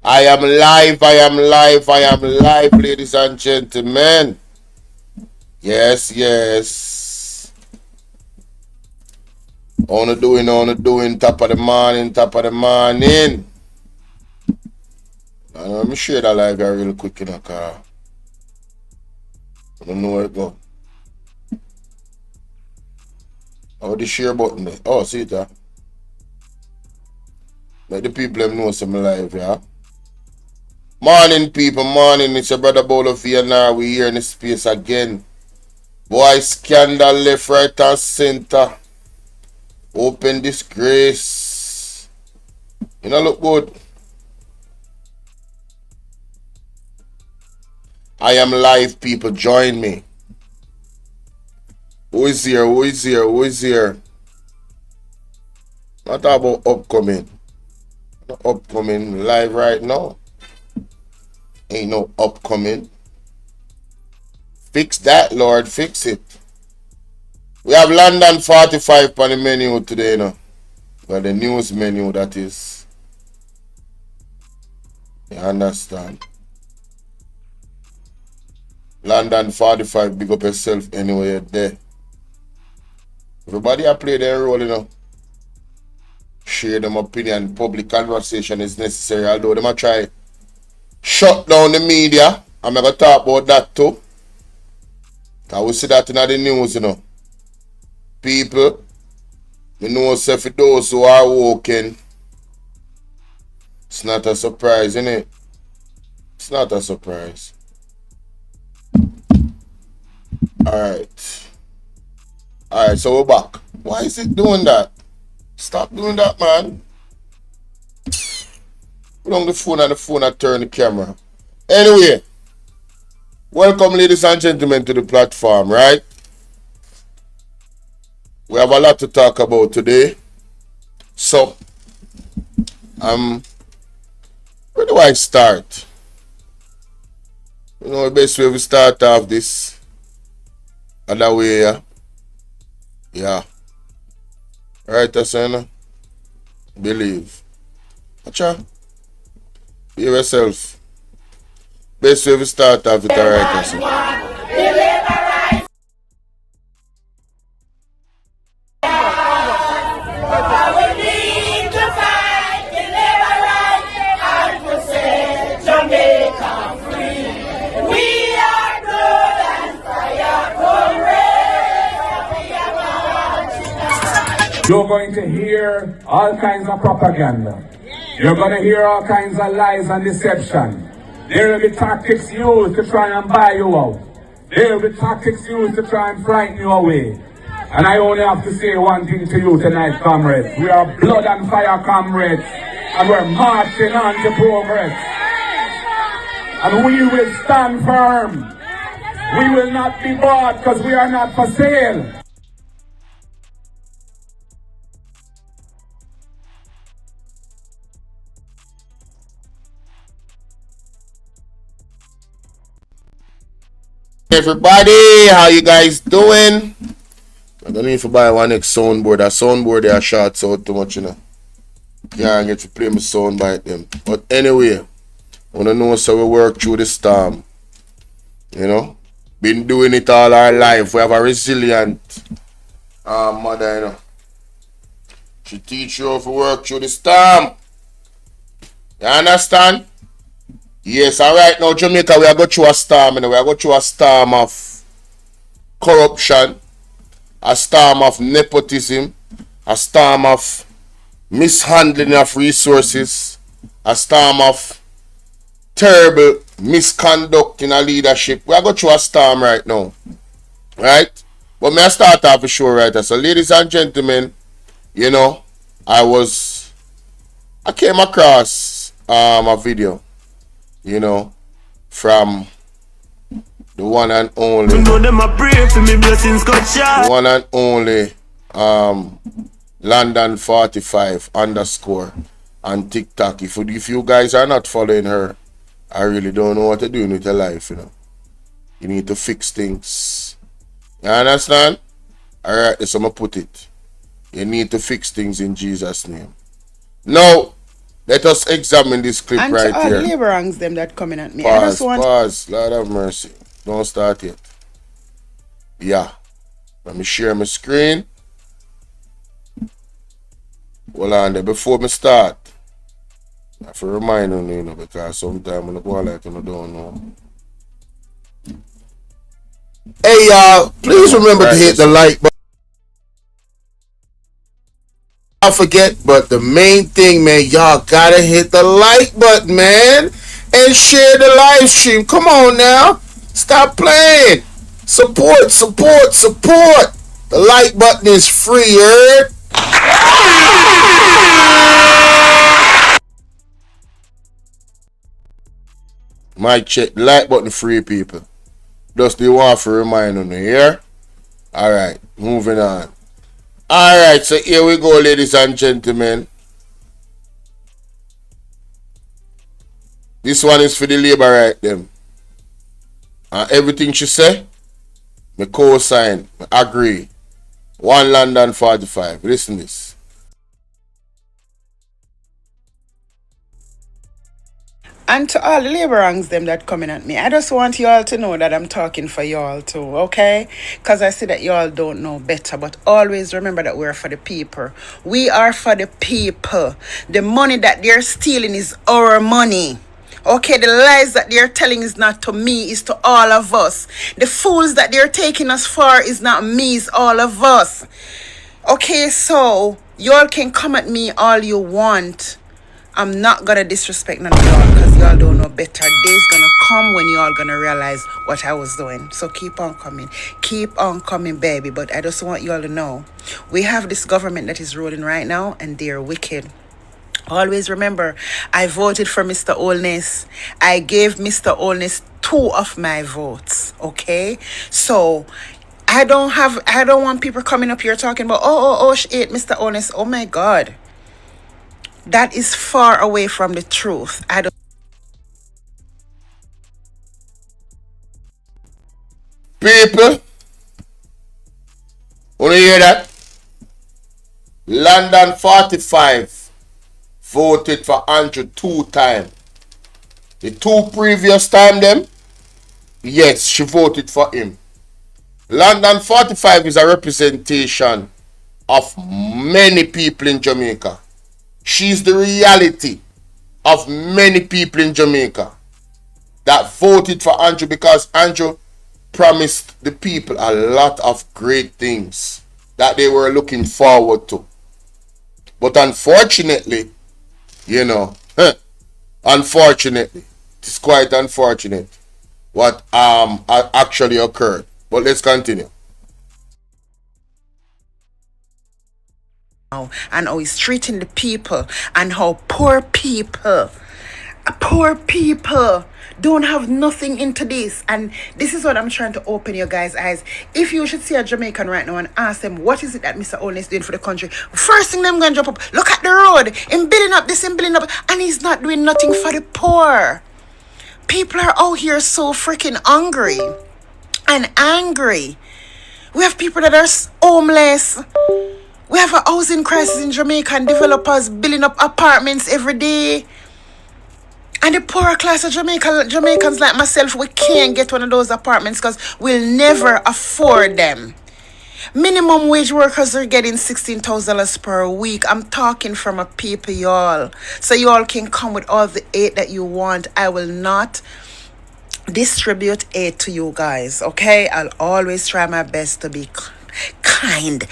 I am live, I am live, I am live, ladies and gentlemen. Yes, yes. On the doing, top of the morning, top of the morning. Let me share that live here real quick in the car. I don't know where it go. Oh, the share button there. Oh, see it, Let the people them know some live, yeah. Morning, people, morning. It's your brother Bolo for now. We here in the space again. Boy, scandal left, right, and center. Open disgrace. You know, look good. I am live, people. Join me. Who is here? Who is here? Who is here? Not about upcoming. Not upcoming live right now. Ain't no upcoming. Fix that, Lord. Fix it. We have London 45 on the menu today, you know. Well, the news menu, that is. You understand? London 45, big up yourself anyway you're there. Everybody I play their role, you know. Share them opinion. Public conversation is necessary. Although them I try shut down the media. I'm going to talk about that too. I will see that in the news, you know. People, you know, say for those who are woken, it's not a surprise, innit? It's not a surprise. Alright. Alright, so we're back. Why is it doing that? Stop doing that, man. Put on the phone and I turn the camera. Anyway, welcome, ladies and gentlemen, to the platform, right? We have a lot to talk about today. So, where do I start? You know, the best way we start off this other way, yeah? Yeah. Right, Asana? Believe. Acha. Be yourself. Best way we start off it, alright, Asana? You're going to hear all kinds of propaganda. You're going to hear all kinds of lies and deception. There will be tactics used to try and buy you out. There will be tactics used to try and frighten you away. And I only have to say one thing to you tonight, comrades. We are blood and fire comrades. And we're marching on to progress. And we will stand firm. We will not be bought because we are not for sale. Everybody, how you guys doing? I don't need to buy one next soundboard. That soundboard they are shorts out too much, you know. Can't get to play my sound by them. But anyway, I wanna know so we work through the storm. You know? Been doing it all our life. We have a resilient mother, you know. She teach you how to work through the storm. You understand? Yes, and right now, Jamaica, we are going through a storm, you know. We are going through a storm of corruption, a storm of nepotism, a storm of mishandling of resources, a storm of terrible misconduct in a leadership. We are going through a storm right now, right? But may I start off for sure, right? So, ladies and gentlemen, you know, I came across a video, you know, from the one and only, London 45 underscore on TikTok. If you guys are not following her, I really don't know what to do with your life, you know. You need to fix things. You understand? Alright, so I'm gonna put it. You need to fix things in Jesus' name. Now, Let us examine this clip And right to all here. labor ranks them that coming at me. I just want Pause. Lord have mercy. Don't start yet. Yeah. Let me share my screen. Hold on there. Before me start, I have to remind you, because sometimes when I go like I don't know. Hey y'all, please remember to hit the like button. I forget, but the main thing, man, y'all gotta hit the like button, man, and share the live stream. Come on now, stop playing. Support. The like button is free, heard? Mic check. The like button free, people. Just the one for remind you here. Alright, moving on. Alright, so here we go, ladies and gentlemen. This one is for the labor right them. And everything she say, me co-sign, me agree. One London 45. Listen this. And to all the labor ranks them that coming at me, I just want you all to know that I'm talking for y'all too, okay? Because I see that y'all don't know better, but always remember that we're for the people. We are for the people. The money that they're stealing is our money. Okay, the lies that they're telling is not to me, it's to all of us. The fools that they're taking us for is not me, it's all of us. Okay, so y'all can come at me all you want. I'm not gonna disrespect none of y'all because y'all don't know better. Days gonna come when y'all gonna realize what I was doing. So keep on coming, baby. But I just want y'all to know we have this government that is ruling right now, and they're wicked. Always remember, I voted for Mr. Olness. I gave Mr. Olness 2 of my votes. Okay, so I don't want people coming up here talking about shit, Mr. Olness. Oh my God. That is far away from the truth. I don't. People, wanna hear that? London 45 voted for Andrew 2 times. The 2 previous time them, yes, she voted for him. London 45 is a representation of many people in Jamaica. She's the reality of many people in Jamaica that voted for Andrew because Andrew promised the people a lot of great things that they were looking forward to. But unfortunately, unfortunately, it's quite unfortunate what actually occurred. But let's continue. And how he's treating the people, and how poor people don't have nothing into this. And this is what I'm trying to open your guys' eyes. If you should see a Jamaican right now and ask them what is it that Mr. Olness is doing for the country, first thing them gonna jump up, look at the road, him building up this, him building up, and he's not doing nothing for the poor. People are out here so freaking hungry and angry. We have people that are homeless. We have a housing crisis in Jamaica and developers building up apartments every day. And the poorer class of Jamaicans like myself, we can't get one of those apartments because we'll never afford them. Minimum wage workers are getting $16,000 per week. I'm talking from a people, y'all. So y'all can come with all the aid that you want. I will not distribute aid to you guys, okay? I'll always try my best to be kind.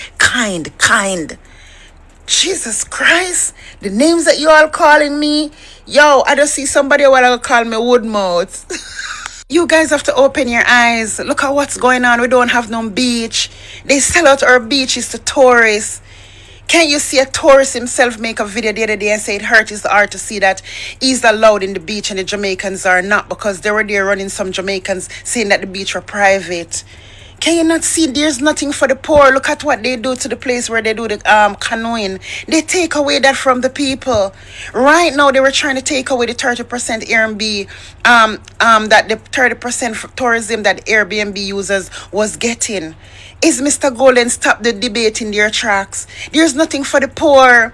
Jesus Christ, the names that you all calling me, yo, I just see somebody who will call me Woodmouth. You guys have to open your eyes. Look at what's going on. We don't have no beach. They sell out our beaches to tourists. Can you see a tourist himself make a video the other day and say it hurt his heart to see that he's allowed in the beach and the Jamaicans are not, because they were there running some Jamaicans saying that the beach were private. Can you not see there's nothing for the poor? Look at what they do to the place where they do the canoeing. They take away that from the people. Right now, they were trying to take away the 30% Airbnb, that the 30% for tourism that Airbnb users was getting. Is Mr. Golden stop the debate in their tracks? There's nothing for the poor.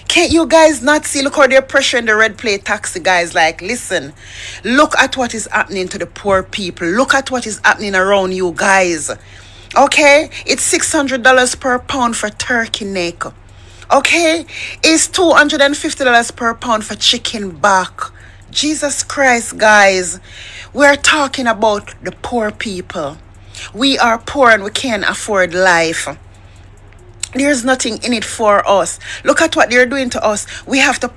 Can't you guys not see? Look how they're pressuring the red plate taxi guys. Like, listen, look at what is happening to the poor people. Look at what is happening around you guys. Okay? It's $600 per pound for turkey neck. Okay? It's $250 per pound for chicken back. Jesus Christ, guys. We're talking about the poor people. We are poor and we can't afford life. There's nothing in it for us. Look at what they're doing to us. We have to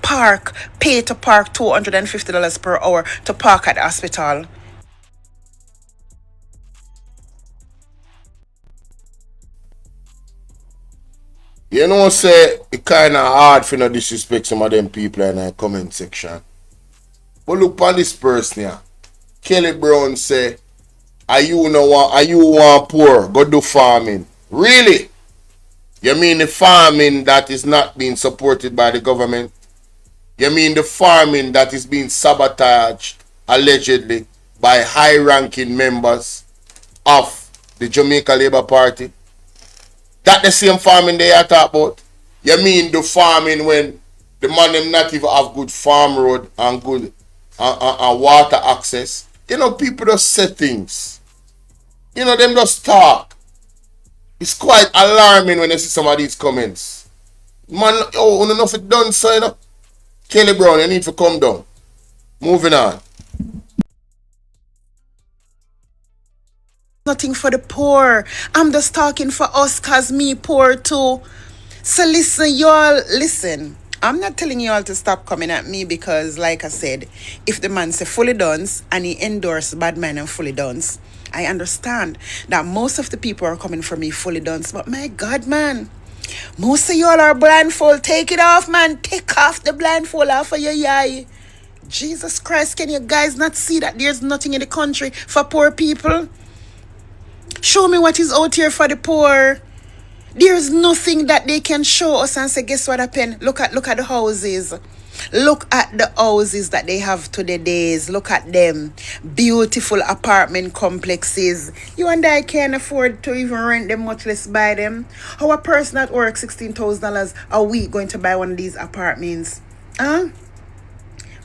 pay to park $250 per hour to park at the hospital. You know, say it kind of hard for no disrespect some of them people in the comment section. But look on this person here. Kelly Brown say, are you want poor? Go do farming. Really? You mean the farming that is not being supported by the government? You mean the farming that is being sabotaged, allegedly, by high-ranking members of the Jamaica Labour Party? That the same farming they are talking about? You mean the farming when the man them not even have good farm road and good and water access? You know, people just say things. You know, them just talk. It's quite alarming when you see some of these comments. Man, oh, you know if it done so, you know. Kelly Brown, you need to come down. Moving on. Nothing for the poor. I'm just talking for us cause me poor too. So listen, y'all, listen. I'm not telling y'all to stop coming at me because, like I said, if the man say fully dance and he endorse bad man and fully dance, I understand that most of the people are coming for me fully dance. But my God, man, most of y'all are blindfold. Take it off, man. Take off the blindfold off of your eye. Jesus Christ, can you guys not see that there's nothing in the country for poor people? Show me what is out here for the poor. There's nothing that they can show us and say, guess what happened? Look at the houses. Look at the houses that they have days. Look at them. Beautiful apartment complexes. You and I can't afford to even rent them, much less buy them. How a person that works $16,000 a week going to buy one of these apartments? Huh?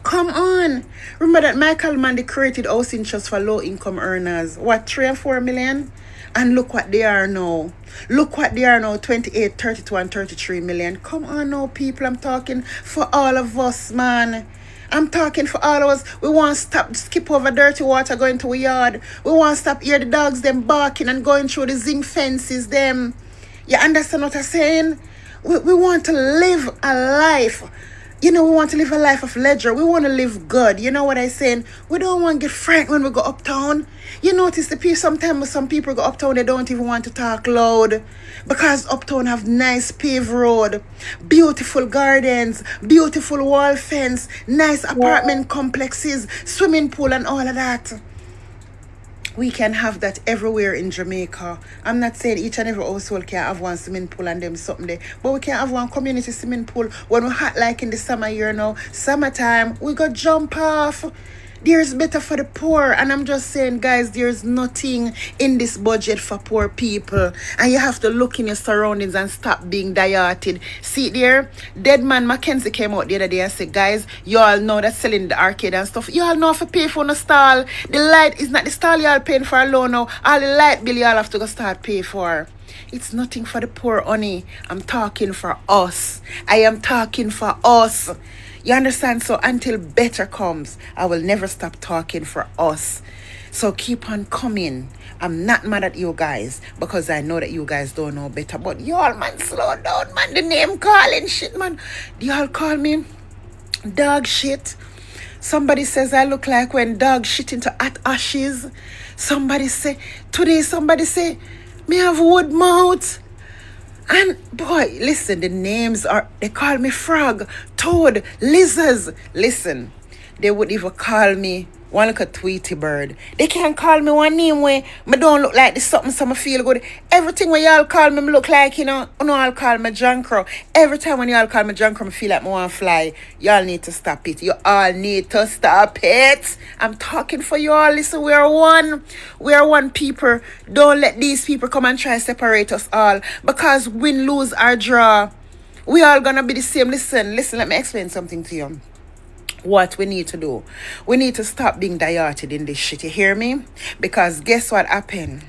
Come on. Remember that Michael Mann created housing trust for low-income earners. What, 3 and 4 million? And look what they are now. Look what they are now, 28, 32, and 33 million. Come on now, people. I'm talking for all of us, man. I'm talking for all of us. We want to skip over dirty water going to a yard. We want to stop hear the dogs, them barking and going through the zinc fences, them. You understand what I'm saying? We want to live a life. You know, we want to live a life of leisure. We want to live good. You know what I'm saying? We don't want to get frightened when we go uptown. You notice the people, sometimes some people go uptown, they don't even want to talk loud. Because uptown have nice paved road, beautiful gardens, beautiful wall fence, nice apartment complexes, swimming pool and all of that. We can have that everywhere in Jamaica. I'm not saying each and every household can have one swimming pool and them something there. But we can have one community swimming pool when we're hot like in the summer year now. Summertime, we go jump off. There's better for the poor. And I'm just saying, guys, there's nothing in this budget for poor people. And you have to look in your surroundings and stop being diarted. See there? Dead man Mackenzie came out the other day and said, guys, you all know that selling the arcade and stuff. You all know if you pay for no stall. The light is not the stall you all paying for alone now. All the light bill you all have to go start pay for. It's nothing for the poor, honey. I'm talking for us. I am talking for us. You understand? So until better comes, I will never stop talking for us. So keep on coming. I'm not mad at you guys because I know that you guys don't know better. But y'all, man, slow down, man. The name calling shit, man. Y'all call me dog shit. Somebody says I look like when dogs shit into hot ashes. Somebody say me have wood mouth. And boy, listen, the names are, they call me frog, toad, lizards. Listen, they would even call me one like a Tweety bird. They can't call me one name where me don't look like this something so I feel good. Everything when y'all call me look like, you know I'll call me John Crow. Every time when y'all call me John Crow, I feel like I want to fly. Y'all need to stop it. You all need to stop it. I'm talking for you all. Listen, we are one. We are one people. Don't let these people come and try to separate us all. Because win, lose, or draw, We all gonna be the same. Listen, let me explain something to you. What we need to do. We need to stop being diluted in this shit. You hear me? Because guess what happened?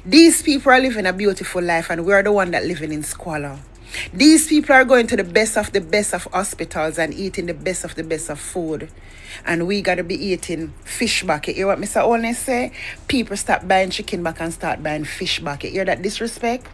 These people are living a beautiful life and we're the one that living in squalor. These people are going to the best of hospitals and eating the best of food. And we gotta be eating fish back. You hear what Mr. Olney say? People stop buying chicken back and start buying fish back. You hear that disrespect?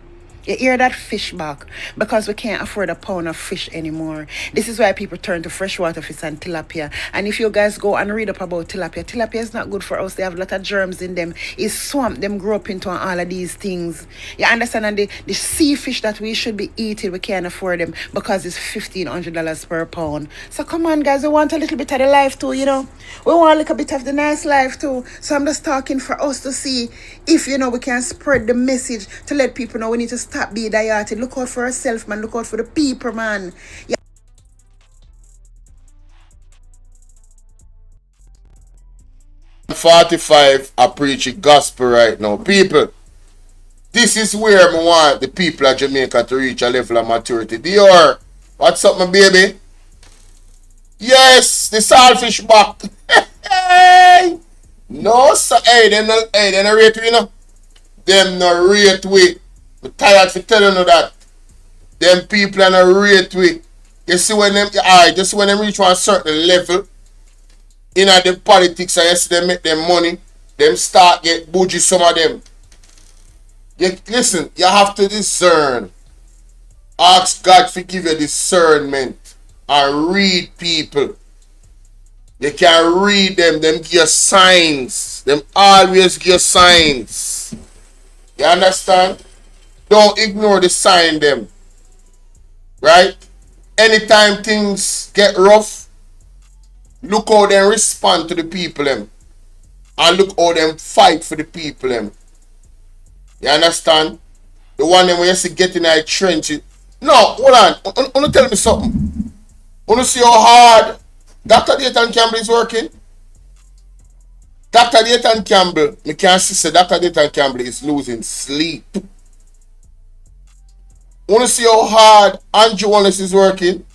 You hear that? Fish back. Because we can't afford a pound of fish anymore. This is why people turn to freshwater fish and tilapia. And if you guys go and read up about tilapia is not good for us. They have a lot of germs in them. It's swamp them grow up into all of these things. You understand? And the sea fish that we should be eating, we can't afford them because it's $1,500 per pound. So come on, guys. We want a little bit of the life too, you know. We want a little bit of the nice life too. So I'm just talking for us to see if, you know, we can spread the message to let people know we need to stop being diluted. Look out for yourself, man. Look out for the people, man. Yeah. 45, I preach the gospel right now. People, this is where I want the people of Jamaica to reach a level of maturity. Dior, what's up, my baby? Yes, the saltfish back. Hey! No, sir. Hey, them no rate we, you know. Them no rate we. I'm tired for telling you that. Them people are no rate we. You see when them, alright, just when them reach one certain level in the politics and you see them make them money, them start get bougie, some of them. Listen, you have to discern. Ask God to give you discernment and read people. You can read them give signs. Them always give signs. You understand? Don't ignore the sign them. Right? Anytime things get rough, look how they respond to the people them. And look how them fight for the people them. You understand? The one them when you see getting in a trench. No, hold on. Wanna tell me something? Wanna see how hard Dr. Dayton Campbell is working? Dr. Dayton Campbell, me can't say Dr. Dayton Campbell is losing sleep. Want to see how hard Andrew Wallace is working?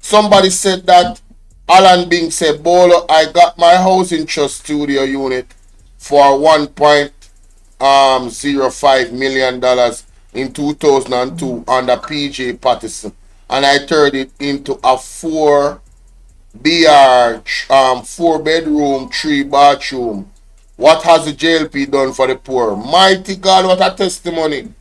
Somebody said that Alan Bing said, Bolo, I got my housing trust studio unit for $1.05 million in 2002 under PJ Patterson. And I turned it into a 4-bedroom, 3-bathroom. What has the JLP done for the poor? Mighty God, what a testimony.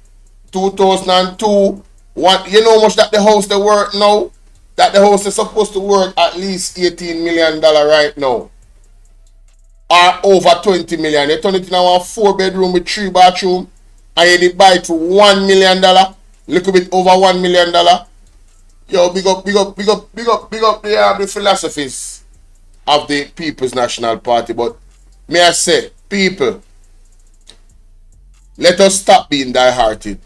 2002, what, you know how much that the house they worth now? That the house is supposed to worth at least $18 million right now. Or over $20 million. They turn it in a 4-bedroom with 3-bathroom. And you did buy it for $1 million. Little bit over $1 million. Yo, big up the philosophies of the People's National Party. But may I say, people, let us stop being die-hearted.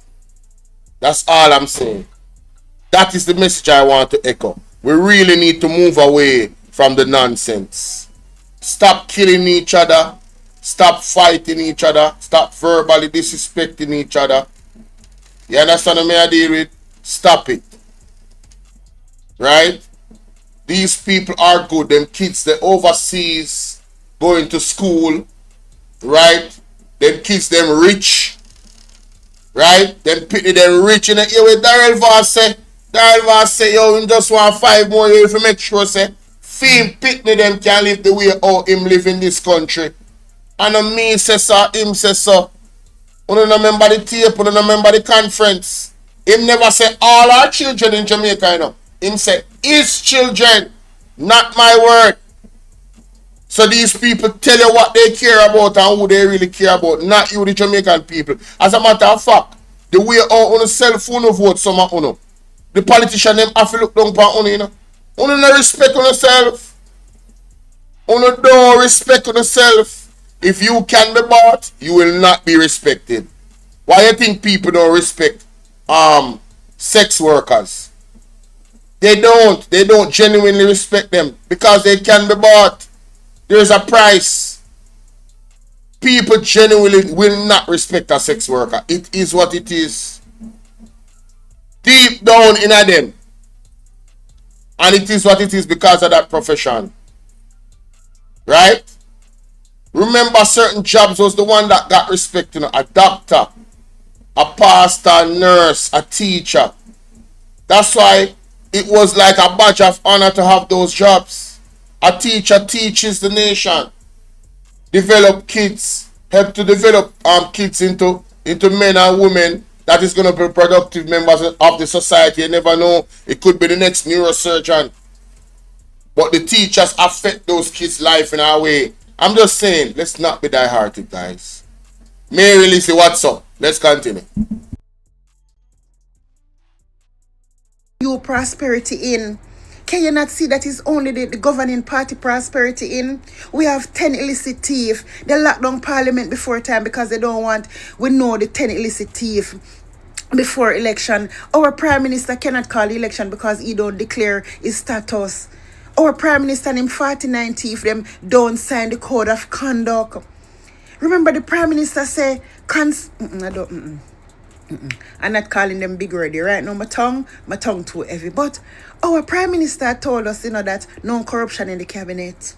That's all I'm saying. That is the message I want to echo. We really need to move away from the nonsense. Stop killing each other. Stop fighting each other. Stop verbally disrespecting each other. You understand what I deal with? Stop it. Right? These people are good. Them kids, they overseas going to school. Right? Them kids, them rich. Right? Them pity them rich. And you with Darrell Vance say, yo, him just want 5 more years to make sure say, Fame Pitney them can live the way how him live in this country. And me say so, him say so. You don't remember the tape, you don't remember the conference. Him never say all our children in Jamaica, you know. Him say his children, not my word. So these people tell you what they care about and who they really care about, not you, the Jamaican people. As a matter of fact, the way how on cell phone vote some of you, the politician them have to look down upon you, you know. You don't respect yourself. You don't respect yourself. If you can be bought, you will not be respected. Why you think people don't respect sex workers? They don't genuinely respect them because they can be bought. There's a price. People genuinely will not respect a sex worker. It is what it is. Deep down in them. And it is what it is because of that profession. Right? Remember, certain jobs was the one that got respect, you know, a doctor, a pastor, a nurse, a teacher. That's why it was like a badge of honor to have those jobs. A teacher teaches the nation, develop kids, help to develop kids into men and women that is going to be productive members of the society. You never know, it could be the next neurosurgeon. But the teachers affect those kids' life in a way. I'm just saying, let's not be die-hearted, guys. Mary Lizzie, what's up? Let's continue. You prosperity in. Can you not see that it's only the governing party prosperity in? We have 10 illicit thieves. They locked down parliament before time because they don't want, we know the 10 illicit thieves before election. Our prime minister cannot call the election because he don't declare his status. Our prime minister and him 49 thieves, them don't sign the code of conduct. Remember the prime minister say, I'm not calling them big ready right now. My tongue too heavy. But our prime minister told us, you know, that no corruption in the cabinet.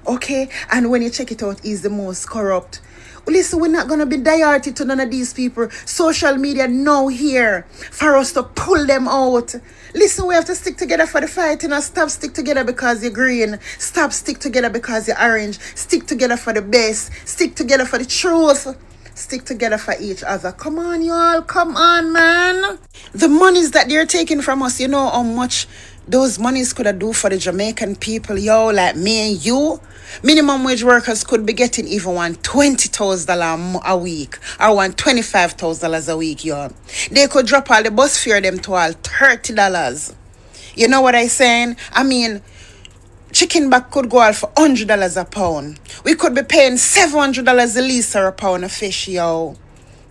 Okay? And when you check it out, he's the most corrupt. Listen, we're not going to be die-hearted to none of these people. Social media now here for us to pull them out. Listen, we have to stick together for the fight. You know, stop stick together because you're green. Stop stick together because you're orange. Stick together for the best. Stick together for the truth. Stick together for each other. Come on, y'all. Come on, man. The monies that they're taking from us, you know how much those monies could have do for the Jamaican people, yo, like me and you. Minimum wage workers could be getting even $20,000 a week or $25,000 a week, y'all. They could drop all the bus fare them to all $30. You know what I'm saying? I mean, chicken back could go out for $100 a pound. We could be paying $700 a least or a pound of fish, yo.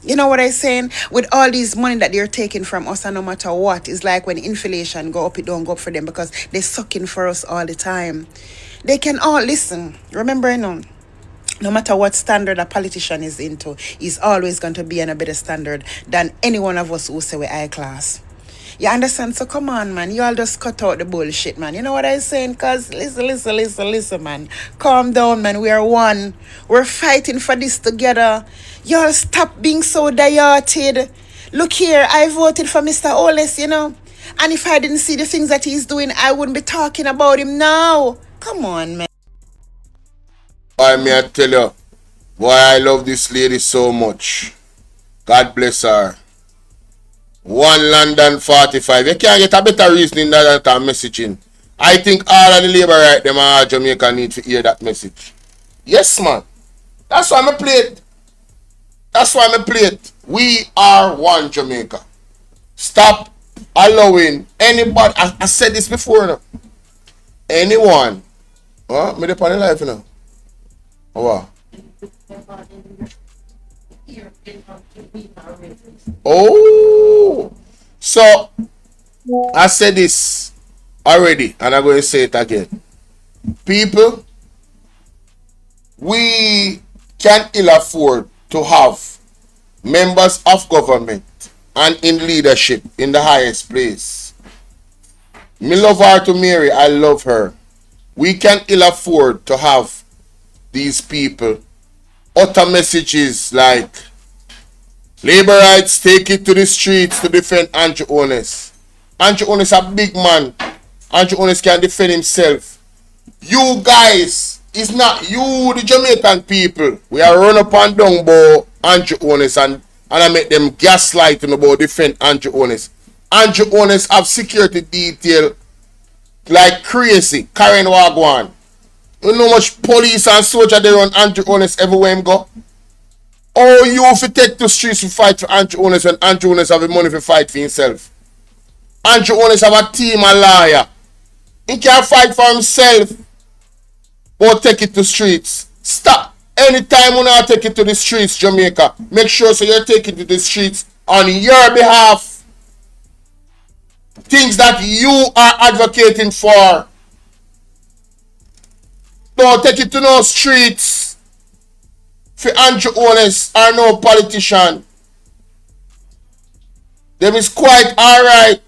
You know what I'm saying? With all these money that they're taking from us, and no matter what, it's like when inflation go up, it don't go up for them because they're sucking for us all the time. They can all listen. Remember, you know, no matter what standard a politician is into, he's always going to be in a better standard than any one of us who say we're high class. You understand? So come on, man. You all just cut out the bullshit, man. You know what I'm saying? Because listen, man. Calm down, man. We are one. We're fighting for this together. Y'all stop being so die-hearted. Look here, I voted for Mr. Oles, you know. And if I didn't see the things that he's doing, I wouldn't be talking about him now. Come on, man. Boy, may I tell you, boy, I love this lady so much. God bless her. One London 45. You can't get a better reasoning than that messaging. I think all of the labor right them are Jamaica need to hear that message. Yes, man. That's why I play it. That's why I play it. We are one Jamaica. Stop allowing anybody. I said this before now. Anyone. Me the on the life now. What? Oh, so I said this already, and I'm going to say it again. People, we can ill afford to have members of government and in leadership in the highest place. Me love her to Mary, I love her. We can ill afford to have these people utter messages like labor rights, take it to the streets to defend Andrew Ones. Andrew Ones a big man. Andrew Ones can defend himself. You guys, it's not you, the Jamaican people. We are run up and down about Andrew Ones and I make them gaslighting about defend Andrew Ones. Andrew Ones have security detail like crazy. Karen Wagwan. You know how much police and soldier they run Andrew Ones everywhere him go? Oh, you have to take the streets to fight for Andrew Ones when Andrew Ones have the money to fight for himself. Andrew Ones have a team, a lawyer. He can't fight for himself. But take it to streets. Stop. Anytime when I take it to the streets, Jamaica, make sure so you're taking it to the streets on your behalf. Things that you are advocating for. Don't take it to no streets for Andrew Ones or no politician. Them is quite alright.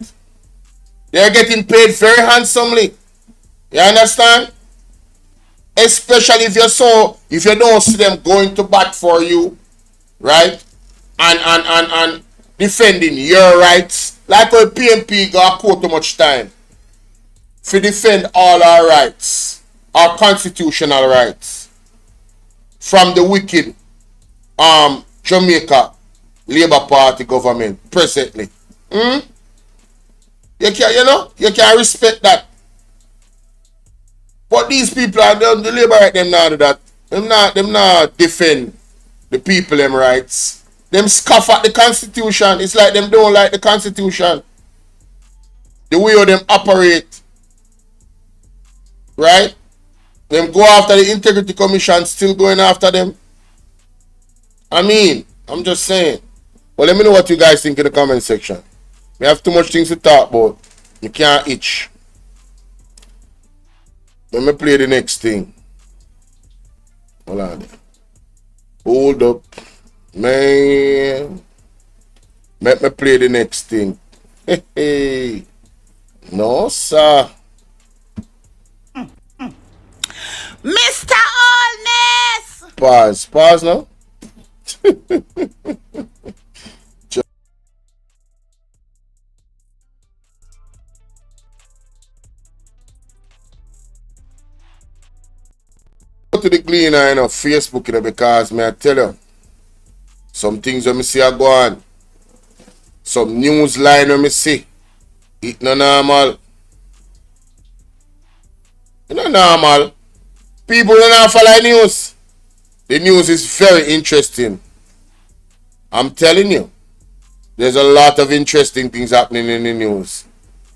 They're getting paid very handsomely. You understand? Especially if you don't see them going to bat for you, right? And defending your rights. Like when PMP got quote too much time to defend all our rights, our constitutional rights, from the wicked Jamaica Labour Party government presently. You can respect that. But these people are the Labour right, them not do that. Them not defend the people them rights. Them scoff at the Constitution. It's like them don't like the Constitution. The way them operate. Right? Them go after the Integrity Commission, still going after them. I mean, I'm just saying. Well, let me know what you guys think in the comment section. We have too much things to talk about. You can't itch. Let me play the next thing. Hold on. Hold up. Man. Let me play the next thing. Hey. No, sir. Mr. Allness! Pause now. Go to the cleaner, Facebook, because I tell you, some things when I see are go on. Some news line when I see, it's not normal. It's not normal. People don't have follow news. The news is very interesting. I'm telling you, there's a lot of interesting things happening in the news.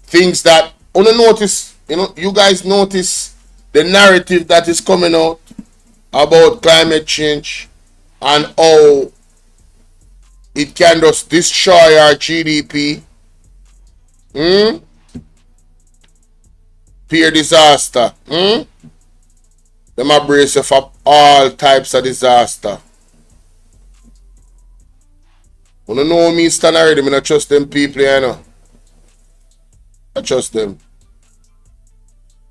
Things that notice, you guys notice the narrative that is coming out about climate change and how it can just destroy our GDP. Peer disaster. Them a brace you for all types of disaster. You don't know me stand already. I don't trust them people, I trust them.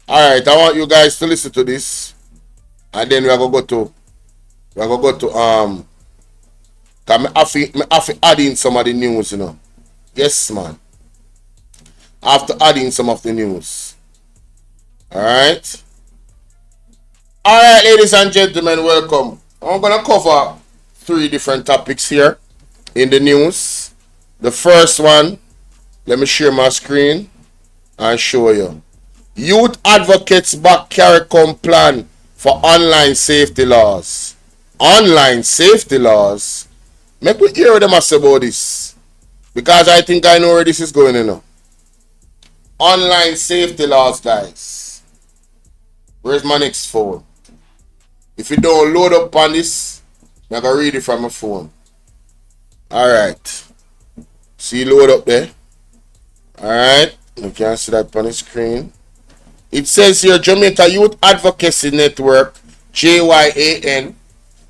Alright, I want you guys to listen to this. And then we're gonna go to cause I have to add in some of the news, Yes, man. I have to add in some of the news. Alright. Alright, ladies and gentlemen, welcome. I'm gonna cover 3 different topics here in the news. The first one, let me share my screen and show you. Youth advocates back CARICOM plan for online safety laws. Online safety laws? Make me hear them say about this. Because I think I know where this is going, Online safety laws, guys. Where's my next phone? If you don't load up on this, I'm going to read it from my phone. Alright. See load up there? Alright. You can see that on the screen. It says here, Jamaica Youth Advocacy Network, JYAN,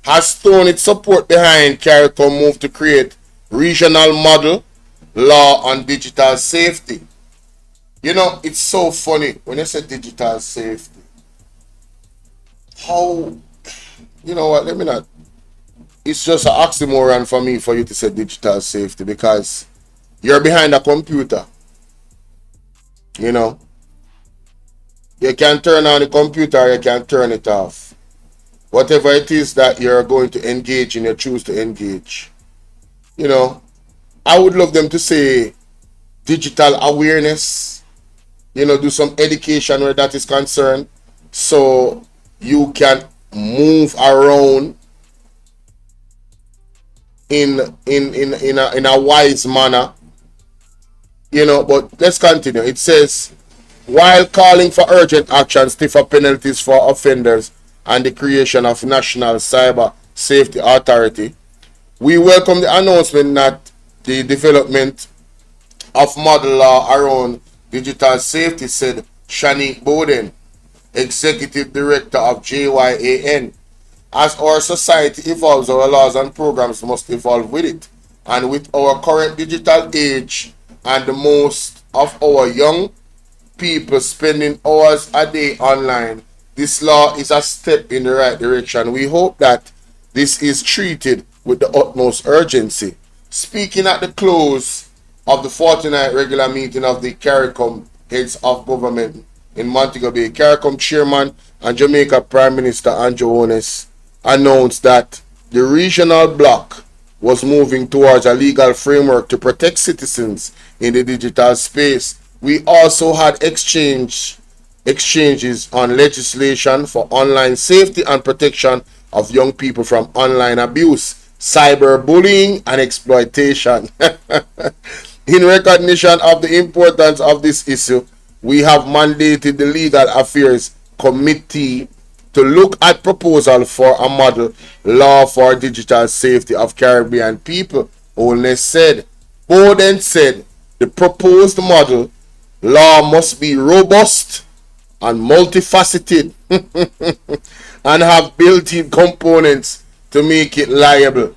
has thrown its support behind CARICOM move to create regional model law on digital safety. It's so funny when you say digital safety. How, what, let me not. It's just an oxymoron for me for you to say digital safety because you're behind a computer. You can turn on the computer, you can turn it off. Whatever it is that you're going to engage in, you choose to engage. I would love them to say digital awareness, do some education where that is concerned, so you can move around in a wise manner. But let's continue. It says, while calling for urgent action, stiffer penalties for offenders, and the creation of National Cyber Safety Authority, we welcome the announcement that the development of model law around digital safety, said Shanique Bowden, Executive Director of JYAN. As our society evolves, our laws and programs must evolve with it. And with our current digital age and the most of our young people spending hours a day online, this law is a step in the right direction. We hope that this is treated with the utmost urgency. Speaking at the close of the 49th regular meeting of the CARICOM heads of government in Montego Bay, CARICOM chairman and Jamaica Prime Minister Andrew Ones announced that the regional bloc was moving towards a legal framework to protect citizens in the digital space. We also had exchanges on legislation for online safety and protection of young people from online abuse, cyberbullying, and exploitation. In recognition of the importance of this issue, we have mandated the Legal Affairs Committee to look at proposal for a model law for digital safety of Caribbean people. Bowden said the proposed model law must be robust and multifaceted and have built-in components to make it liable.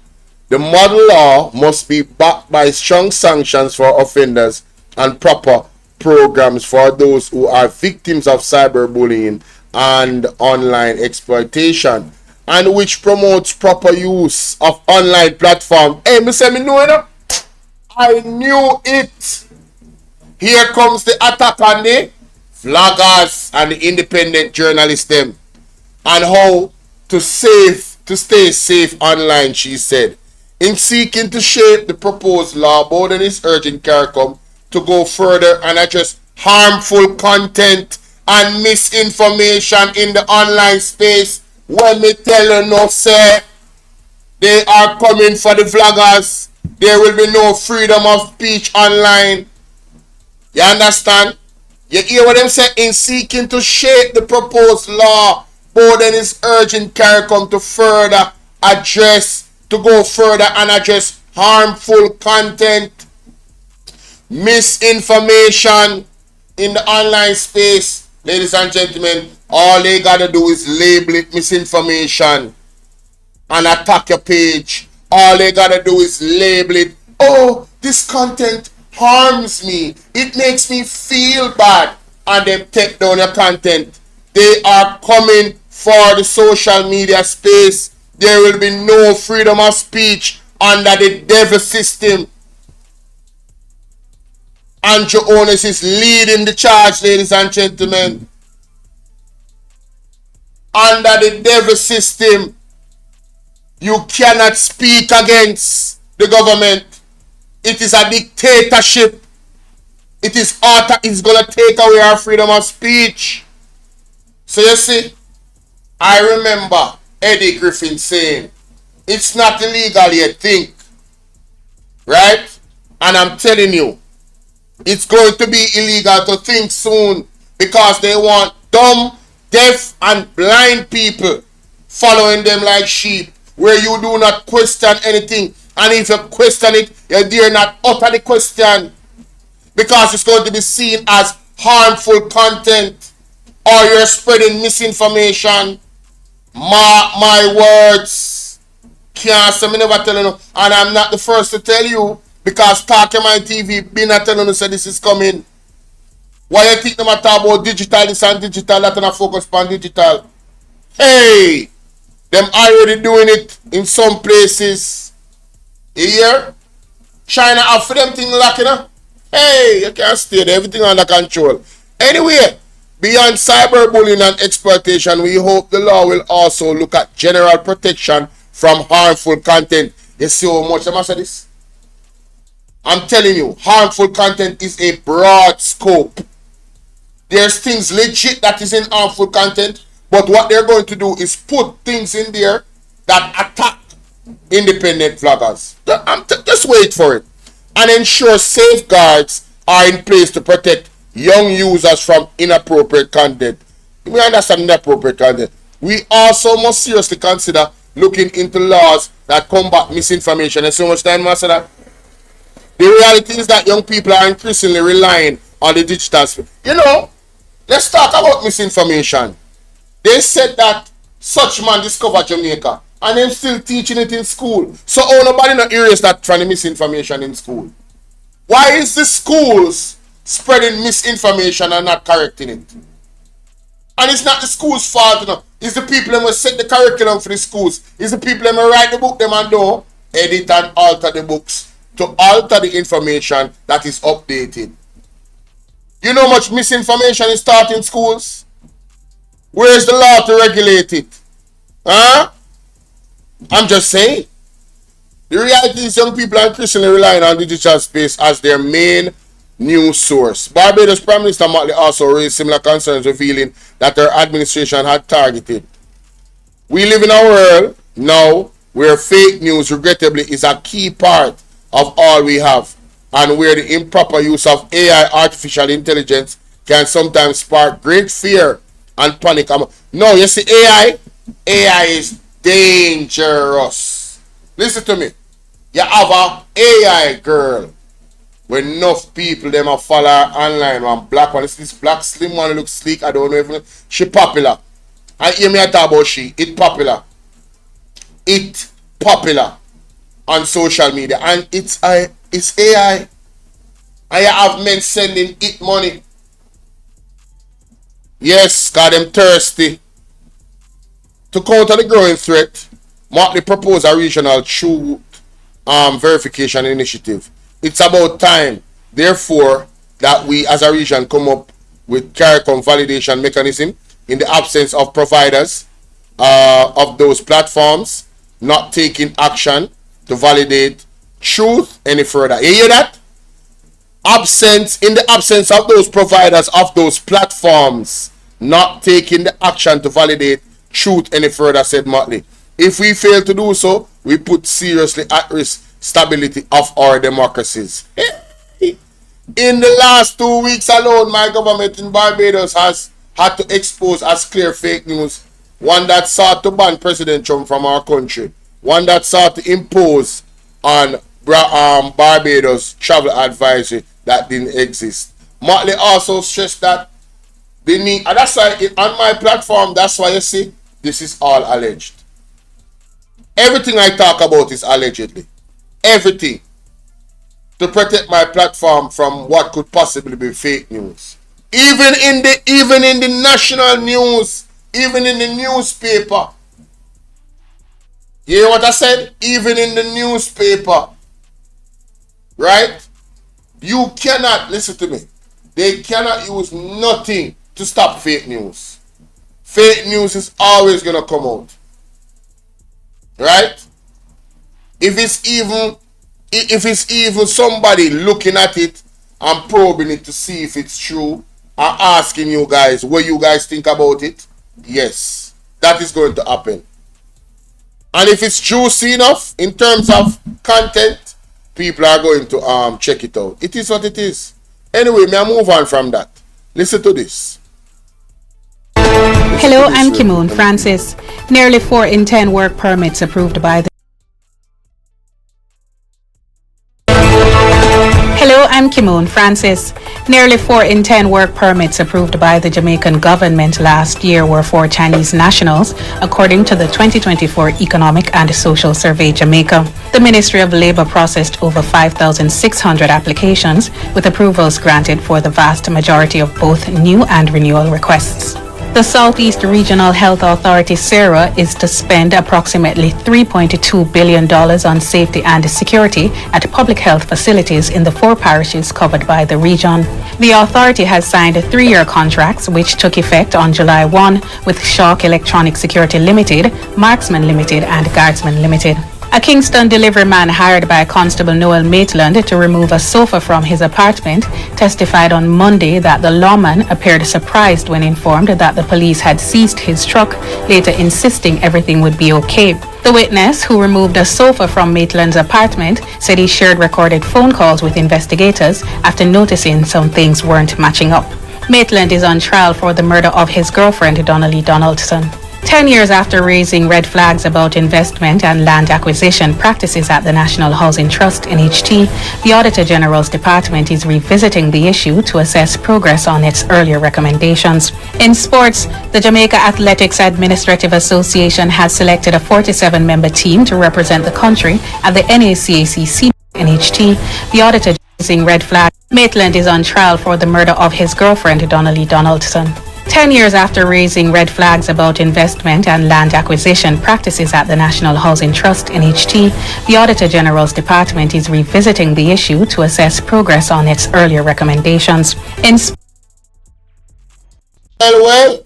The model law must be backed by strong sanctions for offenders and proper programs for those who are victims of cyberbullying and online exploitation, and which promotes proper use of online platform. Hey, me say me know it. I knew it. Here comes the attack on the vloggers and the independent journalists them, and how to stay safe online, she said. In seeking to shape the proposed law, Bowden is urging CARICOM to go further and address harmful content and misinformation in the online space. When me tell you no, sir, they are coming for the vloggers. There will be no freedom of speech online. You understand? You hear what I'm saying? In seeking to shape the proposed law, Bowden is urging CARICOM to go further and address harmful content, misinformation in the online space. Ladies and gentlemen, all they gotta do is label it misinformation and attack your page. All they gotta do is label it, oh, this content harms me, it makes me feel bad, and then take down your content. They are coming for the social media space. There will be no freedom of speech under the devil system. Andrew Ones is leading the charge, ladies and gentlemen. Under the devil system, you cannot speak against the government. It is a dictatorship. It's going to take away our freedom of speech. So you see, I remember Eddie Griffin saying, it's not illegal yet, think. Right? And I'm telling you, it's going to be illegal to think soon, because they want dumb, deaf, and blind people following them like sheep, where you do not question anything. And if you question it, you dare not utter the question, because it's going to be seen as harmful content, or you're spreading misinformation. Mark my words. Can't say me never telling you. And I'm not the first to tell you, because Talking My TV been not telling you say this is coming. Why you think them a talk about digital this and digital that, and a focus on digital? Hey! Them already doing it in some places. You hear? China have for them thing locking up. Hey, you can't stay there. Everything under control. Anyway, beyond cyberbullying and exploitation, we hope the law will also look at general protection from harmful content. You see how much I say this? I'm telling you, harmful content is a broad scope. There's things legit that is in harmful content, but what they're going to do is put things in there that attack independent vloggers. Just wait for it. And ensure safeguards are in place to protect young users from inappropriate content. We understand inappropriate content. We also must seriously consider looking into laws that combat misinformation. And so much time, Master. The reality is that young people are increasingly relying on the digital space. You know, let's talk about misinformation. They said that such man discovered Jamaica, and them still teaching it in school. So nobody not erase that from the misinformation in school. Why is the schools spreading misinformation and not correcting it? And it's not the school's fault, you know. It's the people that must set the curriculum for the schools. It's the people that must write the book, them and don't edit and alter the books to alter the information that is updated. You know how much misinformation is taught in schools? Where is the law to regulate it? Huh? I'm just saying. The reality is young people are increasingly relying on digital space as their main news source. Barbados Prime Minister Motley also raised similar concerns, revealing that her administration had targeted. We live in a world now where fake news, regrettably, is a key part of all we have, and where the improper use of AI, artificial intelligence, can sometimes spark great fear and panic. No, you see, AI is dangerous. Listen to me. You have a AI girl when enough people them a follow her online. One black one, this black slim one looks sleek. I don't know if she popular. I hear me talk about she. It popular. It popular on social media, and it's AI. And you have men sending it money. Yes, got them thirsty. To counter the growing threat, Motley proposed a regional truth verification initiative. It's about time, therefore, that we as a region come up with CARICOM validation mechanism in the absence of providers of those platforms not taking action to validate truth any further. You hear that? In the absence of those providers of those platforms not taking the action to validate truth any further, said Motley. If we fail to do so, we put seriously at risk stability of our democracies. In the last 2 weeks alone, my government in Barbados has had to expose as clear fake news. One that sought to ban President Trump from our country. One that sought to impose on Barbados travel advisory that didn't exist. Motley also stressed that they need, and that's why on my platform, that's why you see, this is all alleged. Everything I talk about is allegedly. Everything. To protect my platform from what could possibly be fake news. Even in the national news, even in the newspaper. You hear what I said? Even in the newspaper. Right? You cannot, listen to me. They cannot use nothing to stop fake news. Fake news is always going to come out. Right? If it's even somebody looking at it and probing it to see if it's true and asking you guys what you guys think about it, yes, that is going to happen. And if it's juicy enough in terms of content, people are going to check it out. It is what it is. Anyway, may I move on from that? Listen to this. Hello, I'm Kimon Francis. Nearly 4 in 10 work permits approved by the Hello, I'm Kimon Francis. Nearly 4 in 10 work permits approved by the Jamaican government last year were for Chinese nationals, according to the 2024 Economic and Social Survey Jamaica. The Ministry of Labour processed over 5,600 applications, with approvals granted for the vast majority of both new and renewal requests. The Southeast Regional Health Authority, SERA, is to spend approximately $3.2 billion on safety and security at public health facilities in the 4 parishes covered by the region. The authority has signed 3-year contracts which took effect on July 1 with Shock Electronic Security Limited, Marksman Limited and Guardsman Limited. A Kingston delivery man hired by Constable Noel Maitland to remove a sofa from his apartment testified on Monday that the lawman appeared surprised when informed that the police had seized his truck, later insisting everything would be okay. The witness, who removed a sofa from Maitland's apartment, said he shared recorded phone calls with investigators after noticing some things weren't matching up. Maitland is on trial for the murder of his girlfriend, Donnelly Donaldson. 10 years after raising red flags about investment and land acquisition practices at the National Housing Trust (NHT), the Auditor General's Department is revisiting the issue to assess progress on its earlier recommendations. In sports, the Jamaica Athletics Administrative Association has selected a 47-member team to represent the country at the NACAC NHT. The auditor raising red flag. Maitland is on trial for the murder of his girlfriend, Donnelly Donaldson. 10 years after raising red flags about investment and land acquisition practices at the National Housing Trust (NHT), the Auditor General's Department is revisiting the issue to assess progress on its earlier recommendations. Well.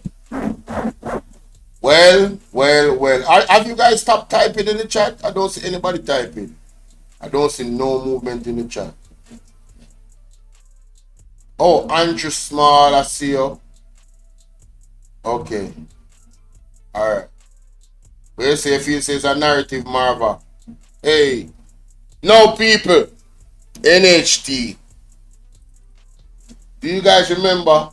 Have you guys stopped typing in the chat? I don't see anybody typing. I don't see no movement in the chat. Oh, Andrew Small, I see you. Okay. Alright. Where you say if you say it's a narrative, Marva? Hey. No, people. NHT. Do you guys remember?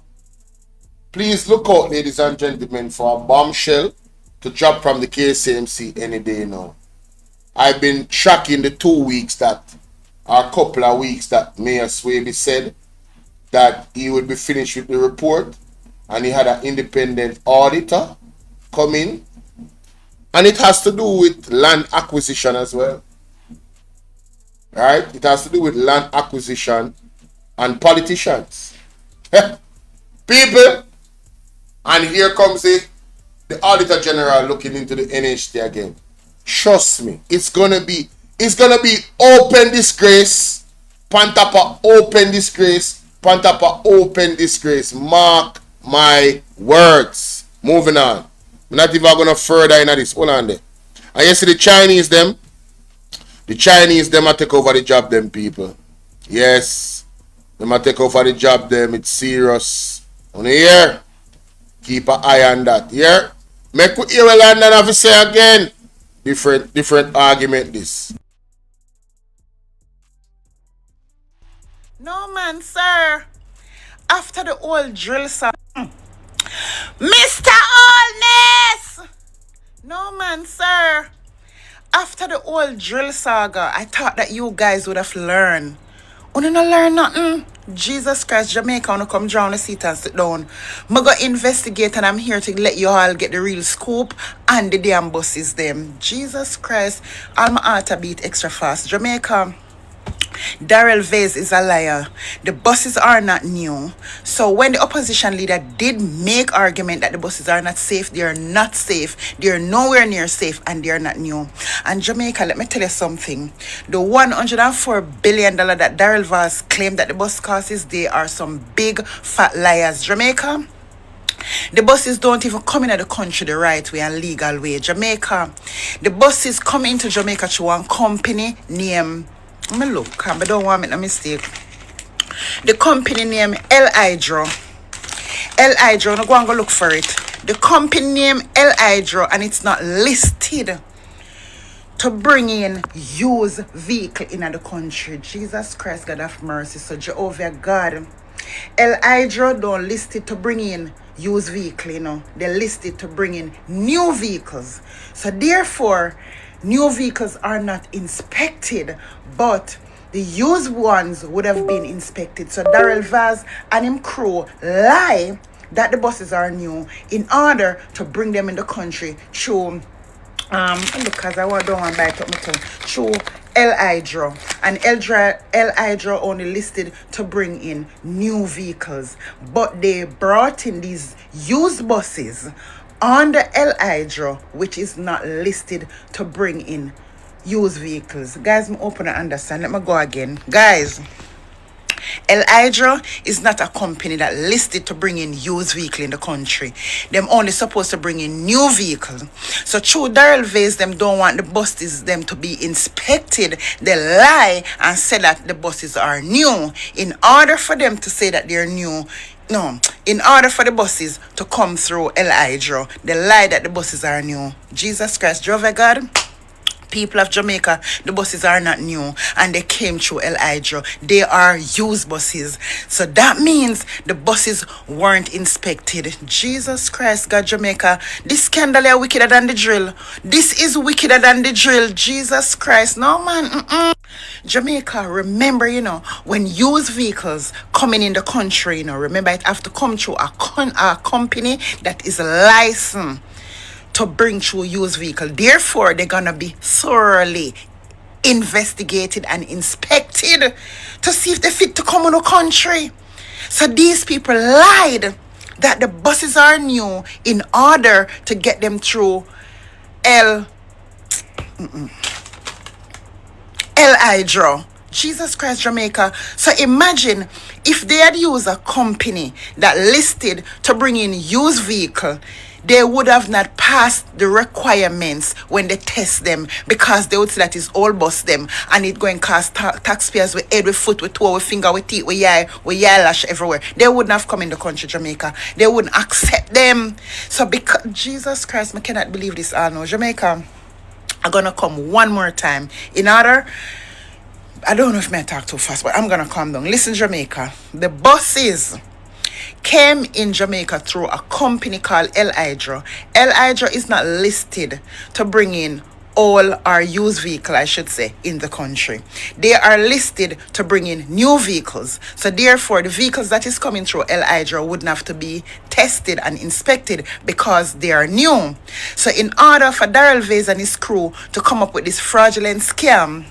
Please look out, ladies and gentlemen, for a bombshell to drop from the KCMC any day now. I've been tracking the 2 weeks that, or a couple of weeks that Mayor Swaby said that he would be finished with the report, and he had an independent auditor come in, and it has to do with land acquisition as well. Right? It has to do with land acquisition and politicians. People, and here comes it, the Auditor General looking into the NHT again. Trust me, it's gonna be open disgrace, Pantapa open disgrace, Pantapa open disgrace. Mark my words. Moving on. I'm not even gonna further into this. Hold on there. And you see the Chinese them are take over the job, them people. Yes. Them are take over the job, them. It's serious. On here. Keep an eye on that. Here. Make we hear what London have to say again. Different argument this. No man, sir. After the old drill song, Mr. Allness! No man, sir. After the old drill saga, I thought that you guys would have learned. You not learn nothing. Jesus Christ, Jamaica, wanna come drown the seat and sit down. I'm go investigate, and I'm here to let you all get the real scoop and the damn buses them. Jesus Christ, all my heart a beat extra fast. Jamaica, Daryl Vaz is a liar. The buses are not new. So when the opposition leader did make argument that the buses are not safe, they are not safe. They are nowhere near safe, and they are not new. And Jamaica, let me tell you something. The $104 billion that Daryl Vaz claimed that the bus costs, they are some big fat liars. Jamaica, the buses don't even come into the country the right way and legal way. Jamaica, the buses come into Jamaica through one company named, let me look, I don't want to make a mistake. The company name El Hydro. El Hydro, no go and go look for it. The company name El Hydro, and it's not listed to bring in used vehicle in the country. Jesus Christ, God have mercy. So Jehovah God, El Hydro don't list it to bring in used vehicle, you know. They list it to bring in new vehicles. So therefore, new vehicles are not inspected, but the used ones would have been inspected. So Daryl Vaz and him crew lie that the buses are new in order to bring them in the country through because I don't want to bite up my tongue, through El Hydro. And El Hydro only listed to bring in new vehicles, but they brought in these used buses on the El Hydro, which is not listed to bring in used vehicles. Guys, me open and understand. Let me go again. Guys, El Hydro is not a company that listed to bring in used vehicle in the country. Them only supposed to bring in new vehicles. So true, Daryl Vaz, them don't want the buses them to be inspected. They lie and say that the buses are new. In order for them to say that they're new, no, in order for the buses to come through El Hydro, they lie that the buses are new. Jesus Christ, Jehovah God, People of Jamaica, the buses are not new and they came through El Hydro. They are used buses. So that means the buses weren't inspected. Jesus Christ, God, Jamaica. This scandal is wickeder than the drill. This is wickeder than the drill. Jesus Christ. No, man. Jamaica, remember, when used vehicles coming in the country, remember it have to come through a company that is licensed to bring through used vehicle. Therefore, they're gonna be thoroughly investigated and inspected to see if they fit to come in the country. So these people lied that the buses are new in order to get them through El Hydro. Jesus Christ, Jamaica. So imagine if they had used a company that listed to bring in used vehicle, they would have not passed the requirements when they test them, because they would say that is all bus them and it going to cost taxpayers with head, with foot, with toe, with finger, with teeth, with eye lash everywhere. They wouldn't have come in the country, Jamaica. They wouldn't accept them. So because Jesus Christ, I cannot believe this. I know Jamaica. I'm gonna come one more time in order. I don't know if I talk too fast, but I'm gonna calm down. Listen, Jamaica. The buses came in Jamaica through a company called El Hydro. El Hydro is not listed to bring in all our used vehicle, I should say, in the country. They are listed to bring in new vehicles. So therefore, the vehicles that is coming through El Hydro wouldn't have to be tested and inspected because they are new. So in order for Darrell Vase and his crew to come up with this fraudulent scam,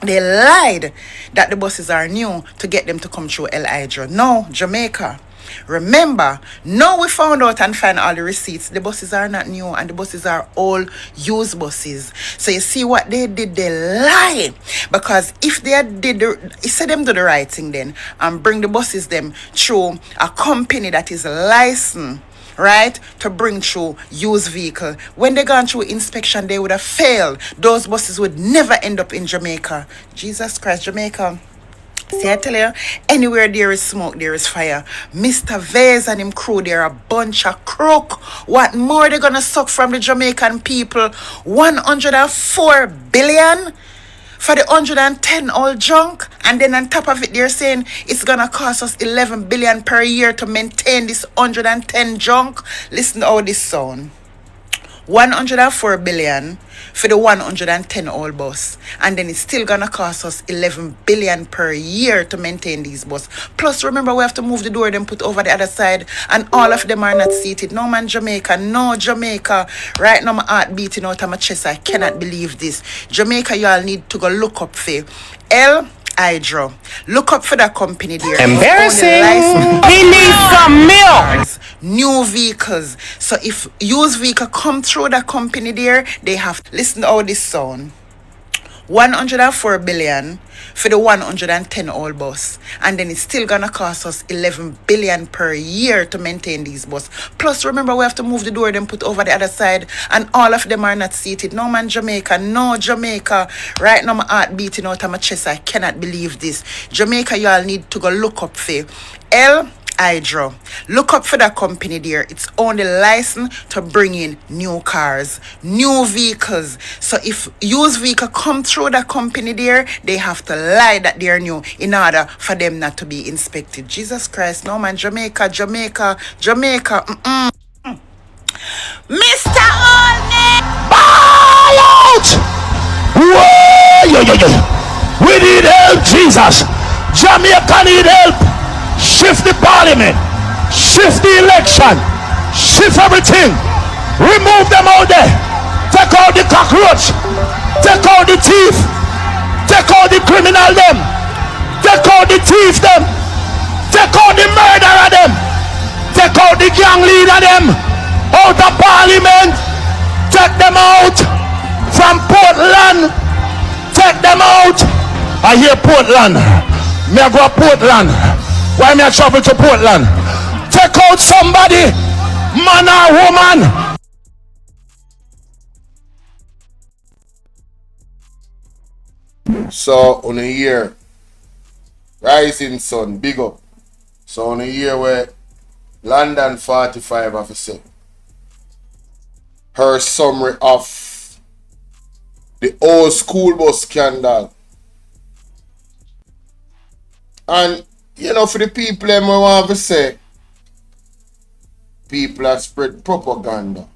they lied that the buses are new to get them to come through El Hydro. No, Jamaica. Remember, now we found out and find all the receipts. The buses are not new and the buses are all used buses. So you see what they did? They lie. Because if they said them do the right thing then and bring the buses them through a company that is licensed, right, to bring through used vehicle. When they gone through inspection, they would have failed. Those buses would never end up in Jamaica. Jesus Christ, Jamaica. See, I tell you, anywhere there is smoke, there is fire. Mr. Vase and him crew, they're a bunch of crook. What more they gonna suck from the Jamaican people? 104 billion for the 110 old junk, and then on top of it they're saying it's gonna cost us 11 billion per year to maintain this 110 junk. Listen to how this sound. 104 billion for the 110 old bus, and then it's still gonna cost us 11 billion per year to maintain these bus. Plus remember, we have to move the door then put over the other side, and all of them are not seated. No, man, Jamaica, no, Jamaica. Right now my heart beating out of my chest. I cannot believe this. Jamaica, y'all need to go look up for El Hydro. Look up for that company there. Embarrassing. He needs some milk. New vehicles. So if used vehicle come through that company there, they have to listen to how this sound. 104 billion for the 110 old bus, and then it's still gonna cost us 11 billion per year to maintain these bus. Plus remember, we have to move the door then put over the other side, and all of them are not seated. No, man, Jamaica, no, Jamaica. Right now my heart beating out of my chest. I cannot believe this. Jamaica, y'all need to go look up for El Hydro. Look up for that company there. It's only licensed to bring in new cars, new vehicles. So if used vehicle come through that company there, they have to lie that they're new in order for them not to be inspected. Jesus Christ, no, man, Jamaica. Mr. Olney! Ball out! Whoa! We need help, Jesus. Jamaica need help. Shift the parliament, shift the election, shift everything, remove them out there, take out the cockroach, take out the thief, take out the criminal them, take out the thief them, take out the murderer them, take out the gang leader them, out of parliament, take them out from Portland, take them out. I hear Portland, me I go to Portland. Why me I travel to Portland? Take out somebody, man or woman. So on a year, rising sun, big up. So on a year where London 45 officer, her summary of The old school bus scandal. And, you know, for the people them we want to say, people that spread propaganda.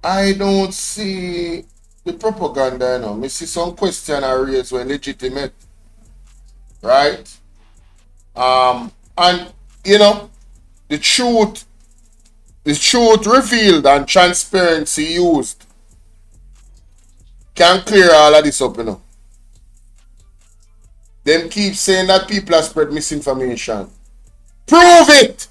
I don't see the propaganda, you know. I see some question I raise were legitimate. Right? And, you know, the truth revealed and transparency used can clear all of this up, you know. Them keep saying that people have spread misinformation. Prove it!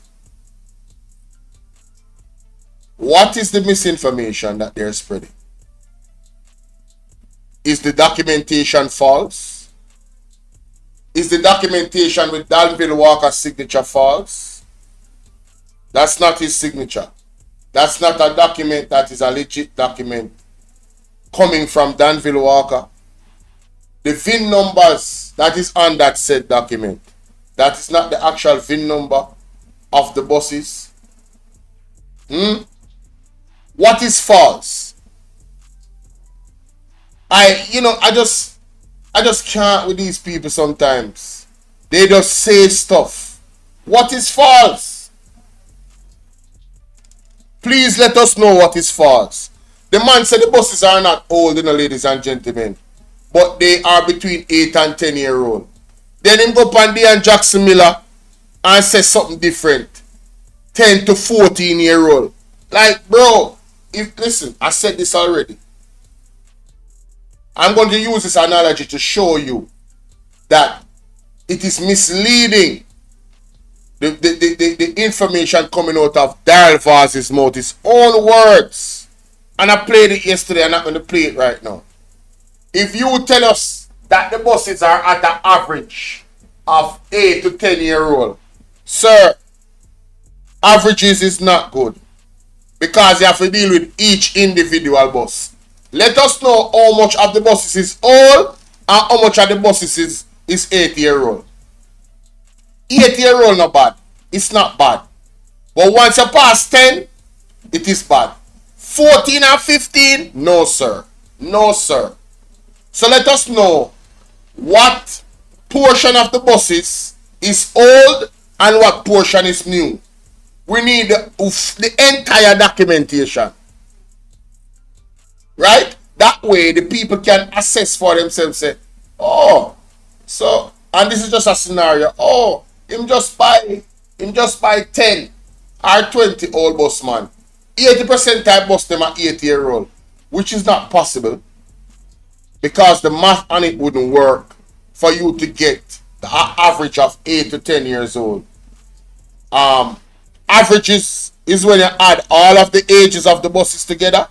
What is the misinformation that they're spreading? Is the documentation false? Is the documentation with Danville Walker's signature false? That's not his signature. That's not a document that is a legit document coming from Danville Walker. The VIN numbers that is on that said document, that is not the actual VIN number of the buses. What is false? I just can't with these people sometimes. They just say stuff. What is false? Please let us know what is false. The man said the buses are not old, ladies and gentlemen, but they are between 8 and 10-year-old. Then him go up on and Jackson Miller and say something different. 10 to 14-year-old. Like, bro, listen, I said this already. I'm going to use this analogy to show you that it is misleading. The information coming out of Daryl Vaz's mouth, his own words. And I played it yesterday, I'm not going to play it right now. If you tell us that the buses are at the average of 8 to 10-year-old, sir, averages is not good. Because you have to deal with each individual bus. Let us know how much of the buses is old and how much of the buses is 8-year-old. 8-year-old not bad. It's not bad. But once you pass 10, it is bad. 14 and 15, no sir. No sir. So let us know what portion of the buses is old and what portion is new. We need the entire documentation. Right? That way the people can assess for themselves. Say, oh, so, and this is just a scenario. Oh, him just buy 10 or 20 old bus man. 80% type bus them are 8-year-old. Which is not possible. Because the math on it wouldn't work for you to get the average of 8 to 10 years old. Averages is when you add all of the ages of the buses together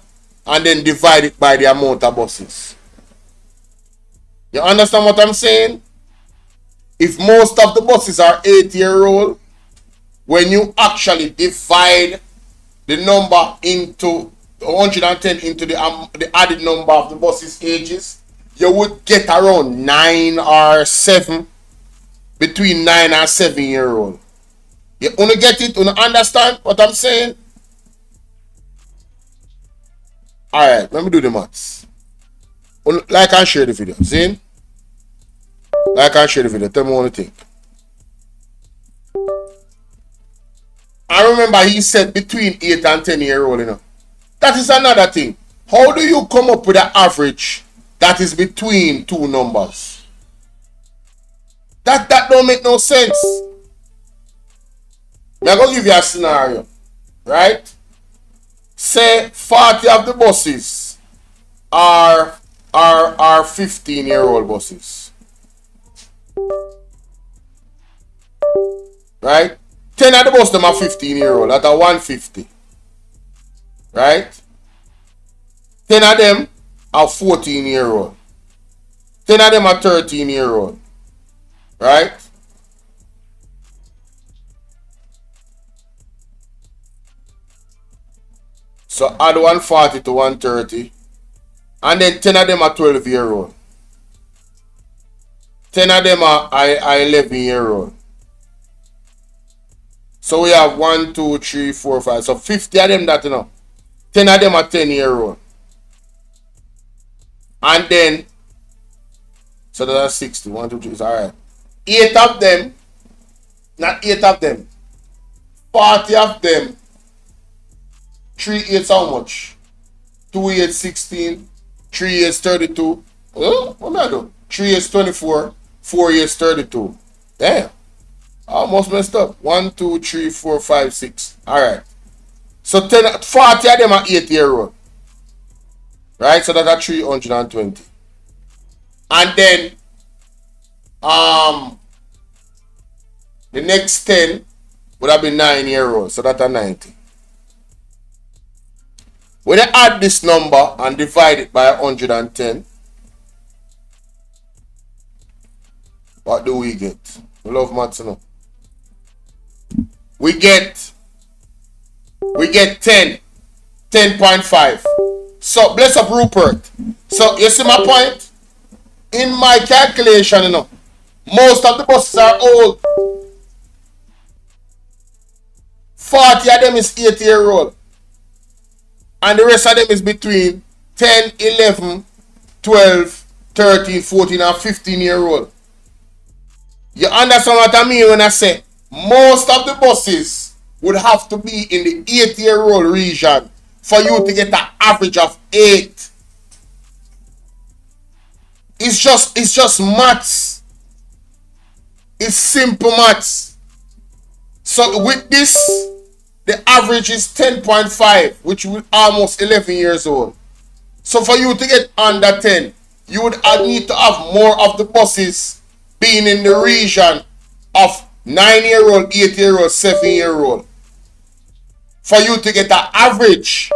and then divide it by the amount of buses. You understand what I'm saying? If most of the buses are 8-year-old, when you actually divide the number into 110 into the added number of the buses' ages, you would get around 9 or 7, between 9 and 7-year-old. You wanna get it? You understand what I'm saying? Alright, let me do the maths. Like and share the video. See? Like and share the video. Tell me what you think. I remember he said between 8 and 10-year-old, you know. That is another thing. How do you come up with an average that is between two numbers? That don't make no sense. I'm going to give you a scenario. Right? Say 40 of the buses are 15-year-old buses. Right? 10 of the buses them are 15-year-old. That are 150. Right? 10 of them are 14-year-old. 10 of them are 13-year-old. Right? So add 140 to 130. And then 10 of them are 12-year-old. 10 of them are 11-year-old. So we have 1, 2, 3, 4, 5. So 50 of them that, you know. 10 of them are 10-year-old. And then, so that's 60. 1, 2, 3, it's all right. 8 of them, not 8 of them, 40 of them, 3 8s how much? 2 8s 16, 3 8s 32. What am I doing? 3 8s 24, 4 8s 32. Damn. Almost messed up. 1, 2, 3, 4, 5, 6. Alright. So 40 of them are 8-year-old. Right? So that's 320. And then the next 10 would have been 9-year-old. So that's a 90. When I add this number and divide it by 110, what do we get? We love maths, you know. We get 10, 10.5. So bless up Rupert. So you see my point? In my calculation, you know, most of the buses are old. 40 of them is 8-year-old. And the rest of them is between 10, 11, 12, 13, 14, and 15-year-old. You understand what I mean when I say most of the buses would have to be in the 8-year-old region for you to get an average of 8. It's just maths. It's simple maths. So with this, the average is 10.5, which is almost 11 years old. So for you to get under 10, you would need to have more of the buses being in the region of 9-year-old, 8-year-old, 7-year-old. For you to get an average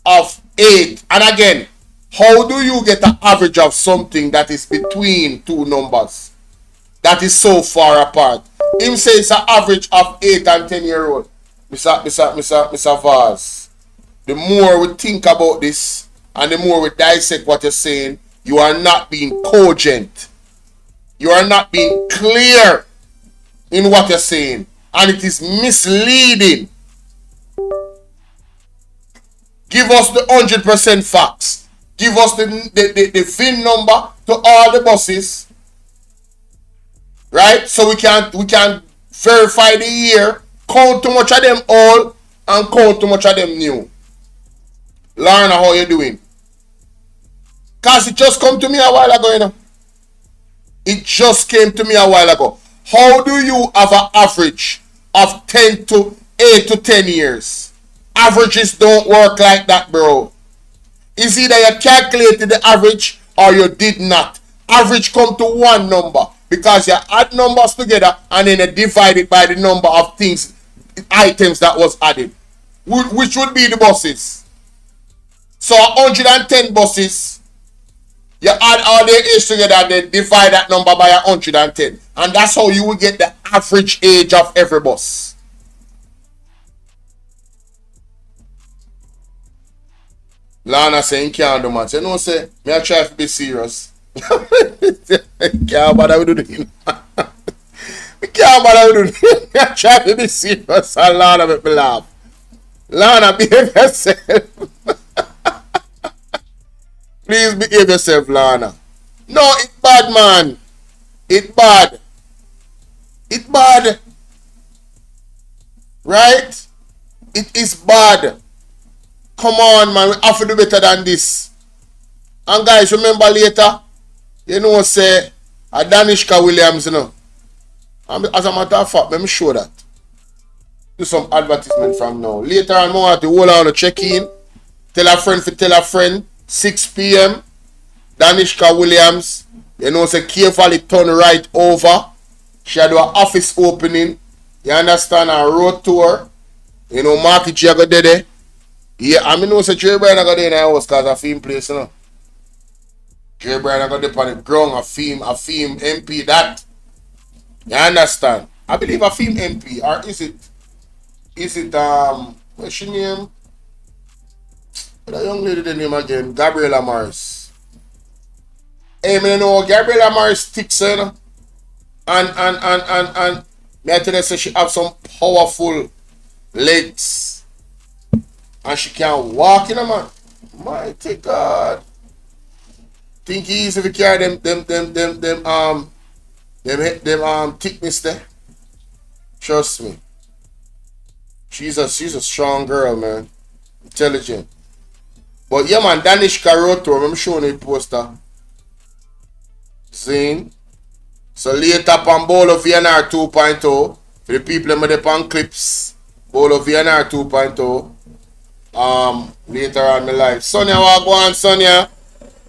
of 8. And again, how do you get an average of something that is between two numbers that is so far apart? Him say it's an average of 8 and 10-year-old. Mr. Vaz, the more we think about this and the more we dissect what you're saying, you are not being cogent. You are not being clear in what you're saying. And it is misleading. Give us the 100% facts. Give us the VIN number to all the buses. Right? So we can verify the year, count too much of them old, and count too much of them new. Lorna, how you doing? Because it just come to me a while ago, you know. It just came to me a while ago. How do you have an average of 8 to 10 years? Averages don't work like that, bro. It's either you calculated the average or you did not. Average come to one number because you add numbers together and then you divide it by the number of items that was added, which would be the buses. So 110 buses, you add all their age together and then divide that number by 110. And that's how you will get the average age of every bus. Lana saying can't do much. You know, say, me I try to be serious. Can't bother with doing it. Me can't bother with doing it. Me I try to be serious. And Lana make me laugh. Lana, behave yourself. Please behave yourself, Lana. No, it's bad, man. It's bad. It's bad. Right? It is bad. Come on, man. We have to do better than this. And guys, remember later, you know, say, a Danishka Williams, you know. And as a matter of fact, let me show that. Do some advertisement from now. Later on, I want to hold on to check in. Tell a friend for tell a friend. 6 p.m. Danishka Williams. You know, say carefully turn right over. She had an office opening. You understand? A road tour. You know, Marky G go there. Yeah, I mean, no, say Jerry Bryan go there in the house because a film place, you know. Jerry Bryan go there on the ground, a film MP, that. You understand? I believe a film MP, or is it, what's she name? That young lady, the name again, Gabriela Morris. Hey, man, you know, Gabriela Morris sticks, you know. And may I tell you, say she have some powerful legs. And she can walk, you know, man. Mighty God. Think he easy to carry them thickness there. Trust me. She's a strong girl, man. Intelligent. But yeah, man, Danishka wrote to her. I'm showing you the poster. Zine. So later on Bolo VNR 2.0. For the people that are on clips. Bolo VNR 2.0. Later on my life. Sonia, what go on, Sonia?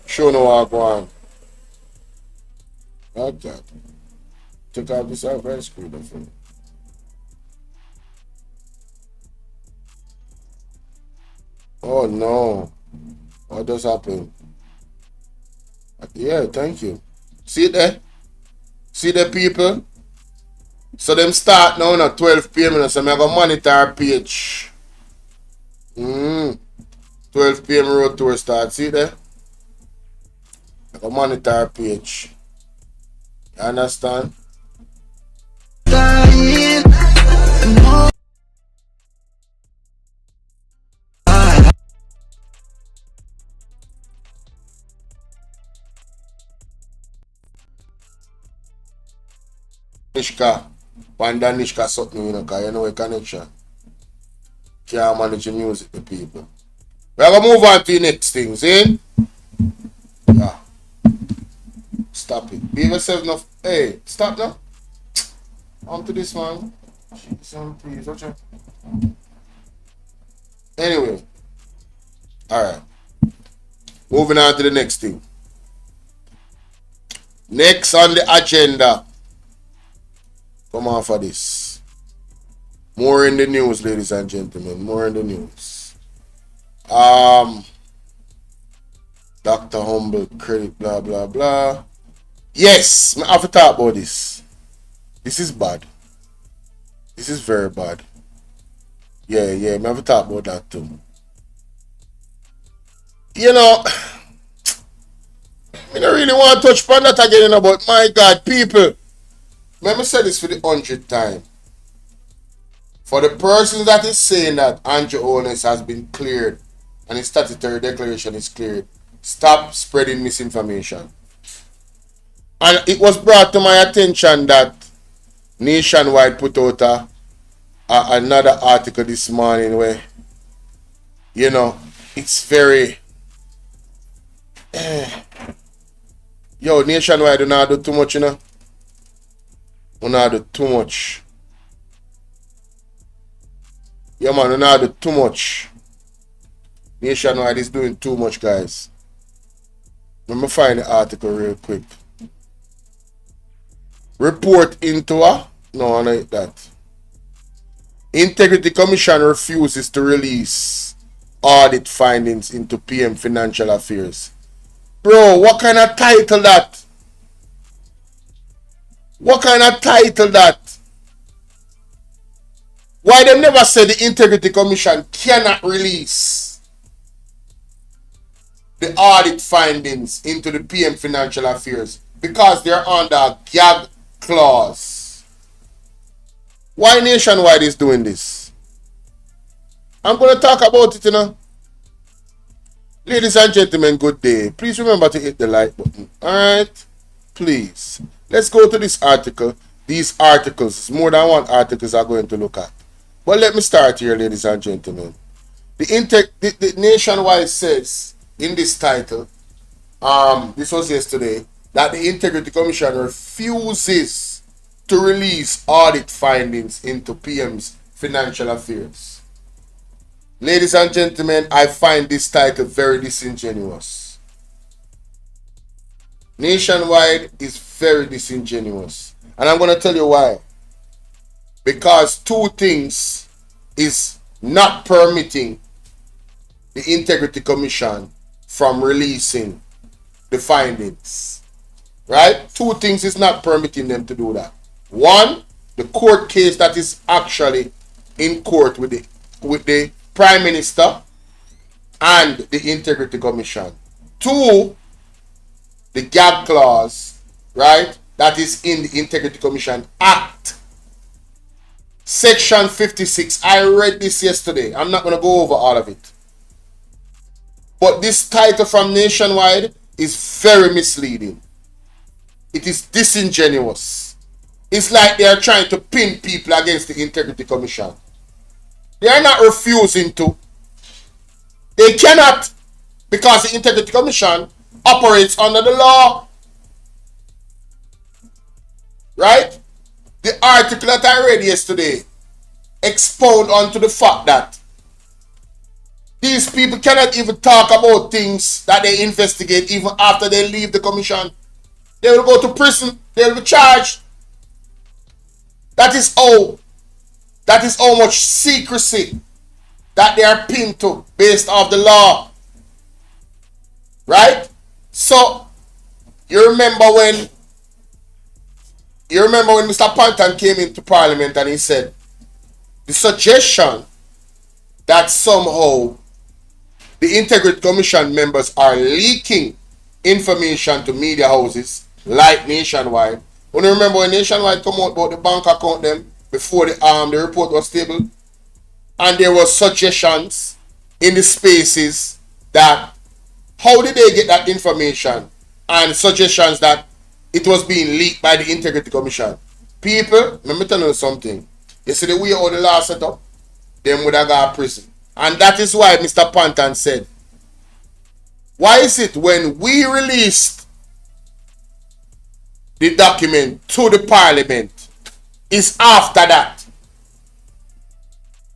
Show no what go on. Like that. Take out this out very screen for me. Oh no. What does happen? Yeah, thank you. See there? See the people? So them start now at 12 p.m. So I'm going to monitor our page. 12 p.m. road tour start. See there? I'm going to monitor our page. You understand? Nishka, Panda Nishka something, you know, because you know a connection. Can't manage the music, the people. We're going to move on to the next thing, see? Yeah. Stop it. Be yourself enough. Hey, stop now. On to this one. Jesus, please, watch it. Anyway. Alright. Moving on to the next thing. Next on the agenda. Come on for this. More in the news, ladies and gentlemen. More in the news. Dr. Humble credit, blah, blah, blah. Yes, I have to talk about this. This is bad. This is very bad. Yeah, I have to talk about that too. You know, I don't really want to touch upon that again, you know, but my God, people. Let me say this for the 100th time. For the person that is saying that Andrew Owens has been cleared and his statutory declaration is cleared, stop spreading misinformation. And it was brought to my attention that Nationwide put out another article this morning where, you know, it's very... Yo, Nationwide do not do too much, you know. Do not do too much. Yeah, man, do not do too much. Nationwide is doing too much, guys. Let me find the article real quick. Report into a... No, I like that. Integrity Commission refuses to release audit findings into PM Financial Affairs. Bro, what kind of title that? What kind of title that? Why they never said the Integrity Commission cannot release the audit findings into the PM Financial Affairs? Because they're under a gag clause. Why Nationwide is doing this? I'm going to talk about it, you know. Ladies and gentlemen, good day. Please remember to hit the like button. Alright? Please. Let's go to this article. These articles, more than one articles are going to look at. But let me start here, ladies and gentlemen. The Nationwide says in this title, this was yesterday, that the Integrity Commission refuses to release audit findings into PM's financial affairs. Ladies and gentlemen, I find this title very disingenuous. Nationwide is very disingenuous. And I'm going to tell you why. Because two things is not permitting the Integrity Commission from releasing the findings. Right? Two things is not permitting them to do that. One, the court case that is actually in court with the Prime Minister and the Integrity Commission. Two, the gag clause, right, that is in the Integrity Commission Act. Section 56. I read this yesterday. I'm not going to go over all of it. But this title from Nationwide is very misleading. It is disingenuous. It's like they are trying to pin people against the Integrity Commission. They are not refusing to. They cannot, because the Integrity Commission operates under the law. Right? The article that I read yesterday expound onto the fact that these people cannot even talk about things that they investigate even after they leave the commission. They will go to prison. They will be charged. That is how much secrecy that they are pinned to based off the law. Right? So you remember when Mr. Panton came into Parliament and he said the suggestion that somehow the Integrity Commission members are leaking information to media houses like Nationwide. When you remember when Nationwide come out about the bank account them before the report was tabled, and there was suggestions in the spaces that how did they get that information, and suggestions that it was being leaked by the Integrity Commission. People, let me tell you something. You see the way how the law set up, them would have got prison. And that is why Mr. Panton said, why is it when we released the document to the Parliament, is after that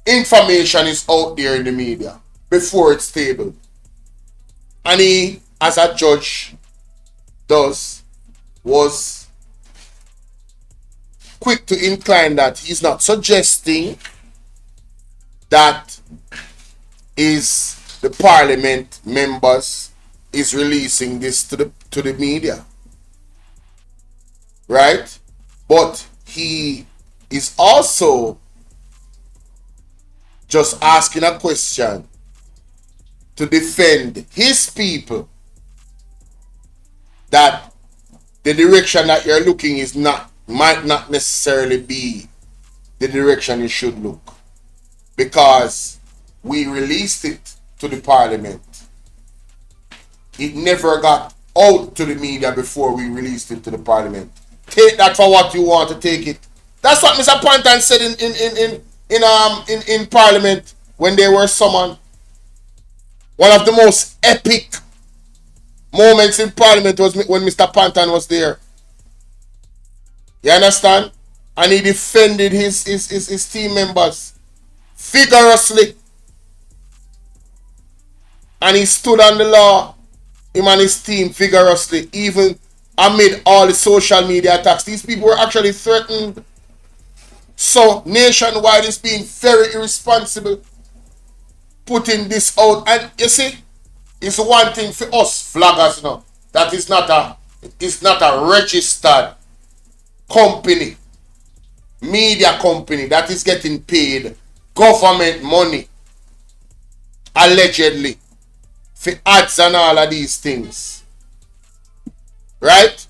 information is out there in the media before it's tabled? And he, as a judge does, was quick to incline that he's not suggesting that is the Parliament members is releasing this to the media, right? But he is also just asking a question to defend his people, that the direction that you're looking might not necessarily be the direction you should look, because we released it to the Parliament. It never got out to the media before we released it to the Parliament. Take that for what you want to take it. That's what Mr. Panton said in Parliament when they were summoned. One of the most epic moments in Parliament was when Mr. Panton was there. You understand? And he defended his team members vigorously. And he stood on the law, him and his team, vigorously, even amid all the social media attacks. These people were actually threatened. So Nationwide is being very irresponsible, putting this out. And you see, it's one thing for us flaggers now, that is not a registered company, media company that is getting paid government money, allegedly, for ads and all of these things. Right?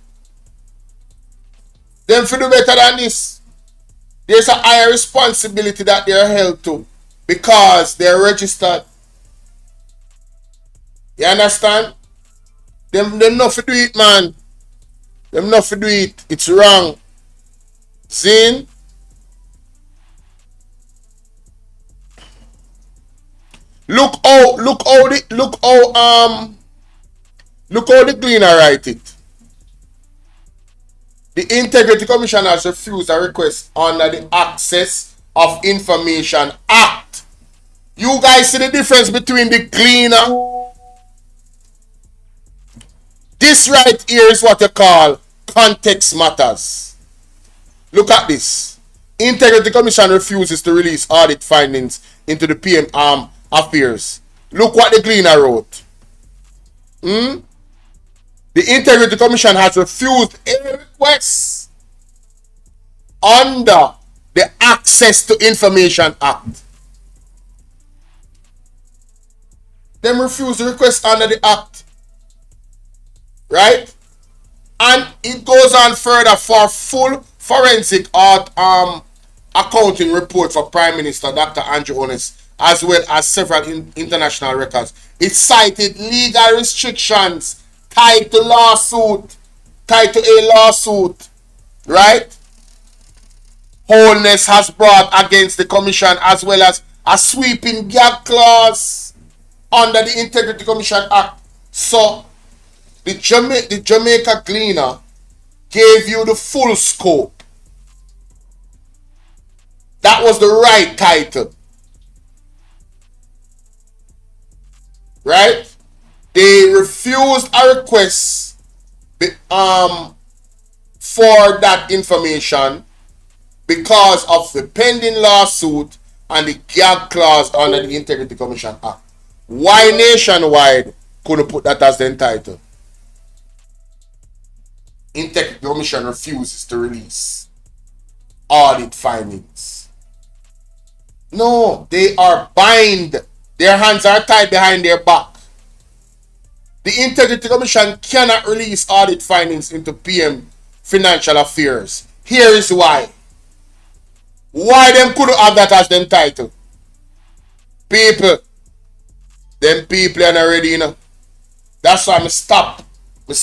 Then for do better than this, there's a higher responsibility that they are held to because they're registered. You understand? Them not to do it, man. Them not to do it. It's wrong. Zin. Look how the Gleaner write it. The Integrity Commission has refused a request under the Access of Information Act. You guys see the difference between the Gleaner? This right here is what you call context matters. Look at this. Integrity Commission refuses to release audit findings into the PM affairs. Look what the Gleaner wrote. The Integrity Commission has refused a request under the Access to Information Act. Them refuse the request under the Act. Right? And it goes on further for full forensic accounting report for Prime Minister Dr. Andrew Honest, as well as several international records. It cited legal restrictions tied to lawsuit, tied to a lawsuit, right? Wholeness has brought against the commission, as well as a sweeping gag clause under the Integrity Commission Act. So the Jamaica Gleaner gave you the full scope. That was the right title. Right? They refused a request for that information because of the pending lawsuit and the gag clause under the Integrity Commission Act. Why Nationwide couldn't put that as the title? Integrity Commission refuses to release audit findings. No, they are bind. Their hands are tied behind their back. The Integrity Commission cannot release audit findings into PM Financial Affairs. Here is why. Why them couldn't have that as them title? People. Them people are not ready, you know. That's why I stop. I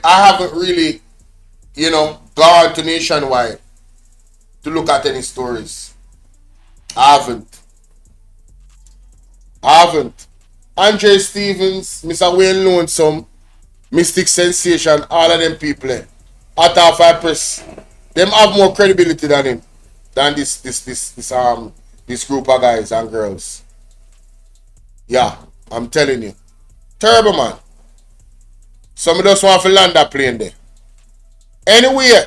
haven't really, you know, gone to Nationwide to look at any stories. I haven't. Andre Stevens, Mr. Wayne Lonesome, Mystic Sensation, all of them people at half I press, them have more credibility than him, than this group of guys and girls. Yeah, I'm telling you. Terrible, man. Some of us want to land that plane there. Anyway,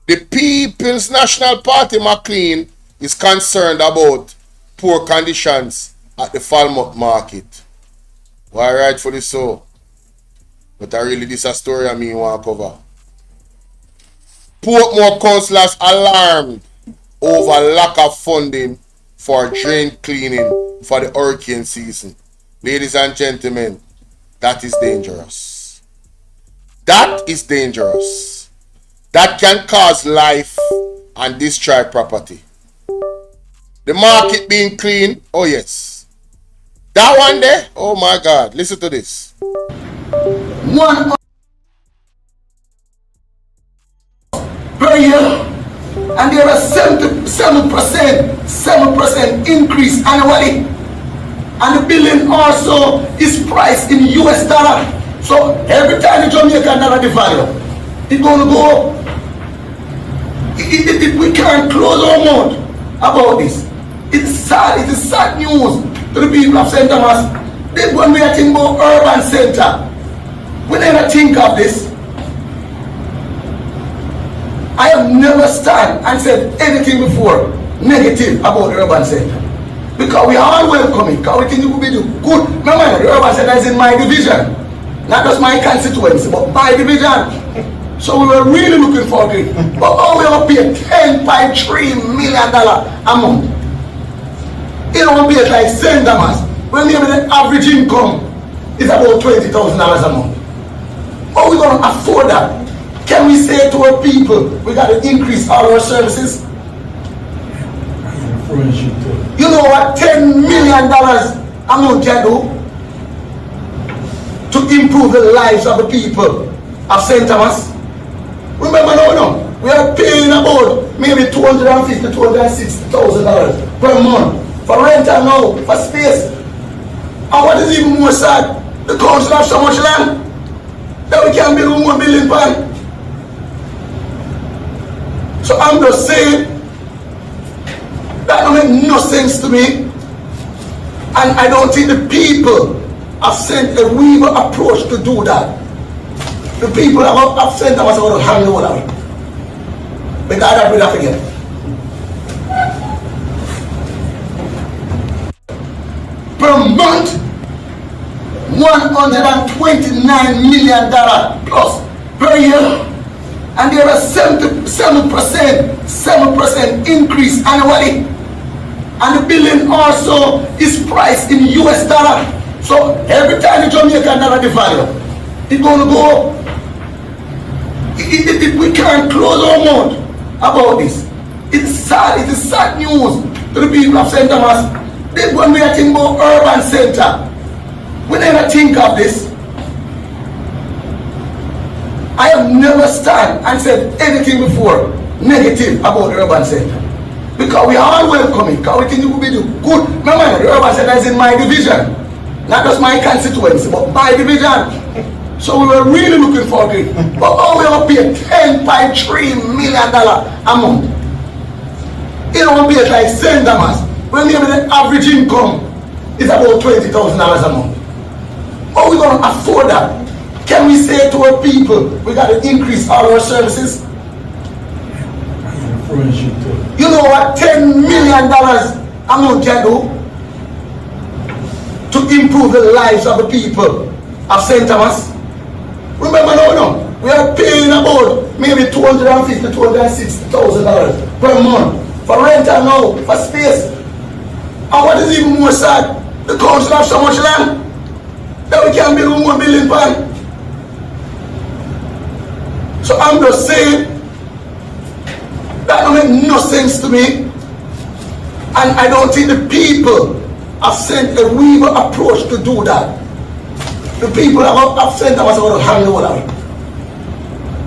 the People's National Party, McLean, is concerned about poor conditions at the Falmouth market. Why rightfully so. But I really, this a story I mean want to cover. Portmore councillors alarmed over lack of funding for drain cleaning for the hurricane season. Ladies and gentlemen, that is dangerous. That is dangerous. That can cause life and destroy property. The market being clean, oh yes. That one there, oh my God, listen to this. One per year, and there are 7% increase annually, and the billion also is priced in US dollar. So every time the Jamaican dollar devalue, it's going to go up. We can't close our mouth about this. It's sad. It is sad news to the people of St. Thomas. When we are thinking about urban center, we never think of this. I have never stand and said anything before negative about the urban center, because we are all welcoming, because we think it will be good. Remember, the urban center is in my division, not just my constituency, but my division. So we were really looking for it. But all we have paid $10.3 million a month. You know, we pay like St. Thomas, when maybe the average income is about $20,000 a month. How are we going to afford that? Can we say to our people, we got to increase all our services? You know what $10 million a month can do to improve the lives of the people of St. Thomas? Remember now, we are paying about maybe $250,000 to $260,000 per month for rental now, for space. And what is even more sad, the council have so much land that we can build 1 billion pounds. So I'm just saying, that don't make no sense to me. And I don't think the people have sent a weaver approach to do that. The people have sent us about to hang over it. Because I don't forget. Per month, $129 million plus per year. And there are 7% increase annually. And the billion also is priced in US dollar. So every time the Jamaican dollar devalue, it's going to go up. We can't close our mouth about this. It's sad. It is sad news to the people of St. Thomas. When we are thinking about urban center, we never think of this. I have never stand and said anything before negative about the urban center. Because we are all welcoming, because we think it will be good. Remember, the urban center is in my division. Not just my constituency, but my division. So we were really looking for it. But all we are paying $10.3 million a month. You know, we pay like St. Thomas. When maybe the average income is about $20,000 a month. How are we going to afford that? Can we say to our people, we got to increase all our services? You know what $10 million a month can do? To improve the lives of the people of St. Thomas. Remember now, we are paying about maybe $250,000 to $260,000 per month for rental now, for space. And what is even more sad, the council have so much land that we can build 1 billion pounds. So I'm just saying, that don't make no sense to me. And I don't think the people have sent a weaver approach to do that. The people have sent us about to hang over it.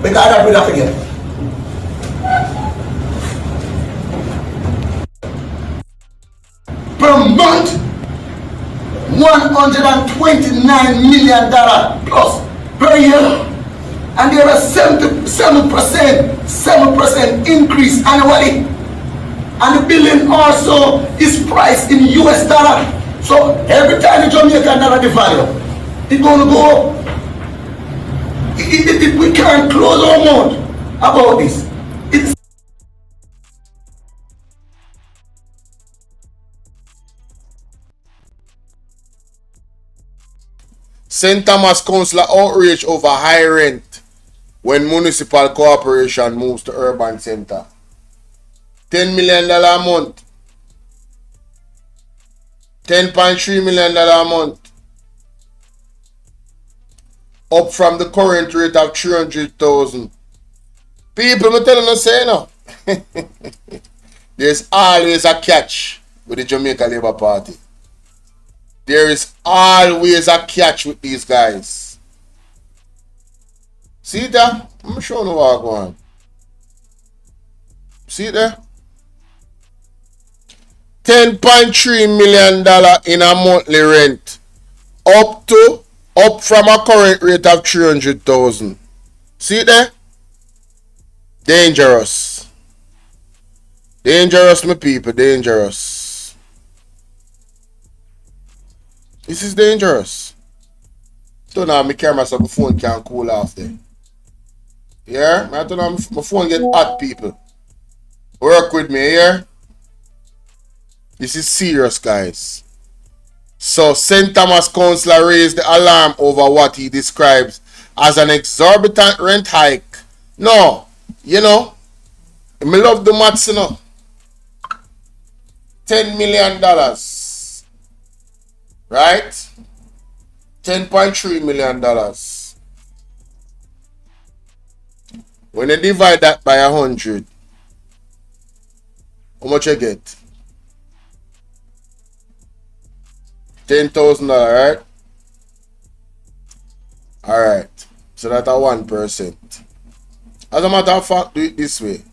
Because I don't do that again. Per month, $129 million plus per year. And there is 7% increase annually. And the billion also is priced in US dollar. So every time the Jamaican dollar devalue, it's going to go up. We can't close our mouth about this. St. Thomas Councillor outrage over high rent when municipal corporation moves to urban center. $10 million a month. $10.3 million a month. Up from the current rate of 300,000. People, I'm telling you, say no. There's always a catch with the Jamaica Labour Party. There is always a catch with these guys. See that? I'm showing you what going on. See there? $10.3 million in a monthly rent. Up from a current rate of 300,000. See there? Dangerous. Dangerous, my people. Dangerous. This is dangerous. So now my camera so my phone can't cool off there. Yeah? I don't know my phone get hot, people. Work with me, yeah? This is serious, guys. So St. Thomas Councillor raised the alarm over what he describes as an exorbitant rent hike. No, you know, I love the maths, you know. $10 million. Right? $10.3 million. When you divide that by 100, how much you get? $10,000, right? Alright. So that's a 1%. As a matter of fact, do it this way.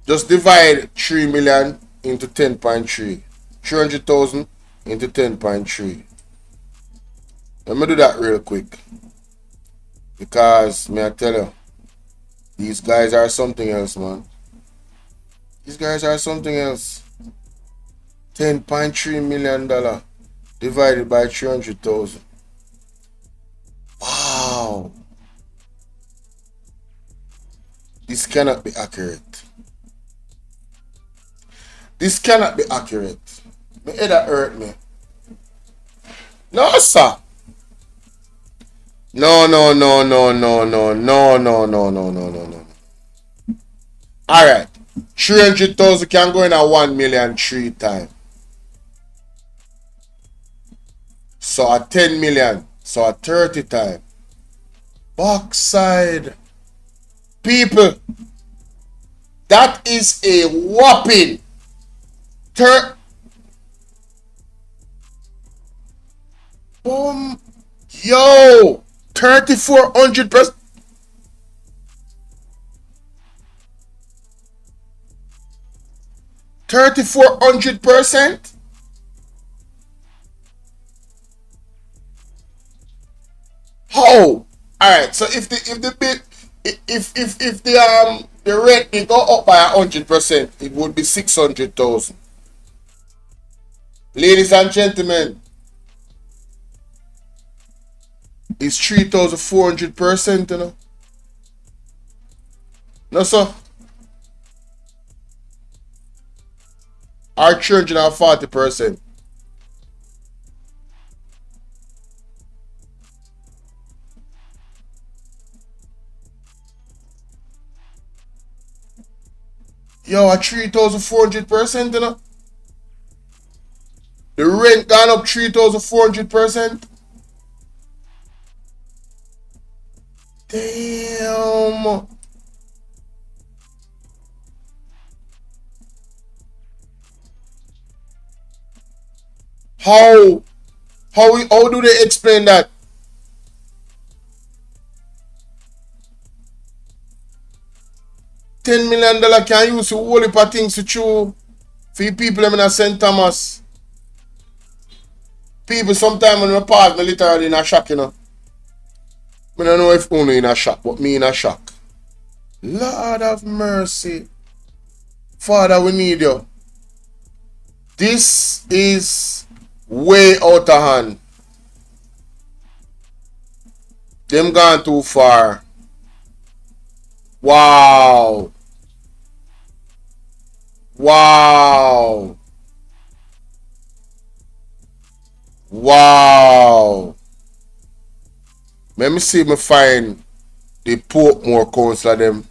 Just divide 3 million into 10.3. 300,000 into 10.3. Let me do that real quick. Because, may I tell you, these guys are something else, man. These guys are something else. $10.3 million divided by 300,000. Wow. This cannot be accurate. This cannot be accurate. My head hurt me. No, sir. No. Alright. 300,000 can go in a 1 million 3 times. So a 10 million. So a 30 times. Backside. People. That is a whopping Yo, 3,400%. 3,400%? How? Alright, so if the rent they go up by 100%, it would be 600,000. Ladies and gentlemen, it's 3,400%, you know. No, sir. Our 340%. Yo, a 3,400%, you know. The rent gone up 3,400%. Damn. How do they explain that? $10 million can use to whole heap of things to chew for people in St. Thomas. People sometimes when I pass me literally in a shock, you know. I don't know if only in a shock, but me in a shock. Lord of mercy. Father, we need you. This is way out of hand. Them gone too far. Wow. Wow. Wow. Let me see if I find the Portmore councillor them.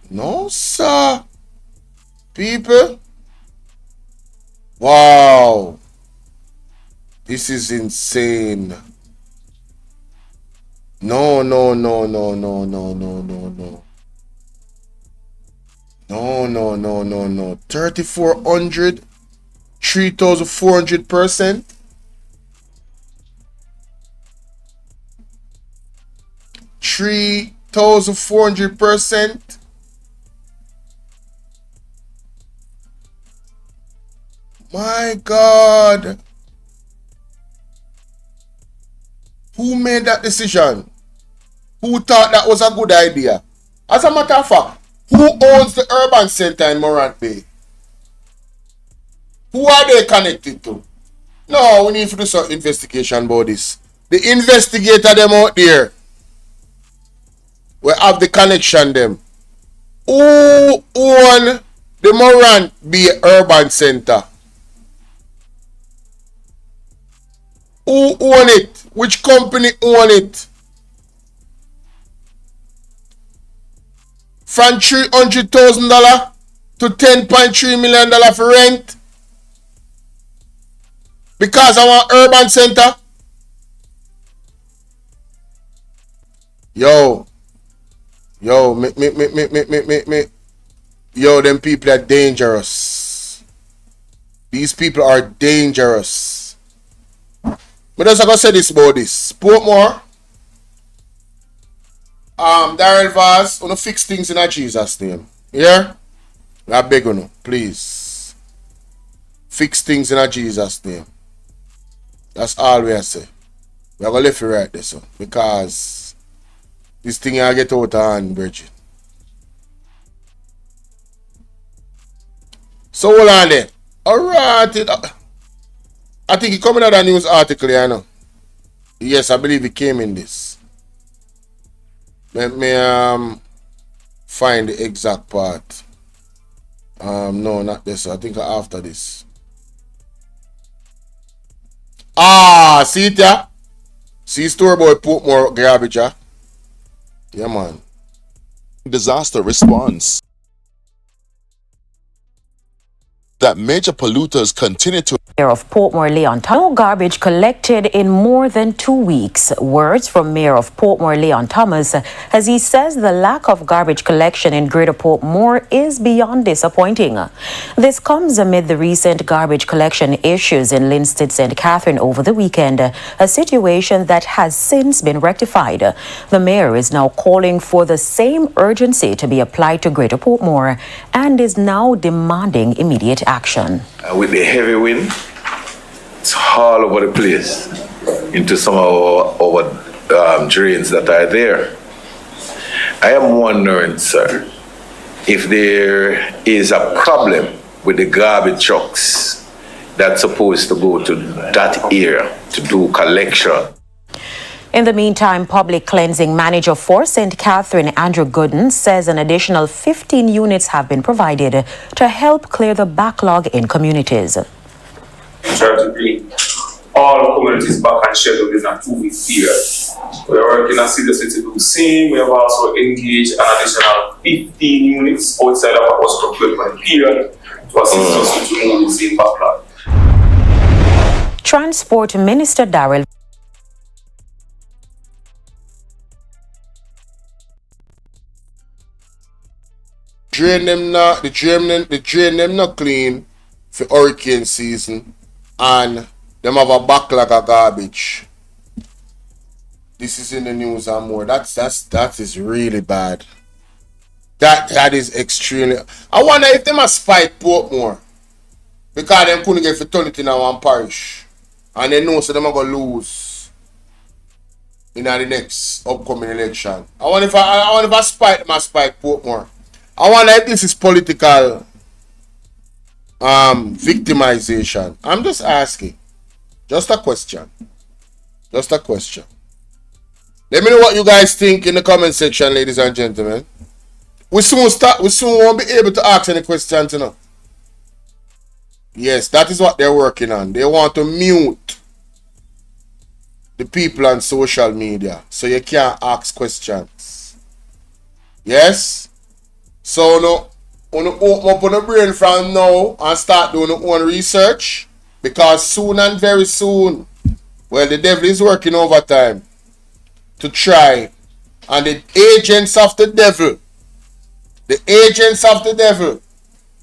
No, sir. People. Wow. This is insane. No. No. 3,400, 3,400%. 3,400%. My God. Who made that decision? Who thought that was a good idea? As a matter of fact, who owns the urban center in Morant Bay? Who are they connected to? No, we need to do some investigation about this. The investigator them out there. We have the connection them. Who own the Morant Bay urban center? Who own it? Which company own it? From $300,000 to $10.3 million for rent? Because I want urban center? Yo, yo, them people are dangerous. These people are dangerous. But just gonna say this about this. Portmore, Daryl Vaz, wanna fix things in a Jesus name. Yeah? I beg you, please. Fix things in a Jesus name. That's all we say. We are gonna left it right there, so because this thing I get out of hand, Bridget. So hold on there. Alright. I think it coming out a news article here, I know. Yes, I believe it came in this. Let me find the exact part. No, not this. I think after this. See it, yeah? See store boy put more garbage, yeah? Yeah, man. Disaster response. that major polluters continue to Mayor of Portmore Leon, no garbage collected in more than 2 weeks. Words from Mayor of Portmore Leon Thomas as he says the lack of garbage collection in Greater Portmore is beyond disappointing. This comes amid the recent garbage collection issues in Linstead St. Catherine over the weekend, a situation that has since been rectified. The mayor is now calling for the same urgency to be applied to Greater Portmore and is now demanding immediate action. With the heavy wind, it's all over the place into some of our drains that are there. I am wondering, sir, if there is a problem with the garbage trucks that's supposed to go to that area to do collection. In the meantime, Public Cleansing Manager for St. Catherine, Andrew Gooden, says an additional 15 units have been provided to help clear the backlog in communities. Try to bring all communities back on schedule in a 2-week period. We are working on City to do the same. We have also engaged an additional 15 units outside of our procurement period to assist us to remove the same backlog. Transport Minister Darrell the drain them not clean for hurricane season and them have a backlog of garbage. This is in the news and more. That is really bad. That is extremely. I wonder if them must fight Portmore because them couldn't get for turn it in one parish and they know so them are gonna lose in the next upcoming election. I wonder if I spite Portmore. I wonder if this is political victimization. I'm just asking. Just a question. Just a question. Let me know what you guys think in the comment section, ladies and gentlemen. We soon won't be able to ask any questions, you know. Yes, that is what they're working on. They want to mute the people on social media so you can't ask questions. Yes? So no open up on the brain from now and start doing your own research because soon and very soon, well, the devil is working overtime to try, and the agents of the devil,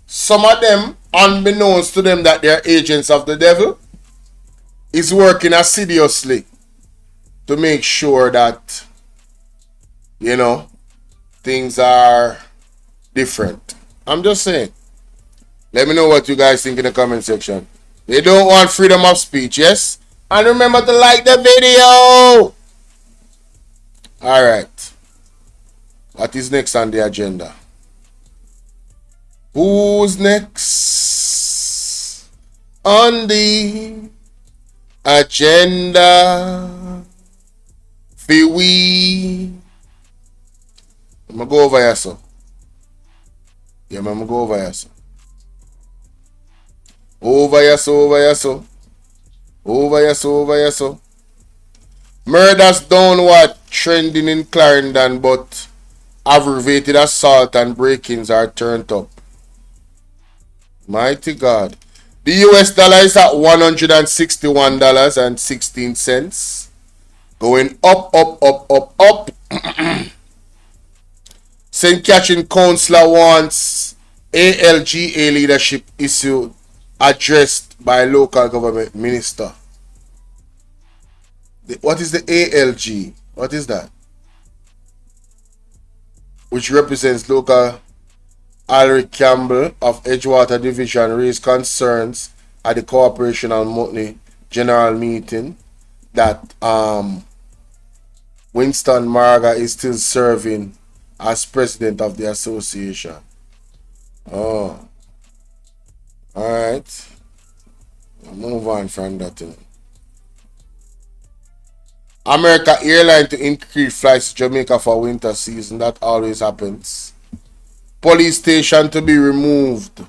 some of them, unbeknownst to them that they are agents of the devil, is working assiduously to make sure that, you know, things are different. I'm just saying. Let me know what you guys think in the comment section. They don't want freedom of speech, yes? And remember to like the video. Alright. What is next on the agenda? Who's next on the agenda? For we. I'm going to go over here, so. Yeah, I'm going to go over here, so. Over here, so. Murders downward trending in Clarendon, but aggravated assault and break-ins are turned up. Mighty God. The US dollar is at $161.16. Going up. St. Catherine Councillor wants ALGA leadership issue addressed by local government minister. What is the ALG? What is that? Which represents local Alric Campbell of Edgewater Division raised concerns at the Corporation and Money General Meeting that Winston Marga is still serving as president of the association. Oh. Alright. Move on from that. America Airline to increase flights to Jamaica for winter season. That always happens. Police station to be removed.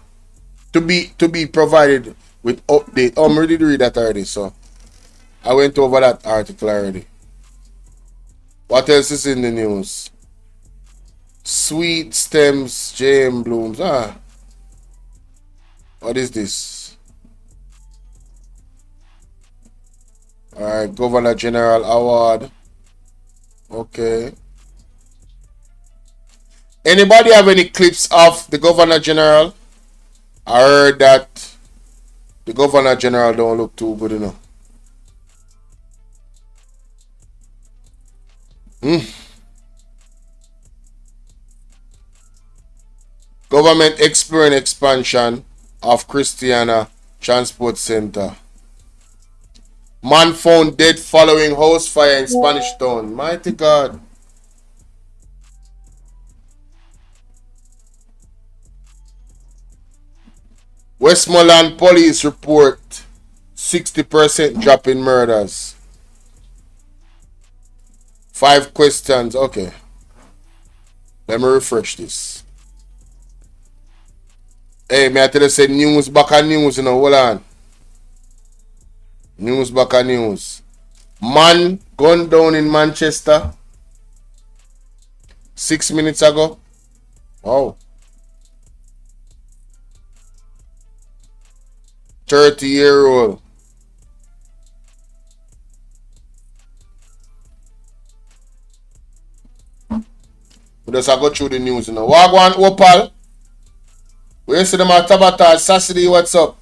To be provided with update. I'm ready to read that already, so I went over that article already. What else is in the news? Sweet stems, JM blooms. What is this? Alright, Governor General Award. Okay. Anybody have any clips of the Governor General? I heard that the Governor General don't look too good enough. Government exploring expansion of Christiana Transport Center. Man found dead following house fire in Spanish Town. Mighty God. Westmoreland police report 60% drop in murders. 5 questions. Okay. Let me refresh this. Hey, may I tell you, say news back on news, you know. Hold on. News back on news. Man gunned down in Manchester 6 minutes ago. Wow. 30-year-old. We just go through the news, you know. Wagwan Opal. Where you see them at Tabata, Sassy, what's up?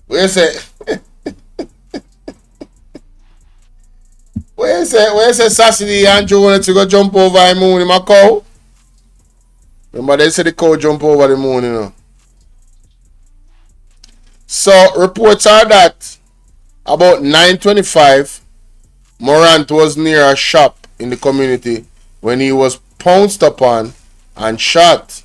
Where you say? Where you say Sassy Andrew wanted to go jump over the moon in my cow? Remember they said the cow jump over the moon, you know. So reports are that about 9:25, Morant was near a shop in the community when he was pounced upon and shot.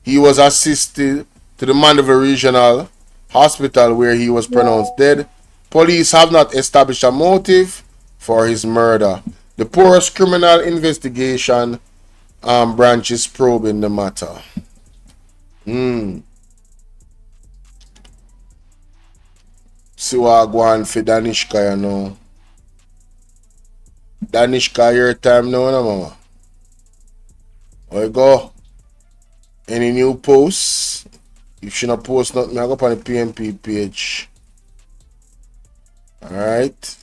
He was assisted to the Mandeville Regional Hospital where he was pronounced dead. Police have not established a motive for his murder. The Porous Criminal Investigation branch is probing the matter. See what I go on for Danishka, you know. Danishka, your time now, no, mama. Where you go? Any new posts? If you not post nothing, I go up on the PMP page. Alright.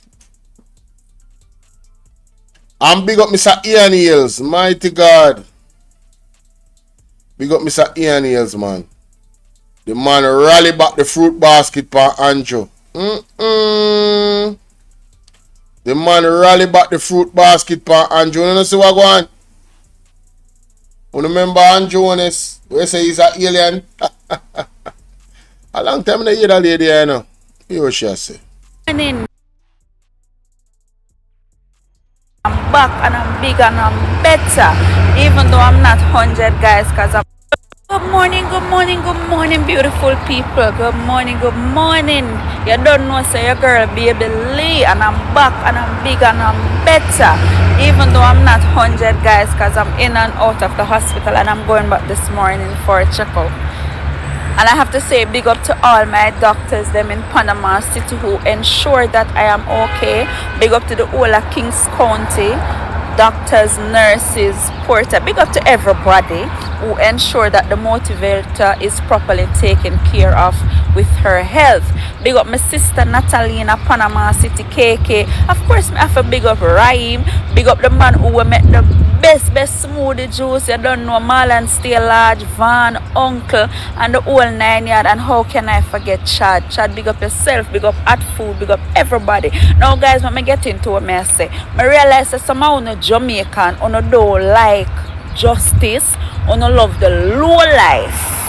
And big up Mr. Ian Hills. Mighty God. Big up Mr. Ian Hills, man. The man rally back the fruit basket for Andrew. The man rally back the fruit basket for Andrew. You know see what go on? You remember Andrew Honest? We say he's an alien. A long time I hear that lady, you know. You what she say? I'm back and I'm big and I'm better. Even though I'm not 100 guys, because I'm... Good morning, good morning, good morning, beautiful people. Good morning, good morning. You don't know, say your girl, baby Lee, and I'm back and I'm big and I'm better. Even though I'm not 100 guys, because I'm in and out of the hospital and I'm going back this morning for a checkup. And I have to say big up to all my doctors them in Panama City who ensure that I am okay. Big up to the whole of Kings County. Doctors, nurses, porter, big up to everybody who ensure that the motivator is properly taken care of with her health. Big up my sister Natalina, Panama City KK. Of course, I have to big up Raheem. Big up the man who will make the best smoothie juice. You don't know, Marlon Stay Large, Van, Uncle, and the whole 9 yard. And how can I forget Chad? Chad, big up yourself, big up At Food, big up everybody. Now, guys, when I get into what I say, I realize that somehow on Jamaican, on don't like justice, on love the low life.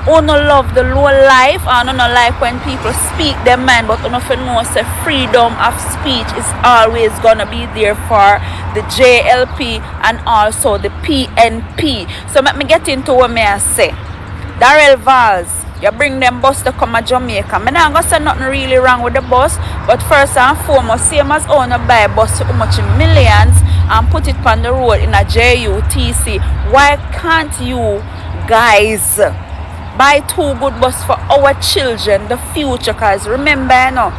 On love the low life, and on like when people speak their mind, but on know say freedom of speech is always gonna be there for the JLP and also the PNP. So let me get into what I say. Darrell Valls, you bring them bus to come to Jamaica. I'm not gonna say nothing really wrong with the bus, but first and foremost, same as owner buy a bus for much millions and put it on the road in a JUTC. Why can't you guys buy 2 good bus for our children, the future? Because remember, you know,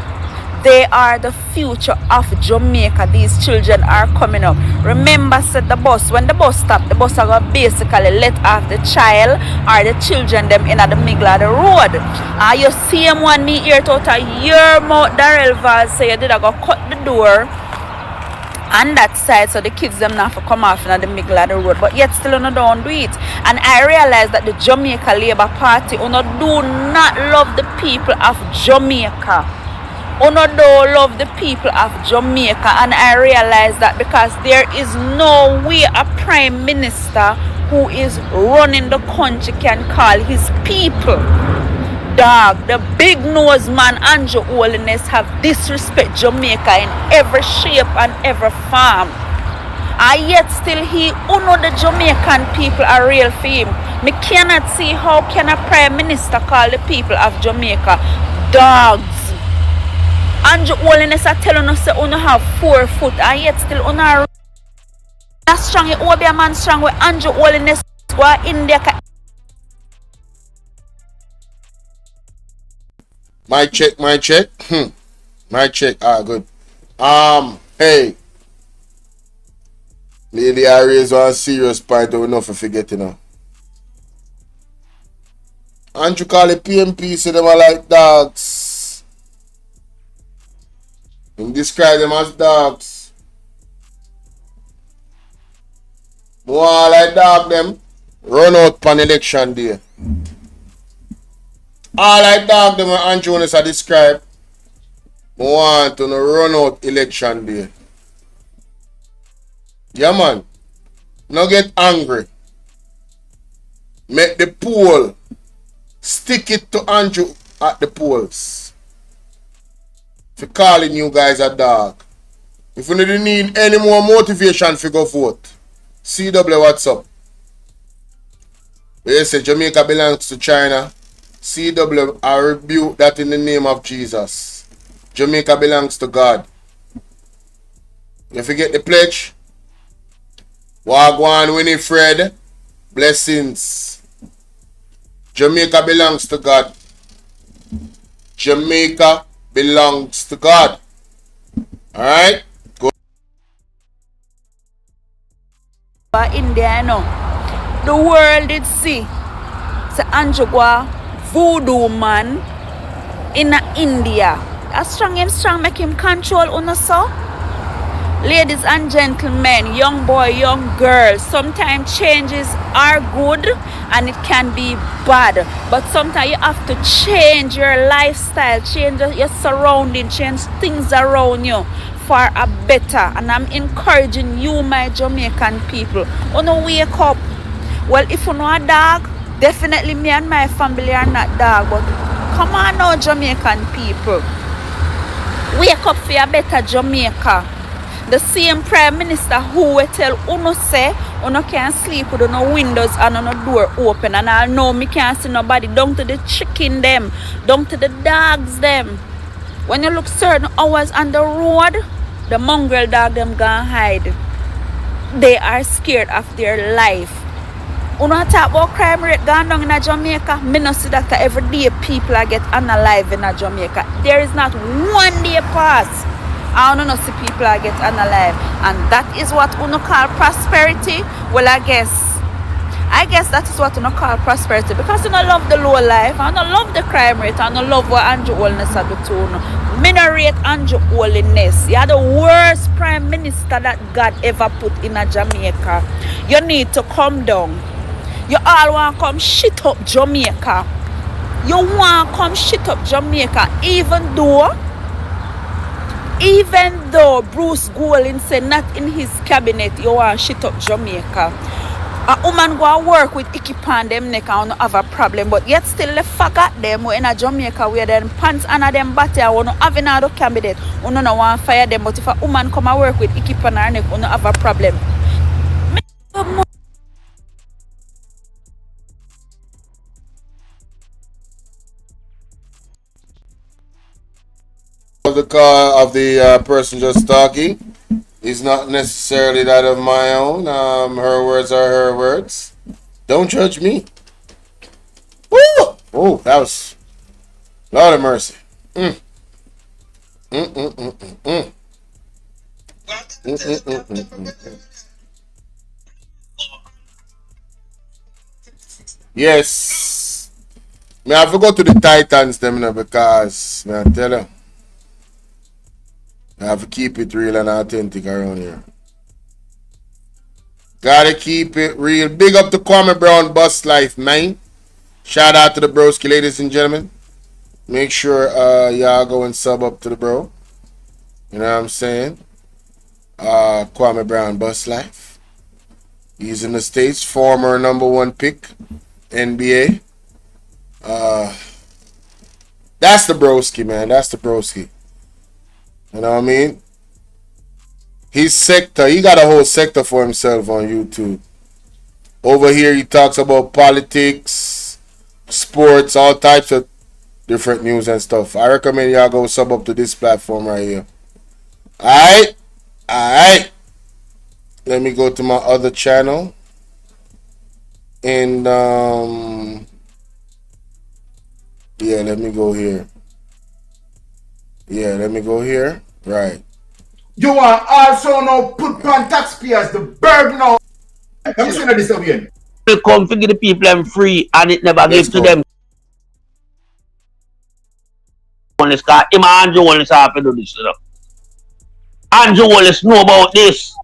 They are the future of Jamaica. These children are coming up. Remember, said the bus, when the bus stopped, the bus are going to basically let off the child or the children them in at the middle of the road. You see him one me ear out of your mouth, Darrell Val say you did I go cut the door on that side so the kids them not for come off in the middle of the road, but yet still don't do it. And I realize that the Jamaica Labour Party do not love the people of Jamaica. Don't love the people of Jamaica, and I realize that because there is no way a prime minister who is running the country can call his people. Dog, the big nose man Andrew Holiness have disrespect Jamaica in every shape and every form. And yet still he the Jamaican people are real for him. Me cannot see how can a prime minister call the people of Jamaica dogs. Andrew Holiness are telling us that you have 4 foot and yet still you are strong. You will be a man strong with Andrew Holiness go India. My check. My check. Good. Hey. Lady, I raise one serious point we not for forgetting now. And you call it PMP, say them are like dogs. And describe them as dogs. More like dog them. Run out on election day. All I dog them and Jonas are described. I want to run out election day. Yeah man. Now get angry. Make the poll. Stick it to Andrew at the polls. For calling you guys a dog. If you don't need any more motivation for go vote. CW what's up? They say Jamaica belongs to China. CW, I rebuke that in the name of Jesus. Jamaica belongs to God. You forget the pledge? Wagwan Winifred. Blessings. Jamaica belongs to God. Jamaica belongs to God. Alright? Go. India, no. The world did see. Say Anjogwa voodoo man in India. A strong make him control uno so. Ladies and gentlemen, young boy, young girl, sometimes changes are good and it can be bad. But sometimes you have to change your lifestyle, change your surrounding, change things around you for a better. And I'm encouraging you, my Jamaican people, uno wake up. Well, if you know a dog, definitely me and my family are not dog, but come on now, Jamaican people. Wake up for a better Jamaica. The same prime minister who will tell uno say uno can't sleep with no windows and no door open, and I know me can't see nobody, down to the chicken them, down to the dogs them. When you look certain hours on the road, the mongrel dog them gonna hide. They are scared of their life. Uno talk about crime rate gone down in Jamaica. Me no see that every day people are get unalive in Jamaica. There is not one day pass I don't know see people are get unalive, and that is what uno call prosperity. Well, I guess that is what uno call prosperity, because you don't love the low life, I don't love the crime rate, I don't love what Andrew Holiness are do to uno. Me no rate Andrew Holiness. You are the worst prime minister that God ever put in Jamaica. You need to come down. You all want to come shit up Jamaica. You want to come shit up Jamaica, even though Bruce Golding said not in his cabinet you want to shit up Jamaica. A woman go work with Icky Pan them neck and don't have a problem, but yet still they forgot them in a Jamaica where them pants under them body and want to have another candidate. You don't want to fire them, but if a woman come and work with Icky Pan her neck, you don't have a problem. The call of the person just talking is not necessarily that of my own. Her words are her words. Don't judge me. Woo! Oh, that was Lord of mercy. Yes. Me have to go to the Titans them now because me I tell you, I have to keep it real and authentic around here. Gotta keep it real. Big up to Kwame Brown Bus Life, man. Shout out to the broski, ladies and gentlemen. Make sure y'all go and sub up to the bro. You know what I'm saying? Kwame Brown Bus Life. He's in the States, former #1 pick, NBA. That's the broski, man. That's the broski. You know what I mean? His sector, he got a whole sector for himself on YouTube. Over here, he talks about politics, sports, all types of different news and stuff. I recommend y'all go sub up to this platform right here. Alright? Alright. Let me go to my other channel. And, yeah, let me go here. Yeah, let me go here. Right. You want also now put on taxpayers the burden now. Let me say this again. They come to give the people them free and it never gives to them. Him and Andrew Wallace have to do this, you know. Andrew Wallace know about this.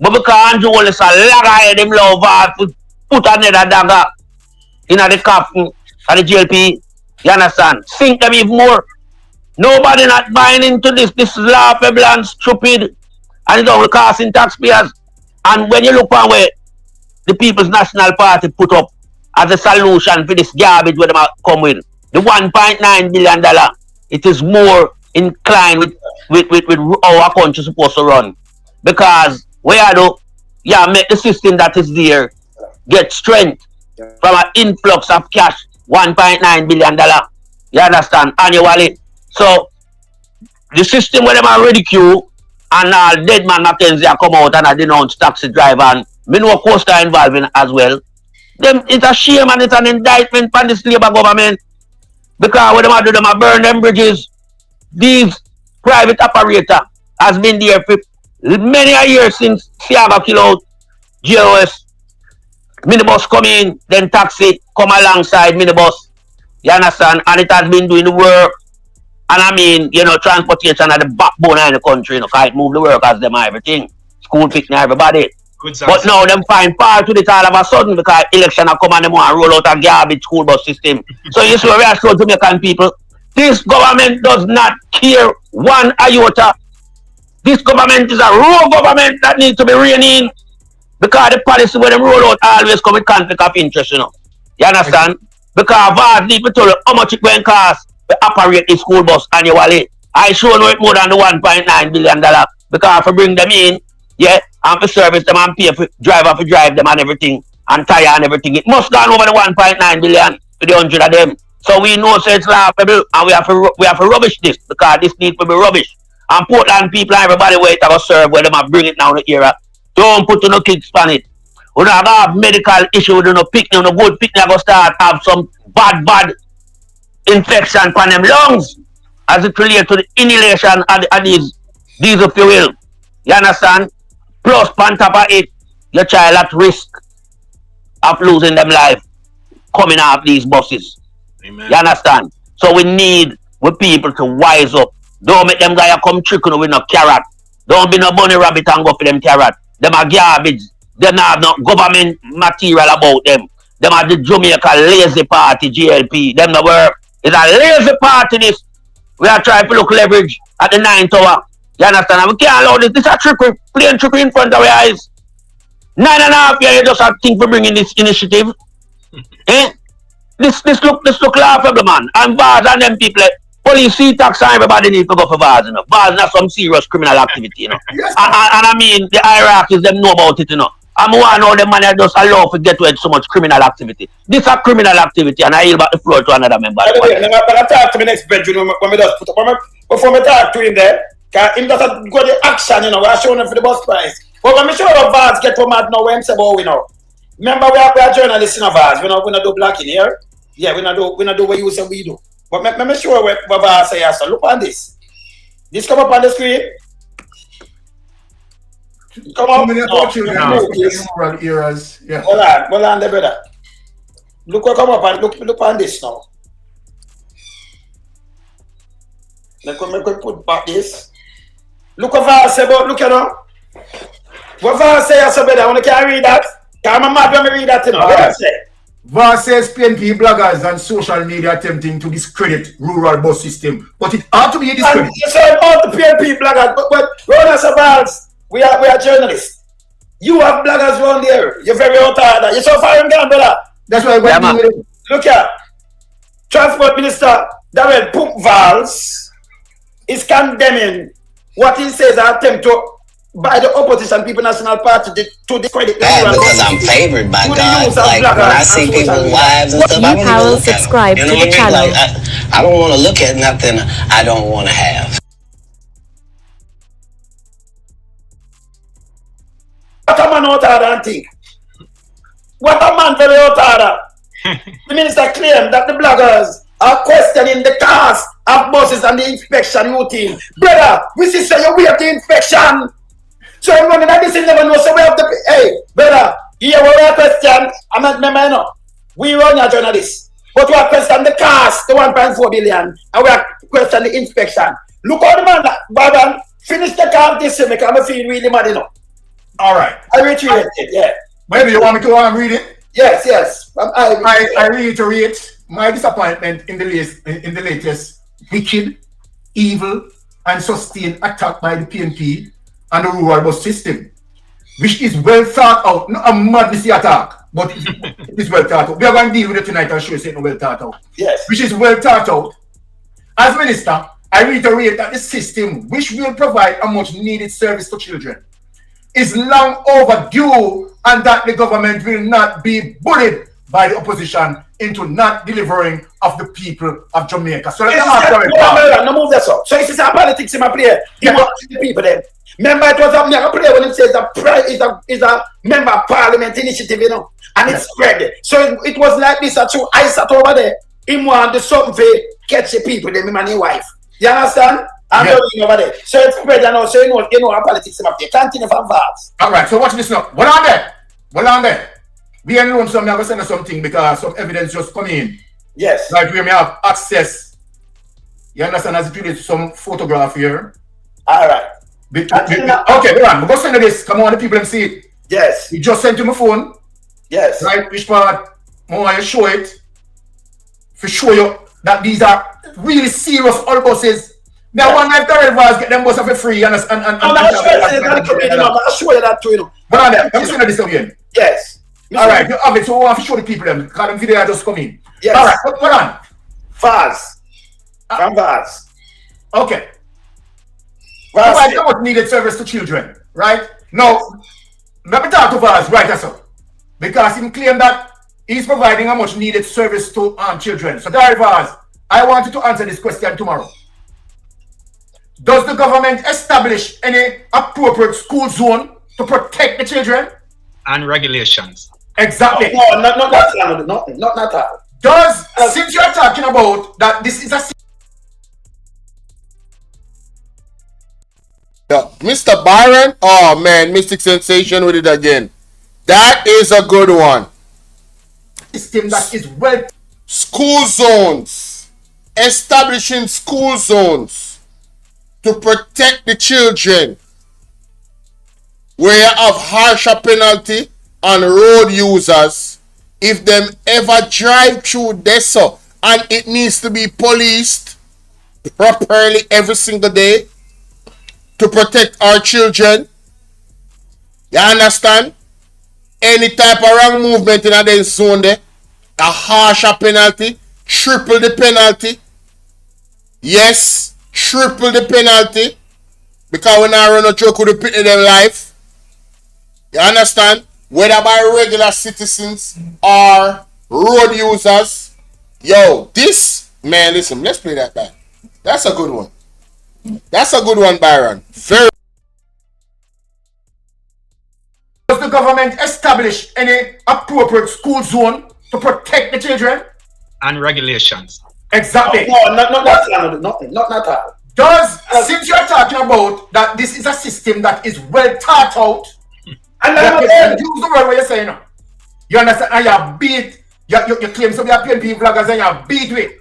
But because Andrew Wallace a lagger him love to put another dagger in the coffin of the GLP. You understand? Sink them even more. Nobody not buying into this. This is laughable and stupid. And it's only costing taxpayers. And when you look on where the People's National Party put up as a solution for this garbage where they come with, the $1.9 billion, it is more inclined with how our country is supposed to run. Because where do make the system that is there get strength from an influx of cash, $1.9 billion. You understand? Annually. So the system where them are ridicule and dead man Mackenzie come out and denounce taxi driver and me know Costa involved in as well. Them it's a shame and it's an indictment for this Labour government. Because when them are burn them bridges, these private operator has been there for many years since Siaga kill out GOS. Minibus come in, then taxi come alongside minibus. You understand? And it has been doing the work. And I mean, you know, transportation are the backbone of the country, you know, because it move the workers, them and everything. School picking everybody. But now them find part with it all of a sudden because election are come and them want to roll out a garbage school bus system. So you see where we are showing Jamaican people. This government does not care one iota. This government is a raw government that needs to be reined in because the policy where them roll out always come with conflict of interest, you know. You understand? Because VARS need to tell you how much it going to cost to operate the school bus annually. I sure know it more than the $1.9 billion because if I bring them in, yeah, and for service them and pay for driver for drive them and everything and tire and everything. It must go over the $1.9 billion to the 100 of them. So we know so it's laughable and we have to rubbish this because this needs to be rubbish. And Portland people and everybody where it will serve where them bring it down the era. Don't put no kicks on it. We don't have medical issue, we don't pick no good pick go start have some bad infection on them lungs as it relates to the inhalation of these diesel fuel. You understand? Plus, on top of it, your child at risk of losing them life coming off these buses. Amen. You understand? So we need people to wise up. Don't make them guys come tricking with no carrot. Don't be no bunny rabbit and go for them carrot. Them are garbage. Them have no government material about them. Them are the Jamaica lazy party, GLP. Them the work. It's a lazy party this. We are trying to look leverage at the 9th hour. You understand? And we can't allow this. This is a trickery, plain trickery in front of our eyes. 9.5 years, you just have to think for bringing this initiative. Eh? This look laughable, man. And VARS and them people, police, tax, and everybody need to go for VARS, you know. VARS not some serious criminal activity, you know. Yes, and I mean, the hierarchies, them know about it, you know. And I want to know the man just allow to get with so much criminal activity. This is a criminal activity, and I yield back the floor to another member. But I talk to the next bedroom when we just put up. Before I talk to him there, because him just go the action, you know, we are showing him for the bus price. But when we show the VARS get from mad now, when say about we know. Remember, we are journalists in a VARS. We don't do black in here. Yeah, we not do what you say we do. But let me show what VARS say. So look on this. This come up on the screen. Come up. Rural areas. Yeah. Hold on, there, brother. Look what come up and look on this now. Let me put back this. Look what Val say about, look at them. What Val say, brother? I want to read that. Can I mad when I read that, you know? What I say? Val says PNP bloggers and social media attempting to discredit rural bus system, but it ought to be discredited. You say about the PNP bloggers, but Ronas and Vals, we are journalists. You have bloggers around there. You're very out of you're so far in down, brother. That's why we're doing it. Look here. Transport Minister Darrell Vals is condemning what he says an attempt to by the opposition People National Party to discredit the rural because I'm favored by God. Like when I see people's wives and stuff, I don't even look at them. You know what I mean? Like I don't want to look at nothing I don't want to have. What a man out and think. What a man very out. The minister claimed that the bloggers are questioning the cost of buses and the inspection routine. Brother, we see say you waive the inspection. So I'm running at this in never know. So we have to hey, brother, here we are question. I'm not remember, you know. We run your journalists. But we are question the cost, the 1.4 billion, and we are question the inspection. Look how the man, Baban, finish the car this week. I'm feel really mad, you know. All right. I reiterate it, yeah. Maybe you want me to read it? Yes. I reiterate my disappointment in the latest wicked, evil, and sustained attack by the PNP and the rural bus system, which is well thought out. Not a madness attack, but it is well thought out. We are going to deal with it tonight and show you it's well thought out. Yes. Which is well thought out. As Minister, I reiterate that the system, which will provide a much needed service to children, is long overdue, and that the government will not be bullied by the opposition into not delivering of the people of Jamaica. So let's no move that up. So this is a politics in my play. He wants the people then. Remember, it was a play when it says is a member of parliament initiative, you know, and it spread. So it was like this. I sat over there. He wanted something to catch the people, them and his wife. You understand? I'm going over there. So it's spread, and also you know our politics in my play. Continue from Vals. All right. So watch this now. Well on there. We ain't known some, I'm going to send us something because some evidence just come in. Yes. Like we may have access. You understand, as it relates to some photograph here. All right. Okay, hold on. We're going to send you this. Come on, the people and see it. Yes. You just sent to my phone. Yes. Right, which part? I want to show it. To show you that these are really serious all buses. Now, one night, the get them buses for free. I'll show you that too, you know. But on there, let me send you this again. Yes. All right, you have it, so I want to show the people them because the video just come in. Yes. All right, hold on. Vals. From Vals. Okay. Vals. Provide how much needed service to children, right? Now, let me talk to Vals right as well. Because he claimed that he's providing a much needed service to children. So, Vals, I want you to answer this question tomorrow. Does the government establish any appropriate school zone to protect the children? And regulations. Exactly. No, not that. Does, since you're talking about that this is a... Mr. Byron, oh man, Mystic Sensation with it again. That is a good one. System that is well... School zones. Establishing school zones to protect the children, where you have harsher penalty on road users if them ever drive through this, and it needs to be policed properly every single day to protect our children. You understand? Any type of wrong movement in a zone there, a harsher penalty, triple the penalty. Yes, triple the penalty, because when I run a joke with the people in their life. You understand? Whether by regular citizens or road users. Yo, this, man, listen, let's play that back. That's a good one. That's a good one, Byron. Very. Does the government establish any appropriate school zone to protect the children? And regulations. Exactly. No, not that. Since you're talking about that this is a system that is well thought out, And use the word what you're saying. You understand? And you beat, you claim some of your PNP vloggers and you beat with.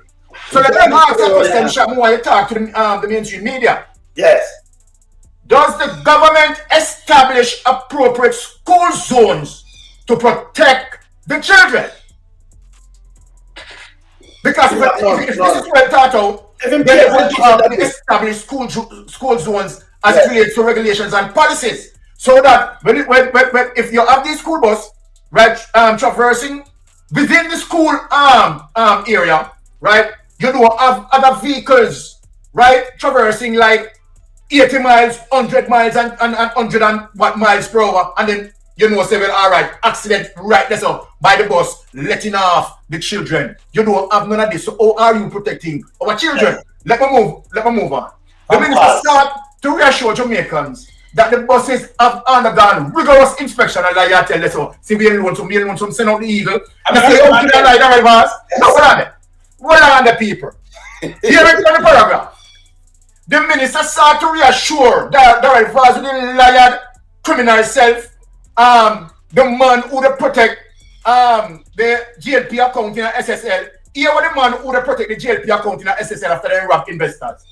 So let them ask a question, Shamu, when you talk to the mainstream media. Yes. Does the government establish appropriate school zones to protect the children? Because if this is well thought out, they establish school zones as it relates to regulations and policies. So that if you have these school bus, right, traversing within the school area, right, you do have other vehicles, right, traversing like 80 miles, 100 miles, and 100 and what miles per hour, and then you know, say, well, all right, accident right there, so by the bus, letting off the children. You don't have none of this. So how are you protecting our children? Let me move on. The minister start to reassure Jamaicans that the buses have undergone rigorous inspection, and like you tell us, so see, we want some send out the eagle. And say, oh, can I like that? No, what are the people? Here it is in the paragraph. The minister sought to reassure that the drivers within liar criminal self, the man who would protect the GLP account in SSL. Here was the man who would protect the GLP account in SSL after they robbed investors.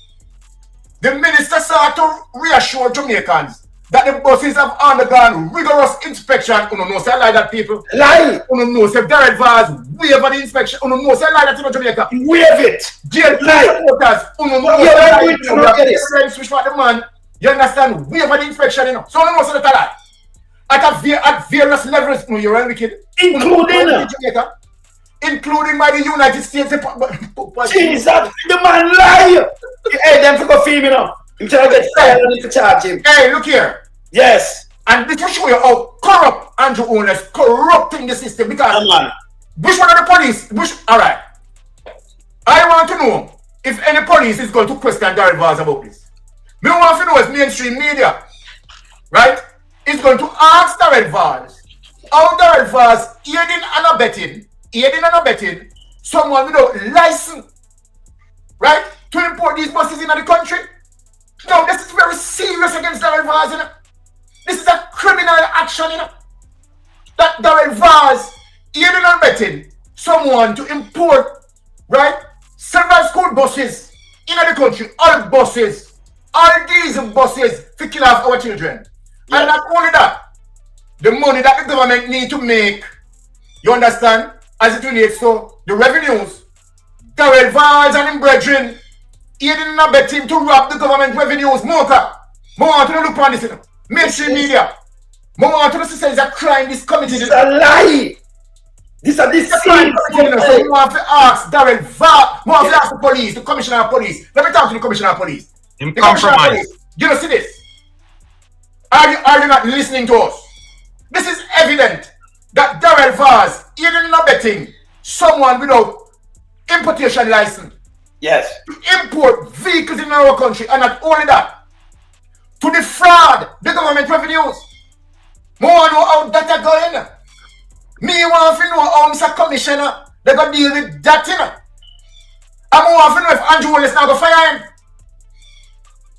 The minister sought to reassure Jamaicans that the buses have undergone rigorous inspection. Uno no say lie that people. Lie. Uno no say drivers waive the inspection. Uno no say lie that in Jamaica. Waive it. GLP supporters. Uno no say lie. Switch for the man. You understand? Waive the inspection. You know. So uno no say that lie. At various levels, no, you're wicked. Including by the United States. Jesus, the man lie. Hey, them for go film me now. You try to get fired and to charge him. Hey, look here. Yes. And this will show you how corrupt Andrew Owen is corrupting the system because which one of the police? Alright. I want to know if any police is going to question Darrell Vaz about this. Me want to know if mainstream media, right, is going to ask Darrell Vaz how Darrell Vaz aiding and abetting someone without license, right, to import these buses into the country. No, this is very serious against Darrell Vaz, you know. This is a criminal action, you know. That Darrell Vaz aiding and abetting someone to import, right, several school buses into the country, all buses, all diesel buses to kill off our children. Yes. And not only that, the money that the government need to make, you understand, as it relates to the revenues, Darrell Vaz and him brethren aiding and abetting to rob the government revenues. More want to look on this, you know. Mainstream media. More want to say it's a crime this committee. It's a lie. This is a deceit. So you want to ask Darrell Vaz, more want to ask the police, the commissioner of police. Let me talk to the commissioner of police. The commissioner of police. You don't see this? Are you not listening to us? This is evident that Darrell Vaz aiding and abetting someone without importation license. Yes. To import vehicles in our country, and not only that, to defraud the government revenues. More want to know how that are going. Me want to know how Mr. Commissioner they gonna deal with that, you know. I want to know if Andrew Wallace now go fire him.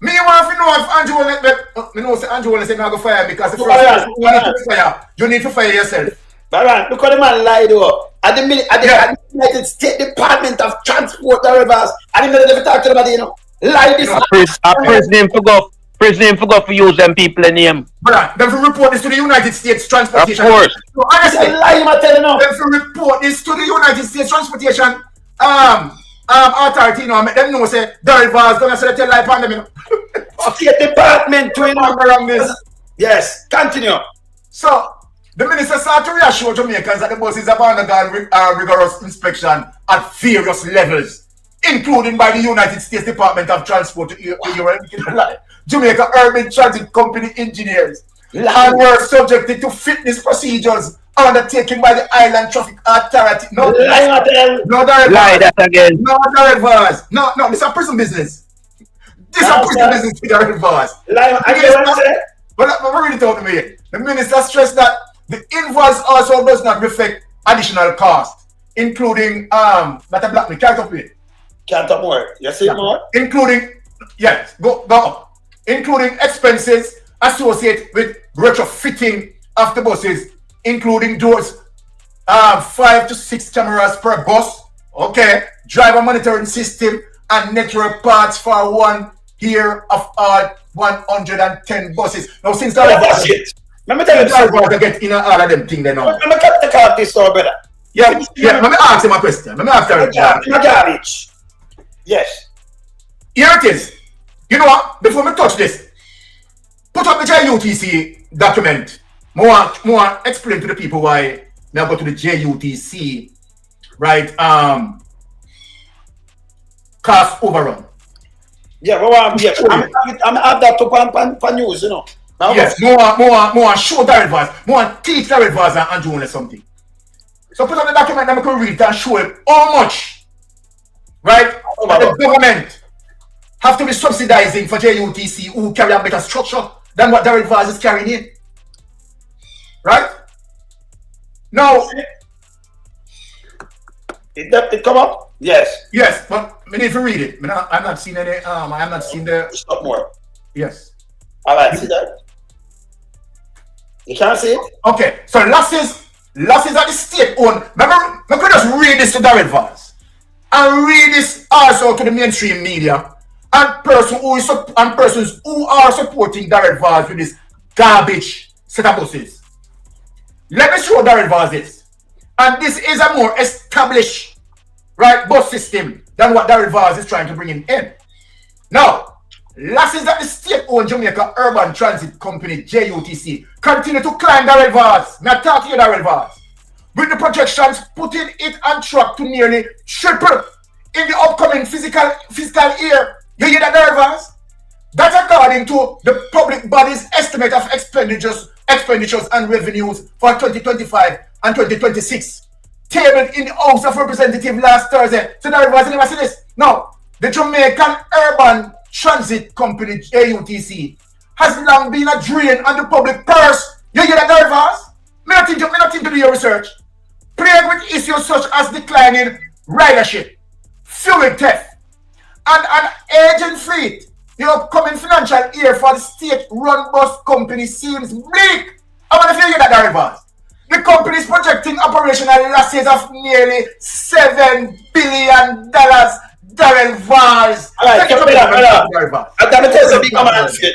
Me want to know if Andrew Wallace, me know say Andrew Wallace now go fire him because you need to fire yourself. Baran, look how the man lied though. At the United States Department of Transport, the rivers, and he never talk to nobody, you know. Lie this. Prison forgot to use them people in him. Baran, them to report this to the United States Transportation. Of course. So honestly, lie, I'm telling you. Them to report this to the United States Transportation authority, you know, make them know say Darrell Vaz gonna say tell lie upon them, you know. State Department to around this. Yes, continue. So the minister started to reassure Jamaicans that the buses have undergone rigorous inspection at various levels, including by the United States Department of Transport, Jamaica Urban Transit Company engineers, and were subjected to fitness procedures undertaken by the Island Traffic Authority. No, that again. No, Darrell Vaz. No, this is a prison business. This is a prison business for Darrell Vaz. But read it out to me. The minister stressed that the invoice also does not reflect additional cost, including that a black me can't complete. Can't talk more. You see more? Including Yes, go up. Including expenses associated with retrofitting of the buses, including doors, 5 to 6 cameras per bus, okay, driver monitoring system, and network parts for 1 year of all 110 buses. Now, since that's it. Let me tell you something. Get in all of them things they know. Let me take out this story, brother. Yeah, let me ask him a question. Let me ask him. Garbage. Yes. Here it is. You know what? Before we touch this, put up the JUTC document. More explain to the people why now go to the JUTC, right? Cost overrun. Yeah, but I'm have that to news, you know. Now yes, more show that advice, more teach that advice and do something. So put up the document and we can read it and show him how much, right? The government have to be subsidizing for JUTC who carry a better structure than what their advice is carrying in. Right? Now, it come up? Yes. Yes, but I need to read it. I'm not seeing any. I have not seen the. Stop more. Yes. All right. See that? You can't see it. Okay. So losses at the state owned. Remember, we could just read this to Darren Vaz and read this also to the mainstream media and persons who are supporting Darren Vaz with this garbage set of buses. Let me show Darren Vaz this. And this is a more established, right, bus system than what Darren Vaz is trying to bring in. Now, losses that the state-owned Jamaica Urban Transit Company, JUTC, continue to climb Darren Vaz. Now, talk to you, Darren Vaz. With the projections putting it on track to nearly triple in the upcoming fiscal year. You hear that, Darren Vaz? That's according to the public body's estimate of expenditures and revenues for 2025 and 2026. Tabled in the House of Representatives last Thursday. So Darren Vaz, never see this. Now, the Jamaican Urban Transit Company, JUTC, has long been a drain on the public purse. You hear that, Darren Vaz? Me not think to do your research. Plagued with issues such as declining ridership, fuel theft, and an aging fleet. The upcoming financial year for the state-run bus company seems bleak. I want to hear that, Darren Vaz. The company is projecting operational losses of nearly $7 billion. Darren Vaz. All right, I'm going to tell you big mama and say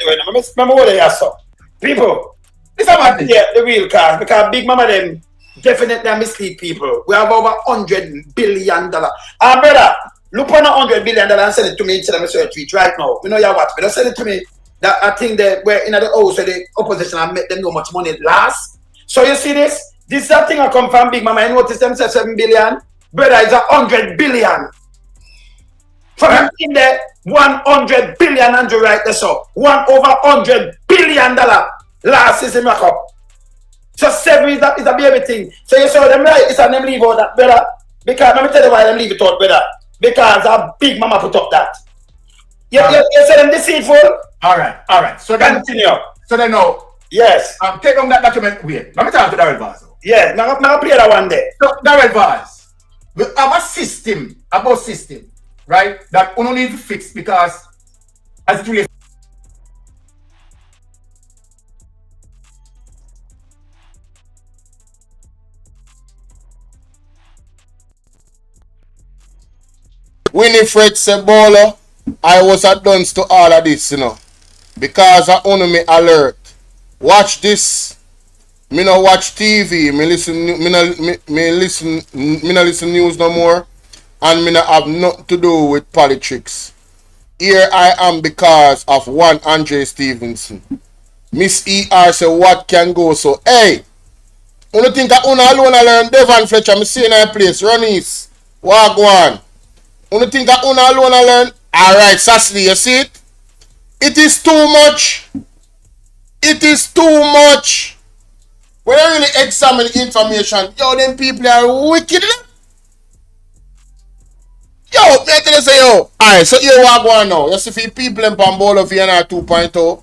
remember what they asked for. People, this is the real cars, because big mama them definitely mislead people. We have over $100 billion. Brother, look on $100 billion and send it to me instead of search tweet right now. You know you what? But don't send it to me. That I think that we're in the house where the opposition and make them know much money last. So you see this? This is that thing I come from Big Mama. I notice them say 7 billion. Brother, it's 100 billion. From in there, 100 billion, Andrew, right there, so over $100 billion last season make up. So 7 is a baby thing. So you saw them right, it's a them leave out that, brother. Because let me tell you why them leave it out, brother. Because a Big Mama put up that. You say them deceitful? Alright. So then continue. So then now. Yes. Take on that document. Wait. Let me talk to Darren Vaz. Yeah, now play that one there. So Darren Vaz, we have a system, a bus system, right? That we don't need to fix because as it relates. Winifred said, Bolo, I was advanced to all of this, because I only me alert. Watch this. Me no watch TV. Me no listen news no more. And me no have nothing to do with politics. Here I am because of one Andre Stevenson. Miss ER say what can go so. Hey, you don't think I alone learn Devon Fletcher? Me see in a place. Runnies. Wagwan. You don't think I alone learn? Alright, Sassy, you see it? It is too much. It is too much. When I really examine information, them people are wicked. Yo, me tell you say yo. Alright, so here what going now. You see if people in Bolo VNR 2.0,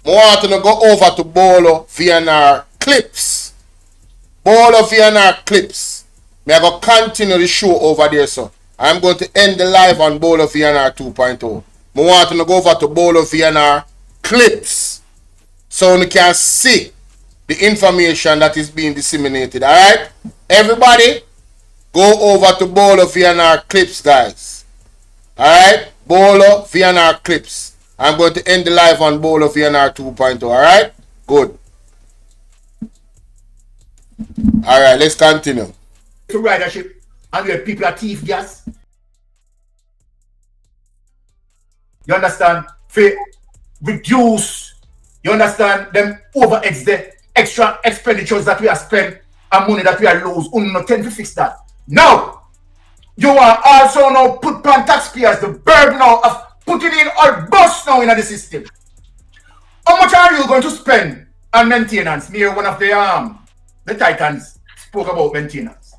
I want to go over to Bolo VNR Clips. Bolo VNR Clips. Me I go continue the show over there, so I'm going to end the live on Bolo VNR 2.0. I want to go over to Bolo Bvrclips so you can see the information that is being disseminated. Alright? Everybody, go over to Bolo Bvrclips, guys. Alright? Bolo Bvrclips. I'm going to end the live on Bolo VNR 2.0. Alright? Good. Alright, let's continue. To ridership and where people are thief gas. You understand? For reduce, you understand, them over the extra expenditures that we are spent and money that we are lose. We no tend to fix that. Now, you are also now put on taxpayers the burden now of putting in all bus now in the system. How much are you going to spend on maintenance? Me, one of the Titans spoke about maintenance.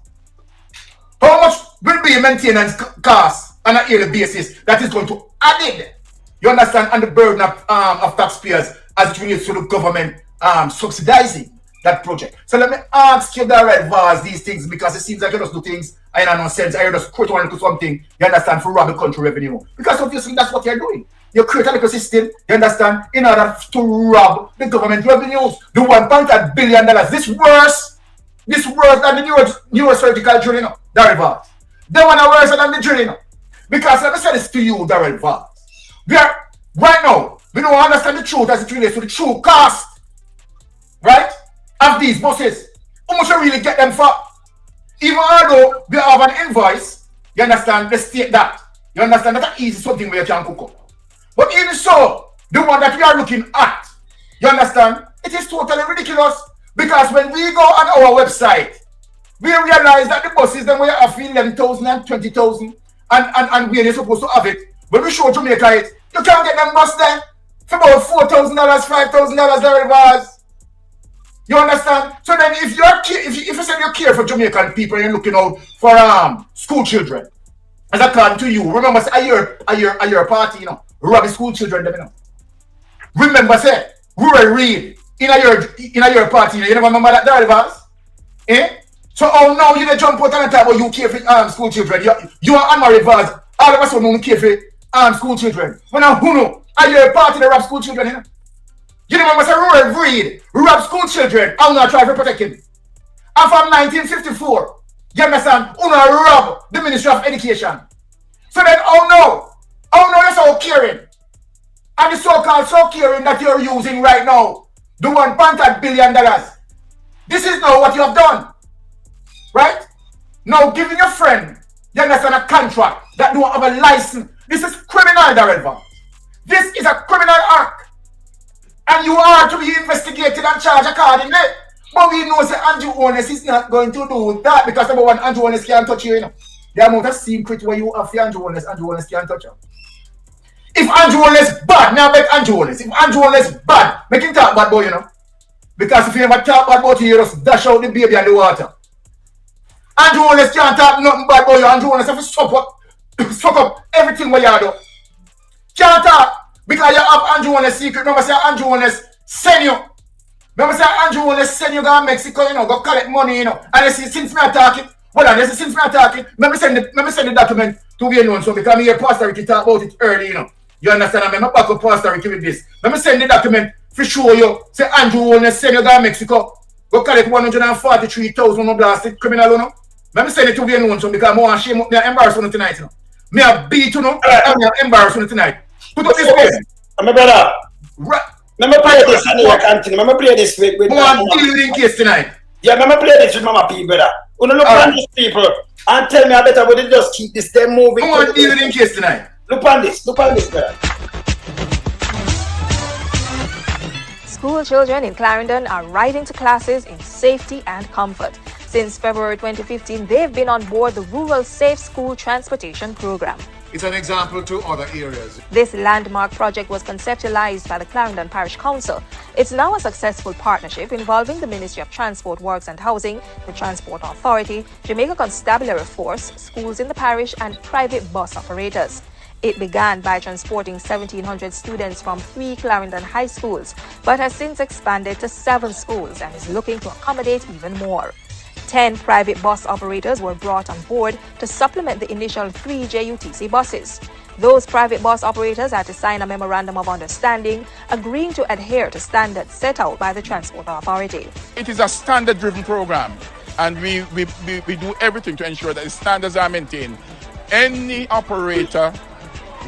How much will be maintenance cost on a yearly basis that is going to add it? You understand? And the burden of taxpayers as it relates to the government subsidizing that project. So let me ask you direct Vaz these things, because it seems like you just do things I don't know sense. I just create one little something, you understand, for rob the country revenue. Because obviously that's what you're doing. You create a little system, you understand, in order to rob the government revenues. The $1.5 billion. This worse than the neurosurgical drilling, Darrell Vaz. They want to worse than the drilling. Because let me say this to you, Darrell Vaz. We are, right now, we don't understand the truth as it relates to the true cost, right, of these buses. How much you really get them for? Even although we have an invoice, you understand, they state that. You understand, that's easy something where you can cook up. But even so, the one that we are looking at, you understand, it is totally ridiculous. Because when we go on our website, we realize that the buses, then we are offering 11,000 and 20,000 and where they're supposed to have it. When we show Jamaica it, you can't get them bus there for about $4,000, $5,000 there it was. You understand? So then if you say you care for Jamaican people and you're looking out for school children, as according to you, remember say a year party, you know, rob the school children them, you know. Remember say rural read in a year party, you never remember that there was? Eh? So now you jump out and talk about you care for school children. You are unmarried Vaz. All of us don't care for school children. When who know a year party they rob school children, you know? You remember say rural breed, rob school children, I'm not trying to protect him. And from 1954, you understand, you rob the Ministry of Education. So then, oh no, you're so caring. And the so-called so caring that you're using right now, the $1.5 billion. This is now what you have done. Right? Now giving your friend, you understand, a contract that don't have a license. This is criminal, Darrell Vaz. This is a criminal act. And you are to be investigated and charged accordingly. But we know that Andrew Honest is not going to do that, because number one, Andrew Honest can't touch you, you know. The amount of secret where you have for Andrew Honest can't touch you. If Andrew Honest bad, now make Andrew Honest. If Andrew Honest bad, make him talk bad boy, you know. Because if you never talk bad boy, you just dash out the baby and the water. Andrew Honest can't talk nothing bad boy. Andrew Honest have to suck up everything where you do. Can't talk. Because you have Andrew Honest secret. Remember say Andrew Honest send you. Remember say Andrew Honest send you go to Mexico, you know, go collect money, you know. And you see, since me talking, since me talking, let me send the document to be known. So because me hear Pastor Ricky talk about it early, you know. You understand? I'm back up Pastor Ricky with this. Let me send the document for show you. Say Andrew Honest send you go to Mexico, go collect 143,000 no blasted criminal, you know. Let me send it to be known. So because I want to shame up, me embarrass you tonight, you know. Me a beat you know, and me embarrass you tonight. Put up this place. My brother. Right. Let me play this and you continue. Let me play this with Mama deal with in case tonight. Yeah, let me play this with Mama P, brother. When you look at these people and tell me I better would just keep this them moving. Mama deal with in case tonight. Look on this, brother. School children in Clarendon are riding to classes in safety and comfort. Since February 2015, they've been on board the Rural Safe School Transportation Program. It's an example to other areas. This landmark project was conceptualized by the Clarendon Parish Council. It's now a successful partnership involving the Ministry of Transport, Works and Housing, the Transport Authority, Jamaica Constabulary Force, schools in the parish, and private bus operators. It began by transporting 1,700 students from 3 Clarendon high schools, but has since expanded to 7 schools and is looking to accommodate even more. 10 private bus operators were brought on board to supplement the initial 3 JUTC buses. Those private bus operators had to sign a memorandum of understanding agreeing to adhere to standards set out by the Transport Authority. It is a standard-driven program, and we do everything to ensure that the standards are maintained. Any operator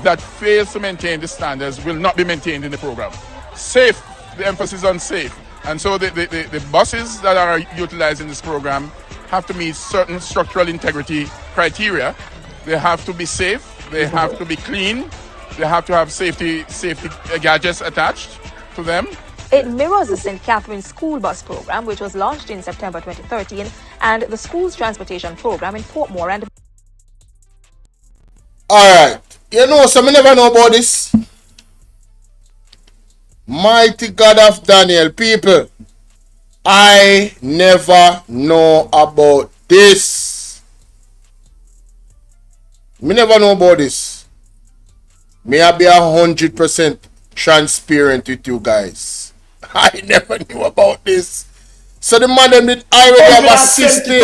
that fails to maintain the standards will not be maintained in the program. Safe, the emphasis on safe. And so the buses that are utilized in this program have to meet certain structural integrity criteria. They have to be safe, they have to be clean, they have to have safety gadgets attached to them. It mirrors the St. Catharines School Bus Program, which was launched in September 2013, and the Schools Transportation Program in Portmore and... Alright, you know, so me never know about this. Mighty God of Daniel, people, I never know about this. Me never know about this. May I be 100% transparent with you guys. I never knew about this. So the man them did already have a system.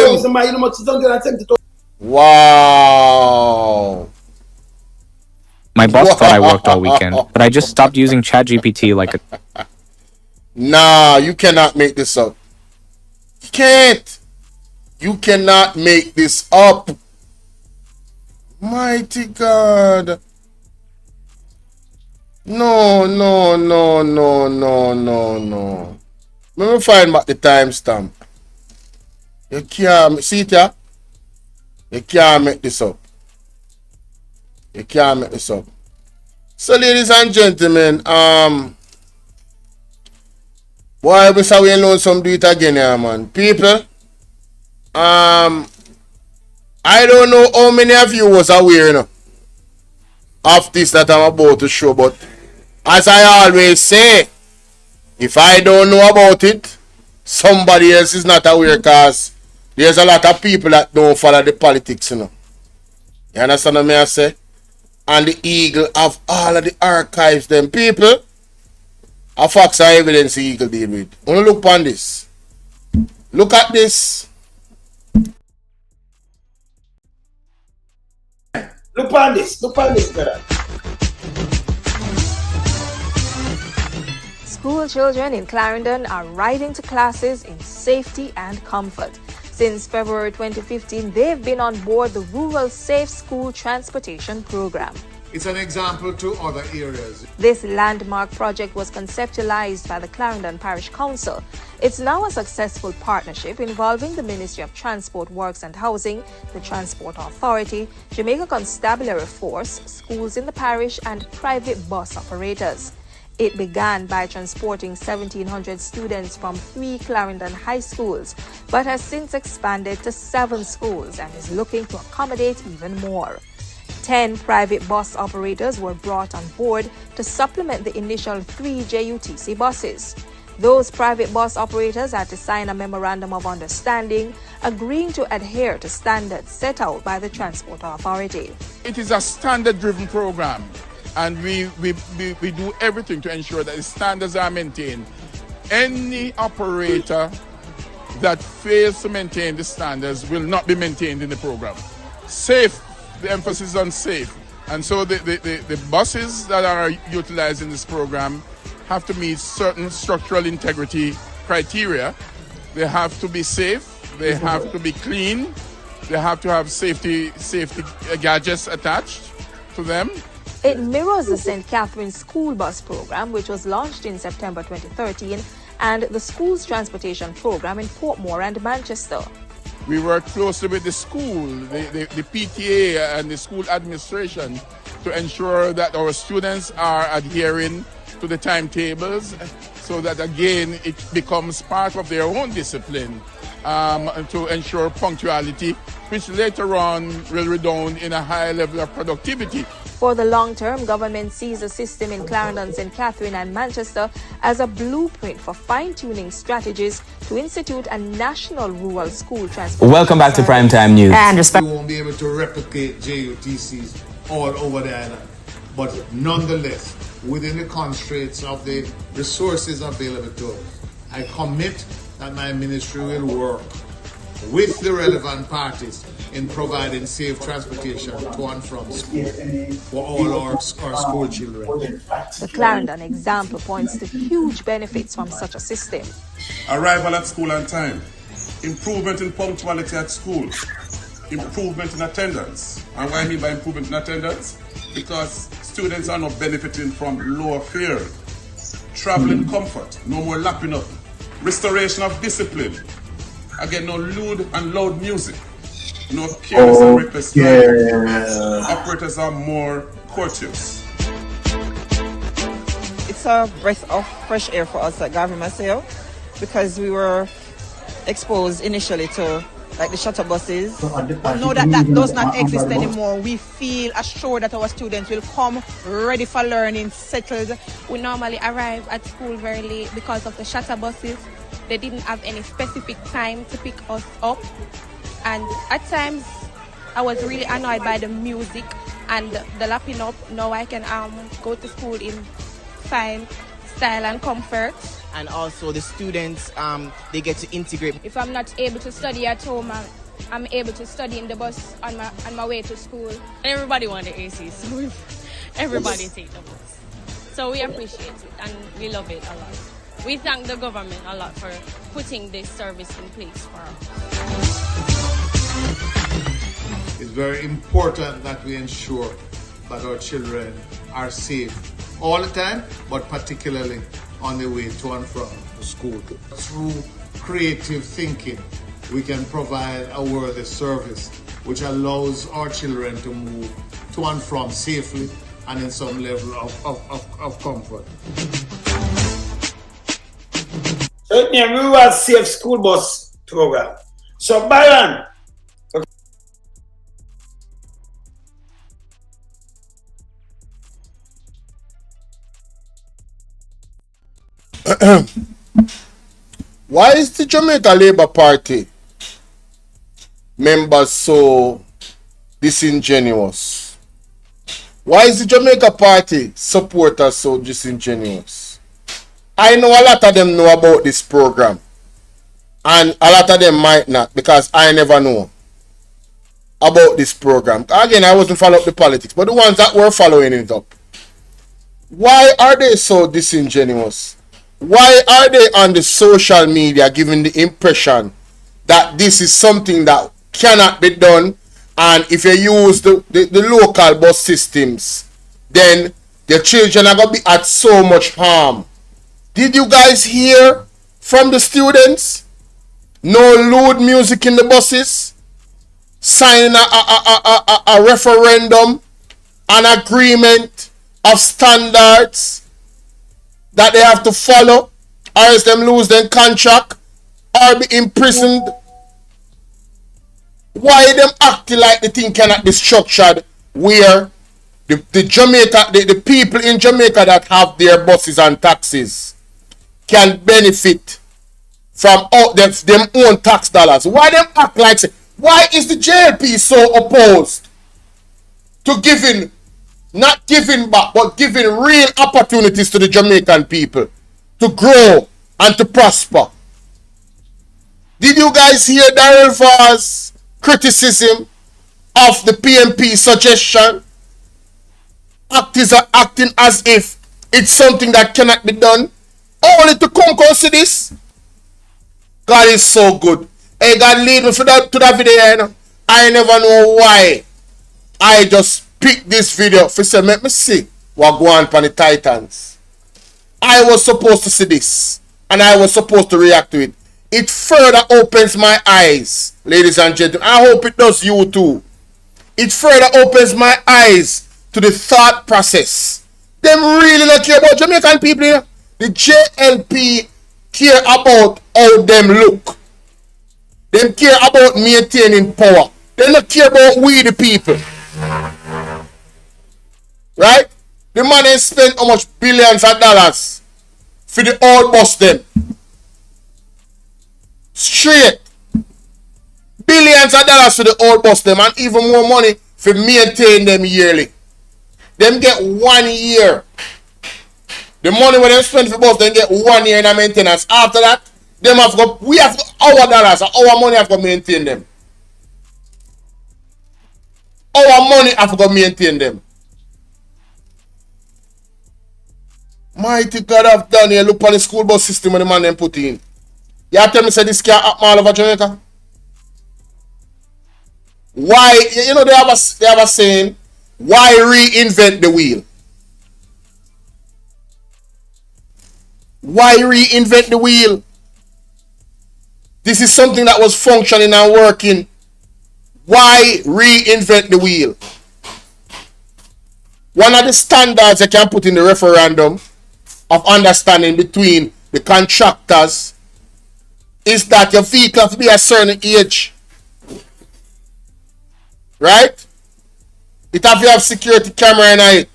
Wow. My boss thought I worked all weekend, but I just stopped using ChatGPT like a... Nah, you cannot make this up. You can't. You cannot make this up. Mighty God. No. Let me find back the timestamp. You can't, see it here? You can't make this up. You can't make this up. So, ladies and gentlemen, boy, we say we alone some do it again here, man. People, I don't know how many of you was aware, you know, of this that I'm about to show, but as I always say, if I don't know about it, somebody else is not aware, because there's a lot of people that don't follow the politics, you know. You understand what I say? And the Eagle have all of the archives, them people. A facts and evidence the Eagle deal with. Wanna look on this. Look at this. Look on this, brother. School children in Clarendon are riding to classes in safety and comfort. Since February 2015, they've been on board the Rural Safe School Transportation Program. It's an example to other areas. This landmark project was conceptualized by the Clarendon Parish Council. It's now a successful partnership involving the Ministry of Transport, Works and Housing, the Transport Authority, Jamaica Constabulary Force, schools in the parish, and private bus operators. It began by transporting 1,700 students from 3 Clarendon high schools, but has since expanded to 7 schools and is looking to accommodate even more. 10 private bus operators were brought on board to supplement the initial 3 JUTC buses. Those private bus operators had to sign a memorandum of understanding agreeing to adhere to standards set out by the Transport Authority. It is a standard-driven program, and we do everything to ensure that the standards are maintained. Any operator that fails to maintain the standards will not be maintained in the program. Safe, the emphasis on safe. And so the buses that are utilized in this program have to meet certain structural integrity criteria. They have to be safe, they have to be clean, they have to have safety gadgets attached to them. It mirrors the St. Catharines School Bus Program, which was launched in September 2013, and the Schools Transportation Program in Portmore and Manchester. We work closely with the school, the PTA and the school administration to ensure that our students are adhering to the timetables, so that again it becomes part of their own discipline to ensure punctuality, which later on will redound in a high level of productivity. For the long term, government sees the system in Clarendon, St. Catherine and Manchester as a blueprint for fine-tuning strategies to institute a national rural school transport. Welcome back to Primetime News. We won't be able to replicate JUTCs all over the island, but nonetheless, within the constraints of the resources available to us, I commit that my ministry will work with the relevant parties in providing safe transportation to and from school for all our school children. The Clarendon example points to huge benefits from such a system. Arrival at school on time, improvement in punctuality at school, improvement in attendance. And what I mean by improvement in attendance? Because students are not benefiting from lower fare, traveling comfort, no more lapping up, restoration of discipline, again, no lewd and loud music, no careless and reckless driving. Operators are more courteous. It's a breath of fresh air for us at Gavin Maceo because we were exposed initially to like the shuttle buses. Now that does not exist anymore, we feel assured that our students will come ready for learning, settled. We normally arrive at school very late because of the shuttle buses. They didn't have any specific time to pick us up. And at times, I was really annoyed by the music and the lapping up. Now I can go to school in fine style and comfort. And also the students, they get to integrate. If I'm not able to study at home, I'm able to study in the bus on my way to school. Everybody want the AC, so everybody take the bus. So we appreciate it and we love it a lot. We thank the government a lot for putting this service in place for us. It's very important that we ensure that our children are safe all the time, but particularly on the way to and from school. Through creative thinking, we can provide a worthy service which allows our children to move to and from safely and in some level of comfort. So we have safe school bus program. So Byron, why is the Jamaica Labour Party members so disingenuous? Why is the Jamaica Party supporters so disingenuous? I know a lot of them know about this program, and a lot of them might not, because I never know about this program. Again, I wasn't following up the politics, but the ones that were following it up, why are they so disingenuous? Why are they on the social media giving the impression that this is something that cannot be done, and if you use the local bus systems, then the children are going to be at so much harm? Did you guys hear from the students? No lewd music in the buses, signing a referendum, an agreement of standards that they have to follow, or else them lose their contract or be imprisoned. Why them acting like the thing cannot be structured where the people in Jamaica that have their buses and taxis can benefit from them own tax dollars? Why them act like, why is the JLP so opposed to giving, not giving back, but giving real opportunities to the Jamaican people to grow and to prosper? Did you guys hear Darrell Vaz criticism of the PMP suggestion? Acting as if it's something that cannot be done, only to conquer this. God is so good. Hey, God lead me to that video, you know? I never know why I just picked this video for say, let me see what go on the Titans. I was supposed to see this, and I was supposed to react to it. It further opens my eyes, ladies and gentlemen. I hope it does you too. It further opens my eyes to the thought process. Them really not care about Jamaican people here. The JLP care about how them look. Them care about maintaining power. They don't care about we the people. Right? The man has spent how much billions of dollars for the old bus them. Straight. Billions of dollars for the old bus them, and even more money for maintain them yearly. Them get 1 year. The money when they spend for bus, they get 1 year in a maintenance. After that, them have got, we have got our dollars, our money have got maintain them. Our money have to go maintain them. Mighty God have done here. Look on the school bus system when the man them put in. You tell me say this can't happen all over Jamaica? Why, you know, they have a saying, why reinvent the wheel? Why reinvent the wheel? This is something that was functioning and working. Why reinvent the wheel? One of the standards I can put in the referendum of understanding between the contractors is that your vehicle have to be a certain age. Right? It have to have security camera in it.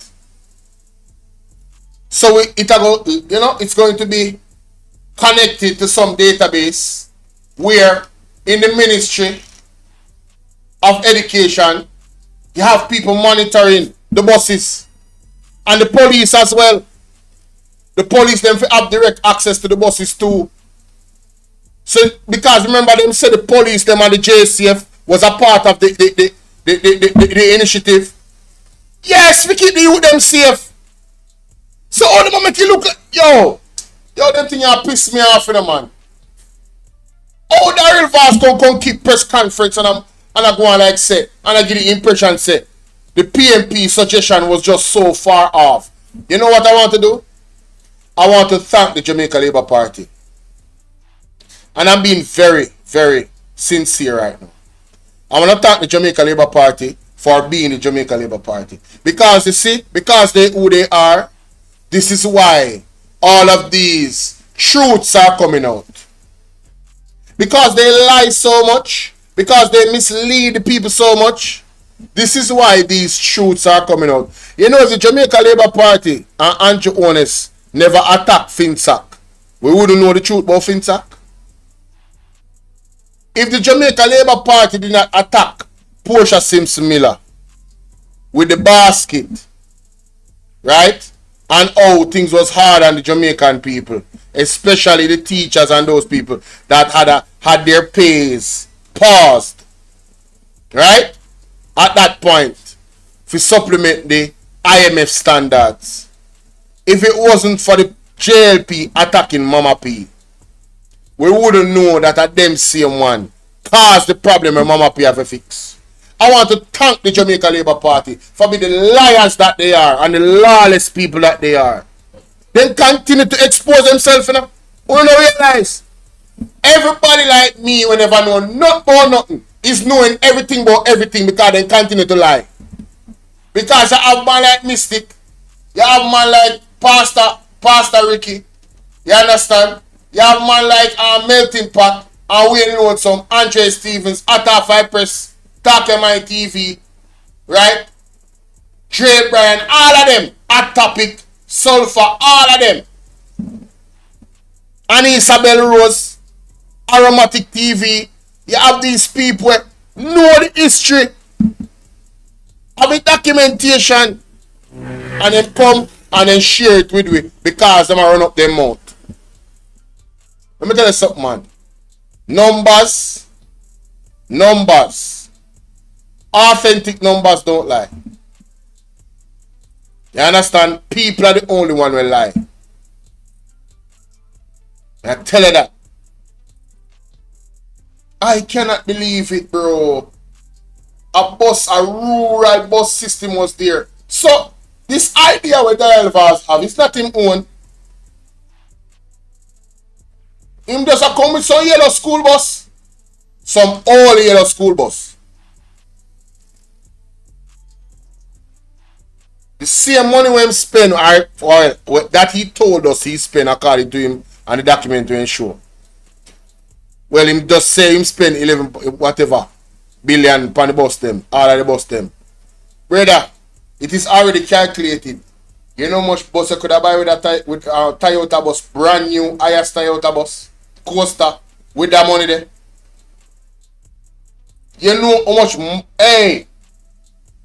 So it's going to be connected to some database where in the Ministry of Education you have people monitoring the buses and the police as well. The police them have direct access to the buses too. So because remember them said the police them and the JCF was a part of the initiative. Yes, we keep the youth them safe. So all the moment you look like yo, them thing you piss me off in the man. Oh, the real Vaz come keep press conference and I go on like say, and I get the impression say the PMP suggestion was just so far off. You know what I want to do? I want to thank the Jamaica Labour Party. And I'm being very, very sincere right now. I want to thank the Jamaica Labour Party for being the Jamaica Labour Party. Because you see, because they who they are, this is why all of these truths are coming out. Because they lie so much, because they mislead the people so much, this is why these truths are coming out. You know, if the Jamaica Labour Party and Andrew Ones never attacked FinSac, we wouldn't know the truth about FinSac. If the Jamaica Labour Party did not attack Portia Simpson Miller with the basket, right? And how things was hard on the Jamaican people, especially the teachers and those people that had their pays paused, right? At that point, to supplement the IMF standards. If it wasn't for the JLP attacking Mama P, we wouldn't know that at them same one caused the problem and Mama P have a fix. I want to thank the Jamaica Labour Party for being the liars that they are and the lawless people that they are. They continue to expose themselves, you know. We don't realize everybody like me will never know nothing about nothing is knowing everything about everything because they continue to lie. Because you have man like Mystic, you have man like Pastor Ricky, you understand? You have man like Melting Pot, and we know some Andre Stevens, Atta 5 Press, Talk MI TV, right? Trey Bryan, all of them, Hot Topic, Sulfur, all of them. And Isabel Rose, Aromatic TV, you have these people know the history of the documentation and then come and then share it with we because them run up their mouth. Let me tell you something, man. Numbers. Authentic numbers don't lie. You understand? People are the only one who lie. I tell you that. I cannot believe it, bro. A rural bus system was there. So, this idea with the Elvas have, it's not him own. Him just a come with some yellow school bus. Some old yellow school bus. The same money we him spend, or that he told us he spent according to him and the document to ensure. Well, him just say him spend 11 whatever billion on the bus them, all of the bus them. Brother, it is already calculated. You know how much bus you could have buy with a Toyota bus, brand new highest Toyota bus, Coaster, with that money there. You know how much, hey,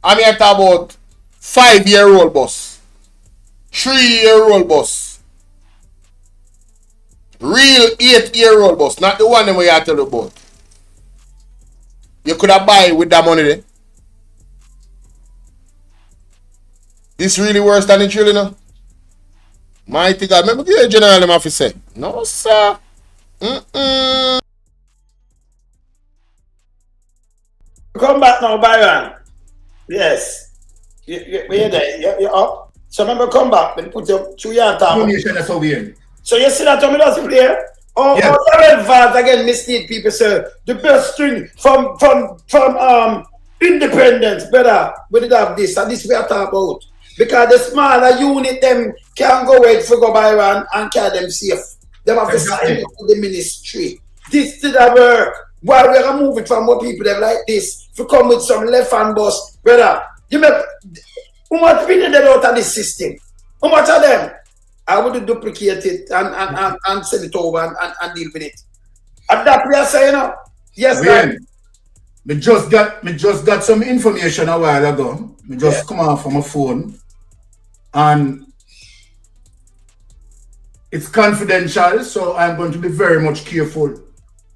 I'm here talk about 5-year-old bus, 3-year-old bus, real 8-year-old bus, not the one that we are telling about. You could have buy with that money there. This really worse than the drill, you know? Mighty God. Remember the general them have to say. No, sir. Come back now, Byron. Yes. We're there. You're up. So remember, come back and put your 2 years time. That's how we end. So you see that Tommy does play? Oh, yeah. Darrell Vaz again mislead people, sir. The best string from independence, brother. We did have this, and this we are talking about. Because the smaller unit them can go wait for go Byron and carry them safe. They have to sign up to the ministry. This did a work. While we are moving from more people them like this, if you come with some left hand bus, brother, you make how much million they out of this system? How much of them? I would duplicate it and send it over and deal with it. And that we are saying, yes, man. Me just got some information a while ago. Me just come off from my phone, and it's confidential, so I'm going to be very much careful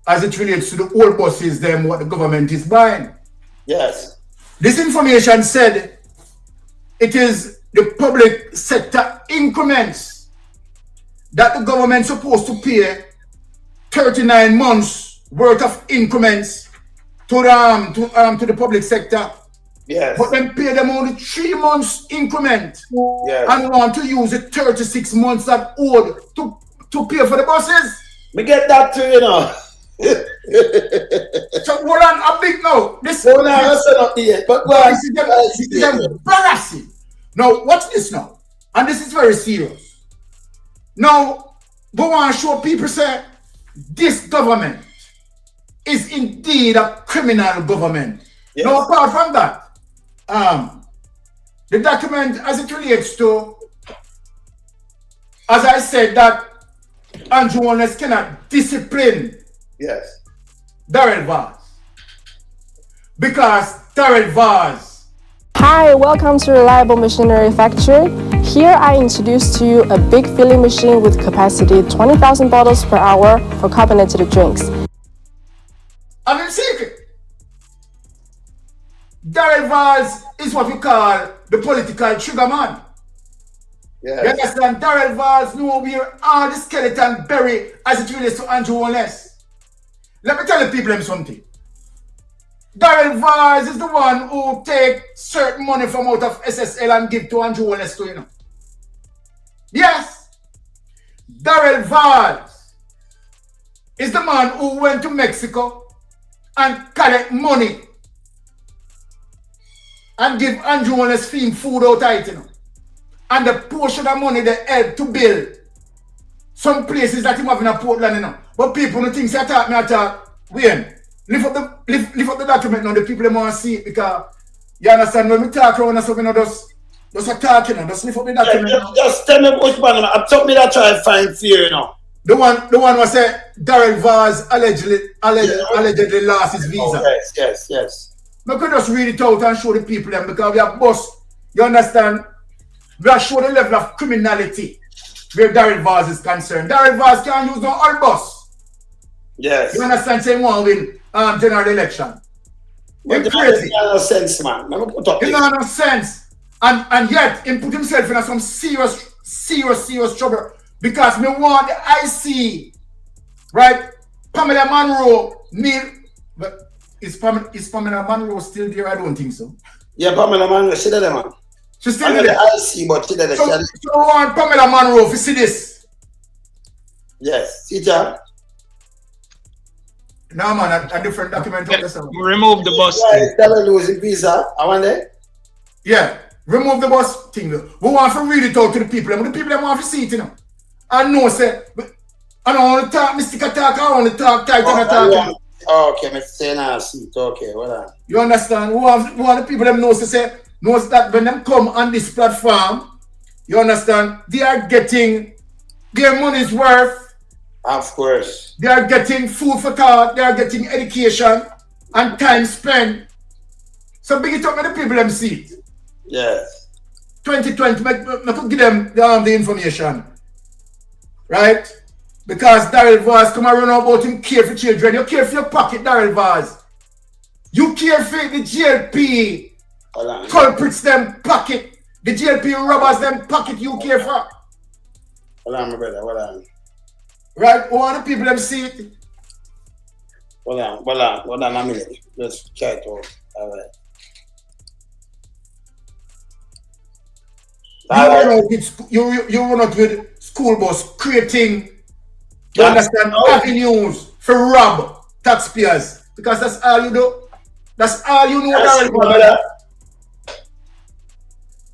as it relates to the old buses, them what the government is buying. Yes. This information said it is the public sector increments that the government supposed to pay 39 months worth of increments to the public sector. Yes. But then pay them only 3 months increment. Yes. And want to use the 36 months that owed to pay for the buses. We get that too, you know. So hold on, a big no. This is embarrassing. Now watch this now. And this is very serious. Now, we want to show people say this government is indeed a criminal government. Yes. Now, apart from that, the document as it relates to, as I said, that Andrew Wallace cannot discipline Darrell Vaz. Because Darrell Vaz. Hi, welcome to Reliable Machinery Factory. Here I introduce to you a big filling machine with capacity 20,000 bottles per hour for carbonated drinks. I'm in secret. Darrell Vaz is what we call the political trigger man. Yes. You understand? Darrell Vaz know where all the skeleton bury as it relates to Andrew Wallace. Let me tell the people something. Darrell Vaz is the one who take certain money from out of SSL and give to Andrew Wallace to, you know. Yes. Darrell Vaz is the man who went to Mexico and collect money and give Andrew Wallace food out of it, you know. And the portion of money they help to build some places that him have in a Portland, you know. But people don't think say I talk, Wayne, lift up the document now, the people they want to see it, because you understand when we talk around and so we know just a talk, you know, just lift up the document. Yeah, just tell me which one. I'm talking me that try to find fear, you know. The one was say Darrell Vaz allegedly lost his visa. Oh, yes. We could just read it out and show the people them, because we have bust, you understand? We have shown the level of criminality where Darrell Vaz is concerned. Darrell Vaz can't use no old bus. Yes. You understand? Say one win general election. But it makes no sense, man. It makes no sense. And yet, he put himself in some serious trouble. Because me want the IC, right? Pamela Monroe, but is Pamela Monroe still there? I don't think so. Yeah, Pamela Monroe, she there, man. She's still there. IC, but she there. So we want Pamela Monroe to see this. Yes, see that. No, man, a different document. Remove the bus. Tell losing visa. I want that. Yeah, remove the bus thing. We want to read it out to the people. The people want to see it, you know. And no, say, I don't want to talk, Mystic attack, I want to talk tight and attack. Okay, I'm saying I see it. Okay, hold on. You understand? Who want the people them knows that when them come on this platform, you understand, they are getting their money's worth. Of course. They are getting food for thought, they are getting education and time spent. So big it up with the people them see it. Yes. 2020, I could give them the information. Right? Because Darrell Vaz come and run about him care for children. You care for your pocket, Darrell Vaz. You care for the GLP culprits them pocket. The JLP robbers them pocket UK for. Hold on, my brother, hold on. Right? All the people them see it. Hold on a minute. Just try to. Alright. You run out with school bus creating, you understand, avenues for rob taxpayers. Because that's all you do. That's all you know.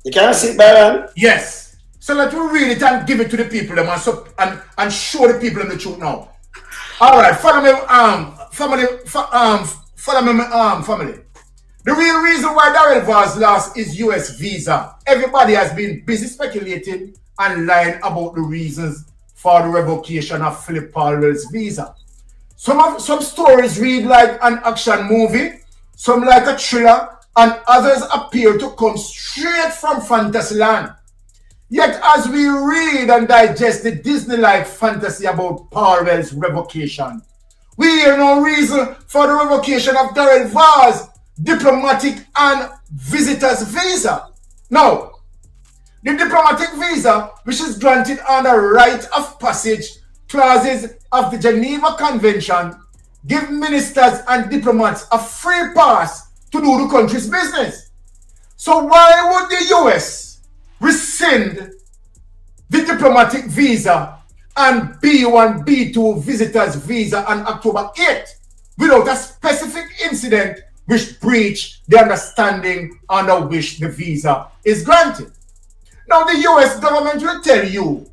You can't sit by. Yes. So let me read it and give it to the people them and show the people them the truth now. Alright, follow me, family. The real reason why Darrell Vaz lost his US visa, everybody has been busy speculating and lying about the reasons for the revocation of Philip Paulwell's visa. Some stories read like an action movie, some like a thriller, and others appear to come straight from Fantasyland. Yet as we read and digest the Disney-like fantasy about Paulwell's revocation, we hear no reason for the revocation of Darrell Vaz's diplomatic and visitor's visa. Now, the diplomatic visa, which is granted under right of passage clauses of the Geneva Convention, give ministers and diplomats a free pass to do the country's business. So why would the US rescind the diplomatic visa and B1, B2 visitors visa on October 8th without a specific incident which breach the understanding under which the visa is granted? Now the US government will tell you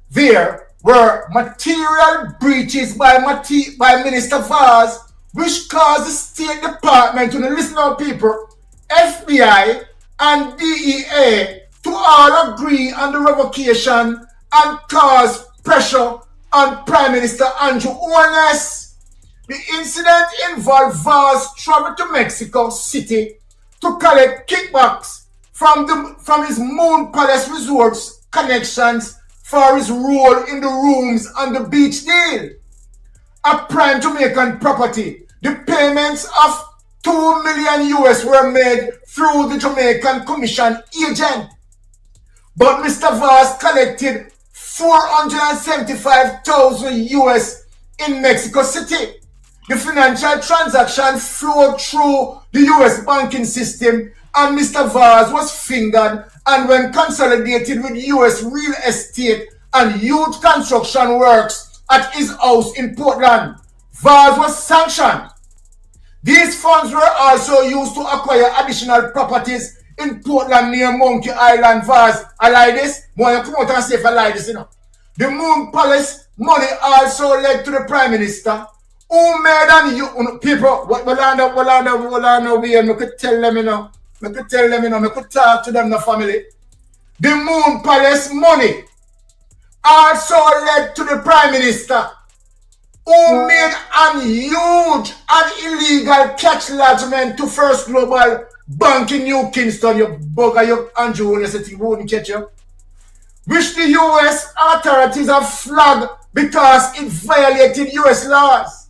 there were material breaches by Minister Vaz which caused the State Department to listen to people, FBI and DEA to all agree on the revocation and cause pressure on Prime Minister Andrew Holness. The incident involved Vaz travel to Mexico City to collect kickbacks from his Moon Palace Resorts connections for his role in the rooms on the beach deal. A prime Jamaican property. The payments of $2 million US were made through the Jamaican Commission agent. But Mr. Vaz collected $475,000 US in Mexico City. The financial transaction flowed through the US banking system and Mr. Vaz was fingered, and when consolidated with US real estate and huge construction works at his house in Portland, Vaz was sanctioned. These funds were also used to acquire additional properties in Portland near Monkey Island. Vaz, I like this. More you come out and say if I like this, you know. The Moon Palace money also led to the Prime Minister, who made and you people what we could tell them, you know. I could tell them, you know, I could talk to them, the family. The Moon Palace money also led to the Prime Minister, who made a huge and illegal catch lodgement to First Global Bank in New Kingston, you bugger, you Andrew, you said he wouldn't catch you, which the US authorities have flagged because it violated US laws.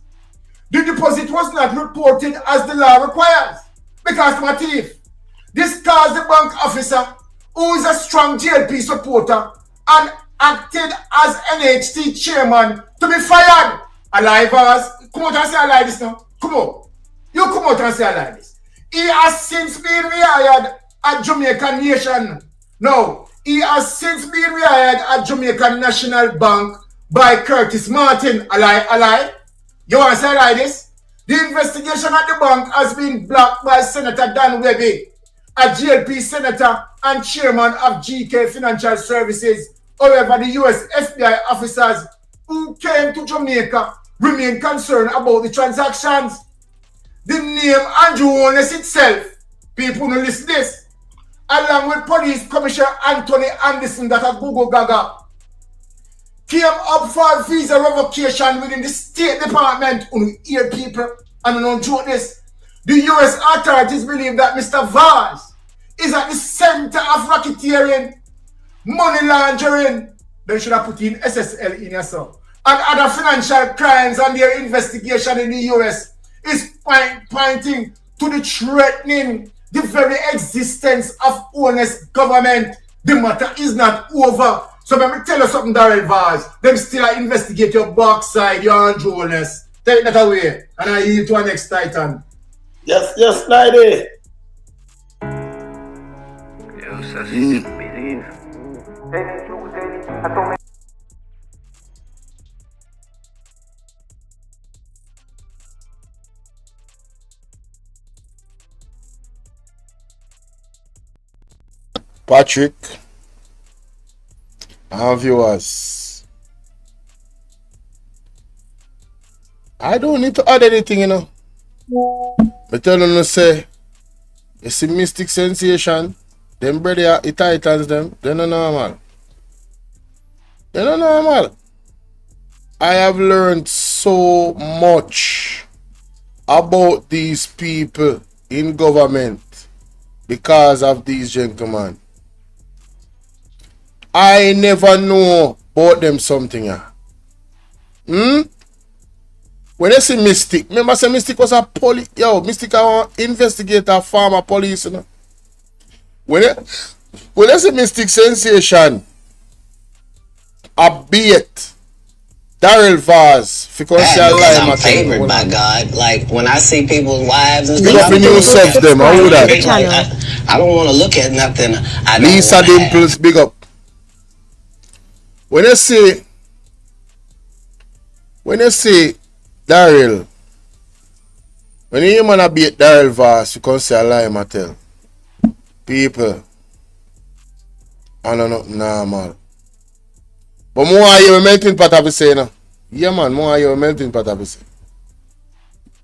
The deposit was not reported as the law requires because of a thief. This caused the bank officer, who is a strong JLP supporter and acted as NHT chairman, to be fired. Alive us. Come out and say I like this now. Come on. You come out and say I like this. He has since been rehired at Jamaican Nation. No, he has since been rehired at Jamaican National Bank by Curtis Martin. Alive. You want to say I like this? The investigation at the bank has been blocked by Senator Dan Webby, a GLP senator and chairman of GK Financial Services. However, the US FBI officers who came to Jamaica remain concerned about the transactions. The name Andrew Holness itself, people who list this, along with Police Commissioner Anthony Anderson, that are Google Gaga, came up for visa revocation within the State Department. You hear people, and don't joke this. The US authorities believe that Mr. Vaz is at the center of racketeering, money laundering, they should have put in SSL in yourself, and other financial crimes, and their investigation in the US is pointing to the threatening the very existence of honest government, the matter is not over. So let me tell you something, Darrell Vaz. Them still investigate your backside, your unruliness. Take that away, and I yield to our next Titan. Yes, lady. Patrick, our viewers, I don't need to add anything, you know. I tell them to say, you see Mystic Sensation, them brother, the Titans, them, they're not normal. They're not normal. I have learned so much about these people in government because of these gentlemen. I never know about them something. When I say Mystic, remember I say Mystic was a police. Yo, Mystic a investigator, former police. You know? When I say Mystic Sensation, a bait. Darrell Vaz, because I'm favored by God. Like when I see people's wives and stuff, I don't want to look at nothing. Lisa Dimples, big up. When I say Darrell, when you hear man a beat Darrell Vaz, you can say a lie, I tell people, I don't know normal. But more are you melting pot of say now. Yeah man, more are you melting pot of say.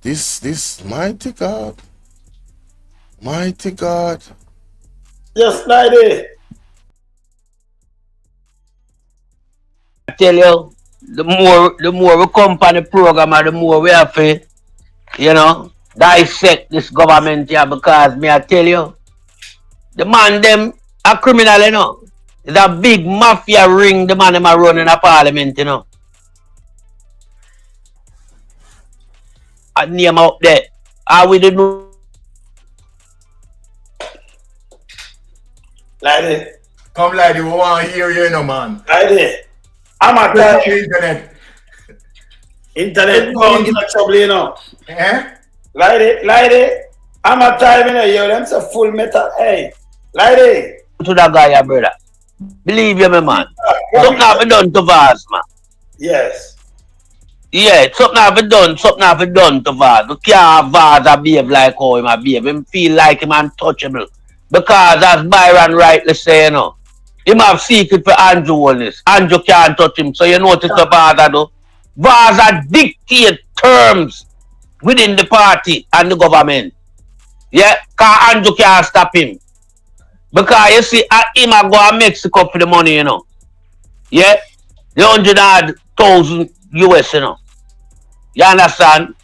This mighty God. Mighty God. Yes, lady. I tell you, the more we come on the program, the more we have to, dissect this government here, because me I tell you, the man them a criminal, you know. It's a big mafia ring the man them a run in a parliament, you know. I name out there. How we did know? Lady. Come lady, we want to hear you, no man. Lady. I'm a touch internet. Internet don't get trouble, you know. Eh? Lady. I'm a time in a year, them's a full metal. Hey, lady. To that guy, your brother. Believe you, my man. Something have been done to Vaz, man. Yes. Yeah, something have been done to Vaz. We can't have Vaz a behave like how him a behave. Him feel like him untouchable. Because as Byron rightly say, you know, him have secret for Andrew Holness. Andrew can't touch him. So you notice the Vaz do. Vaz dictate terms within the party and the government. Yeah, because Andrew can't stop him. Because you see, him a go to Mexico for the money, you know. Yeah? The 100,000 US, you know. You understand?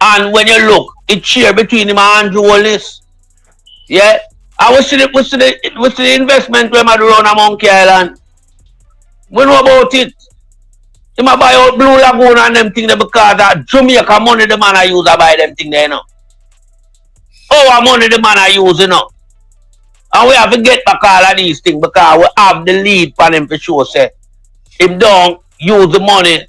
And when you look, it's share between him and Andrew Holness. Yeah? And we see the investment we made around a Monkey Island. We know about it. He might buy out Blue Lagoon and them things there because that Jamaica money the man I use to buy them things there, you know. Our money the man I use, you know. And we have to get back all of these things because we have the lead for him for sure. Say, him don't use the money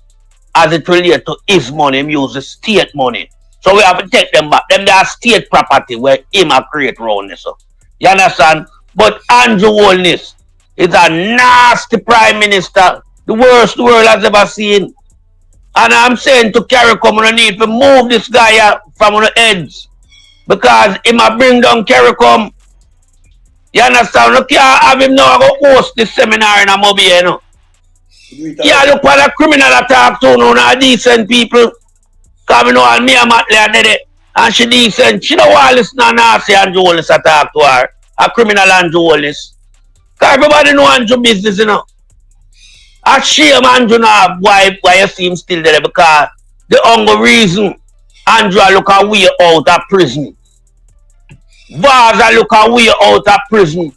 as it relates to his money, him use the state money. So we have to take them back. Them they are state property where him a create around this. So. You understand? But Andrew Holness is a nasty prime minister, the worst the world has ever seen. And I'm saying to CARICOM, we need to move this guy from the heads. Because him a bring down CARICOM. You understand? You can't have him now go host this seminar in a Mobi, you know. Yeah, look what a criminal attack to no decent people. Because we know all me and Matley did it. And she decent. She don't want to listen to nasty Andrew Holness attack to her. A criminal Andrew Holness. Because everybody know Andrew business, you know. A shame Andrew now why you see him still there. Because the only reason Andrew look a way out of prison. Vaz look a way out of prison.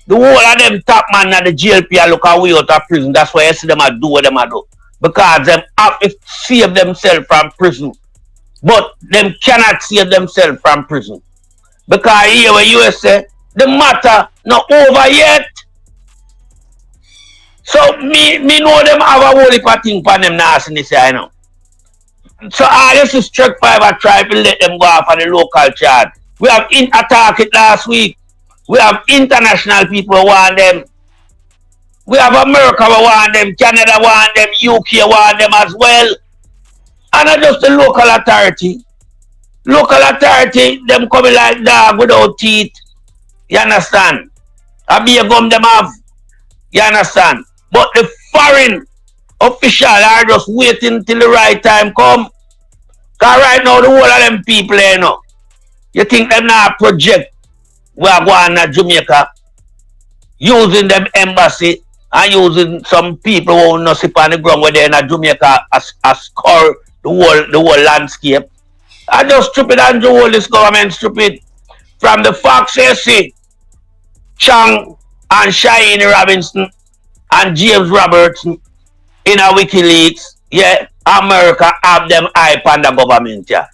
The whole of them top man at the JLP look a way out of prison. That's why you see them do what them do. Because them have to save themselves from prison. But them cannot save themselves from prison. Because here where you say the matter not over yet. So me know them have a whole heap of thing for them nastiness, I know. So I just to struck 5 I try to let them go off on the local chart. We have attack it last week. We have international people who want them. We have America who want them, Canada want them, UK want them as well. And not just the local authority. Local authority, them coming like dog without teeth. You understand? A beer gum them have. You understand? But the foreign official are just waiting till the right time come. Because right now the whole of them people, you know, you think them not project we are going to Jamaica using them embassy and using some people who not sit on the ground where they're in Jamaica as score the whole landscape. I just stupid and the whole this government stupid. From the Fox AC, Chang and Shine Robinson and James Robertson in a WikiLeaks, yeah, America have them hype on the government, yeah.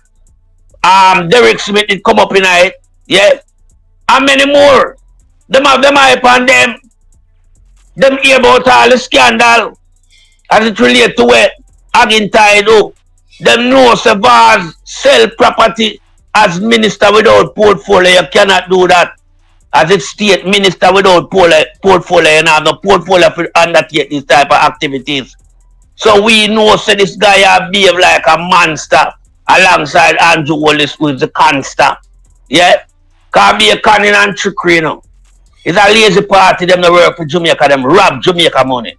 Derek Smith did come up in it, yeah. And many more. Them have them hype on them. Them hear about all the scandal as it relates to what Agintide do. Them know Savaz sell property as minister without portfolio. You cannot do that. As a state minister without portfolio, you have no portfolio for undertake these type of activities. So we know so this guy behave like a monster alongside Andrew Wallace, who is the conster. Yeah? Can't be a cunning and trickery, you know. It's a lazy party, them that work for Jamaica, them rob Jamaica money.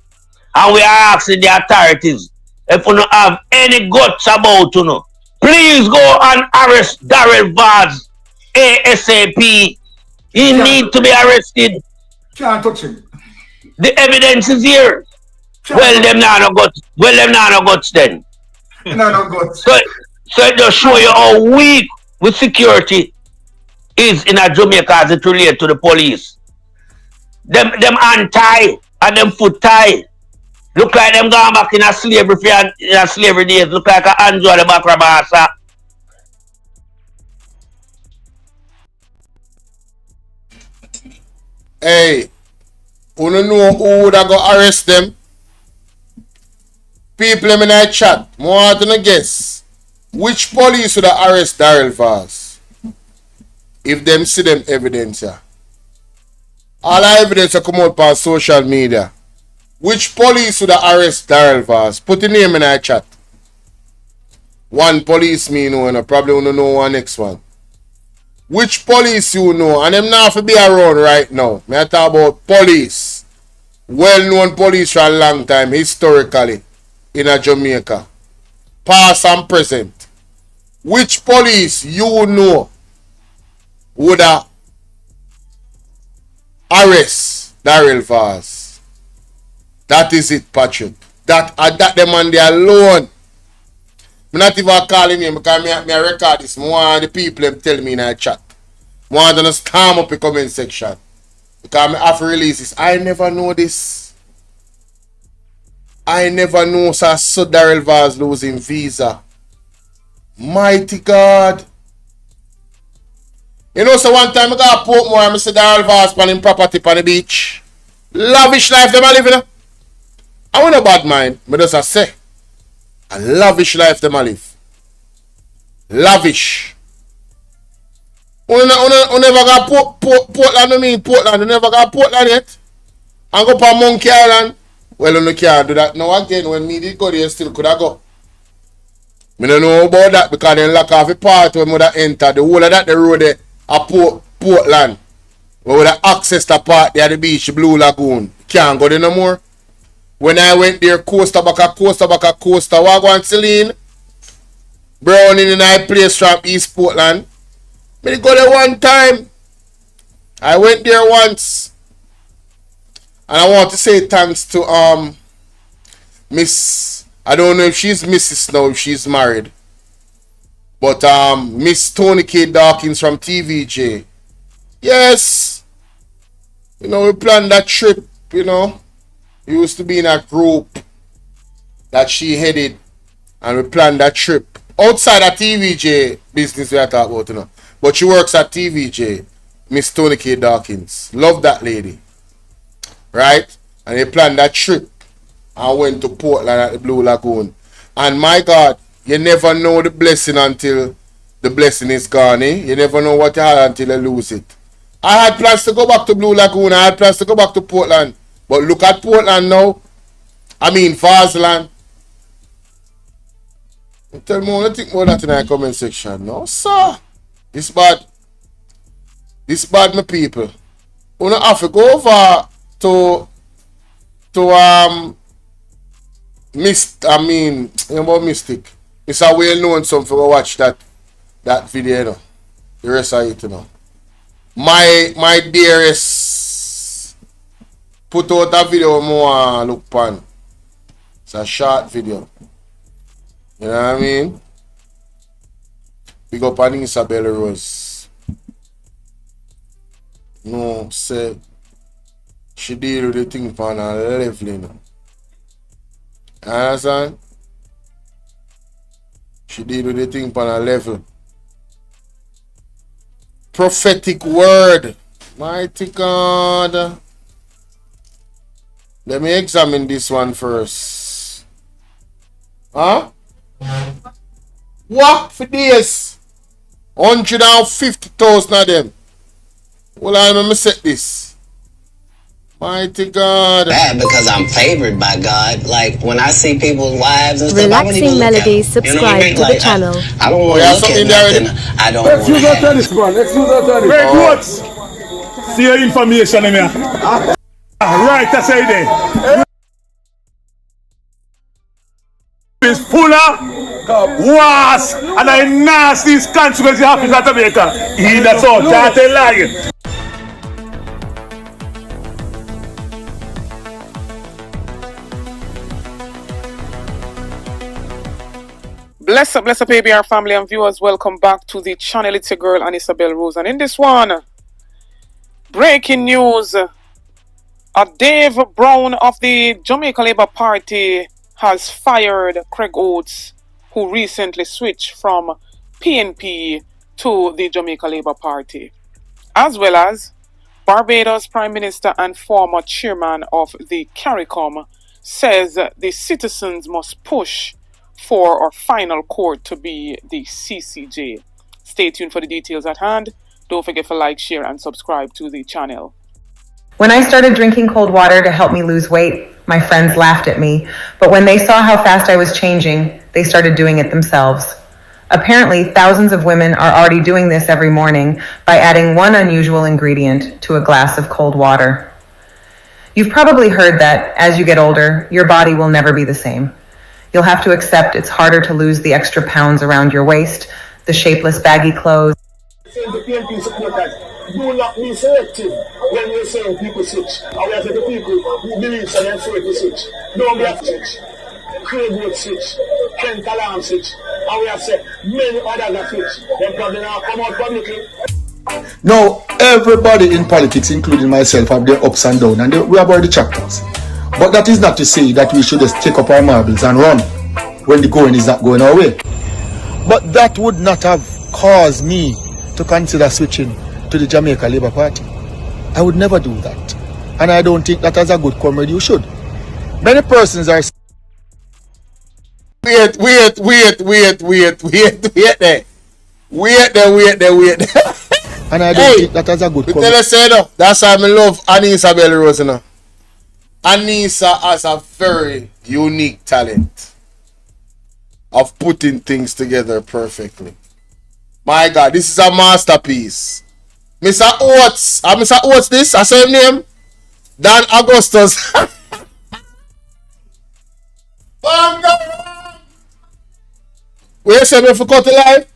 And we are asking the authorities, if you don't have any guts about you know, please go and arrest Darrell Vaz ASAP. He need to be arrested. Can't touch him. The evidence is here. Well, them now no guts. Well, them now no guts then. No guts. So it just show you how weak with security is in a Jamaica as it relates to the police. Them hand tie and them foot tie. Look like them going back in a slavery days. Look like a Andrew at the back of Rabasa. Hey, you don't know who would have go arrest them? People in that chat, I want to guess. Which police would have arrest Darrell Vaz? If them see them evidence, yeah. All the evidence that come out on social media. Which police would have arrest Darrell Vaz? Put the name in that chat. One police me know and I probably want to know one next one. Which police you know? And them not to be around right now. I talk about police. Well-known police for a long time, historically, in a Jamaica. Past and present. Which police you know would have arrest Darrell Vaz? That is it, Patrick. That them man they alone. I'm not even calling him because I record this. I want the people them tell me in a chat. I want them to storm up the comment section. Because I have to release this. I never know this. I never know so Darrell Vaz losing visa. Mighty God. You know, so one time I got a Portmore and I said Darrell Vaz on him property on the beach. Lavish life them a living. I want a bad mind. I just say. A lavish life them a live. Lavish. You never got Portland, I mean Portland. You never got Portland yet. And go to Monkey Island. Well, you can't do that now again. When me did go there, still could I go. I don't know about that because they lock off the part when we enter. The whole of that, the road there, Portland. Where we access the part there, the beach, Blue Lagoon. Can't go there no more. When I went there, coaster back a coaster, Wagwan Celine. Browning in a place from East Portland. I go there one time. I went there once. And I want to say thanks to Miss, I don't know if she's Mrs. now, if she's married. But Miss Tony K. Dawkins from TVJ. Yes. You know, we planned that trip, you know. We used to be in a group that she headed. And we planned that trip. Outside of TVJ business we are talking about, you know. But she works at TVJ, Miss Tony K. Dawkins. Love that lady. Right? And they planned that trip. I went to Portland at the Blue Lagoon. And my God, you never know the blessing until the blessing is gone. Eh? You never know what you had until you lose it. I had plans to go back to Blue Lagoon. I had plans to go back to Portland. But look at Portland now. I mean, Farsland. Tell me what you think about that in the comment section. No, sir. This bad. This bad, my people. You don't have to go over to Mystic. It's a well known something for watch that video, you know. The rest of it, you know. My dearest put out a video more look pan. It's a short video. You know what I mean? Big up on Isabella Rose. No, say she deal with the thing on a level, you know. You understand? She deal with the thing on a level. Prophetic word. Mighty God. Let me examine this one first. Huh? What for this? 150,000 of them. Well, let me set this. Mighty God. Bad because I'm favored by God. Like when I see people's wives and stuff, Relaxing Melodies, subscribe to the channel. I don't want to look at nothing. I don't want to. Let's use our telephone. Let's use our telephone. Great words. See your information in here. Right, I say there. Is full of was and I nasty consequences happen in Jamaica. That's all. Can't tell lying. Bless up, ABR family and viewers. Welcome back to the channel. It's your girl, Isabel Rose. And in this one, breaking news. Dave Brown of the Jamaica Labour Party has fired Craig Oates, who recently switched from PNP to the Jamaica Labour Party. As well as Barbados Prime Minister and former chairman of the CARICOM says the citizens must push for our final court to be the CCJ. Stay tuned for the details at hand. Don't forget to like, share, and subscribe to the channel. When I started drinking cold water to help me lose weight, my friends laughed at me. But when they saw how fast I was changing, they started doing it themselves. Apparently, thousands of women are already doing this every morning by adding one unusual ingredient to a glass of cold water. You've probably heard that as you get older, your body will never be the same. You'll have to accept it's harder to lose the extra pounds around your waist, the shapeless baggy clothes. Do not be selective when you're saying people switch. And we are the people who believe so they're afraid to switch. Don't be afraid to switch. Craig would switch. Kent Alarm switch. And we have said many others that switch. They probably now come out publicly. Now, everybody in politics, including myself, have their ups and downs, and we have already chapters. But that is not to say that we should just take up our marbles and run when the going is not going our way. But that would not have caused me to consider switching to the Jamaica Labour Party. I would never do that. And I don't think that as a good comrade you should. Many persons are... Wait there. And I don't think that as a good comrade. Tell us, no, that's why I love Anissa Bell Rose, you know. Anissa has a very unique talent of putting things together perfectly. My God, this is a masterpiece. Mr. Oates, Mr. Oates this, I say him name? Dan Augustus. Where say me for cut the live?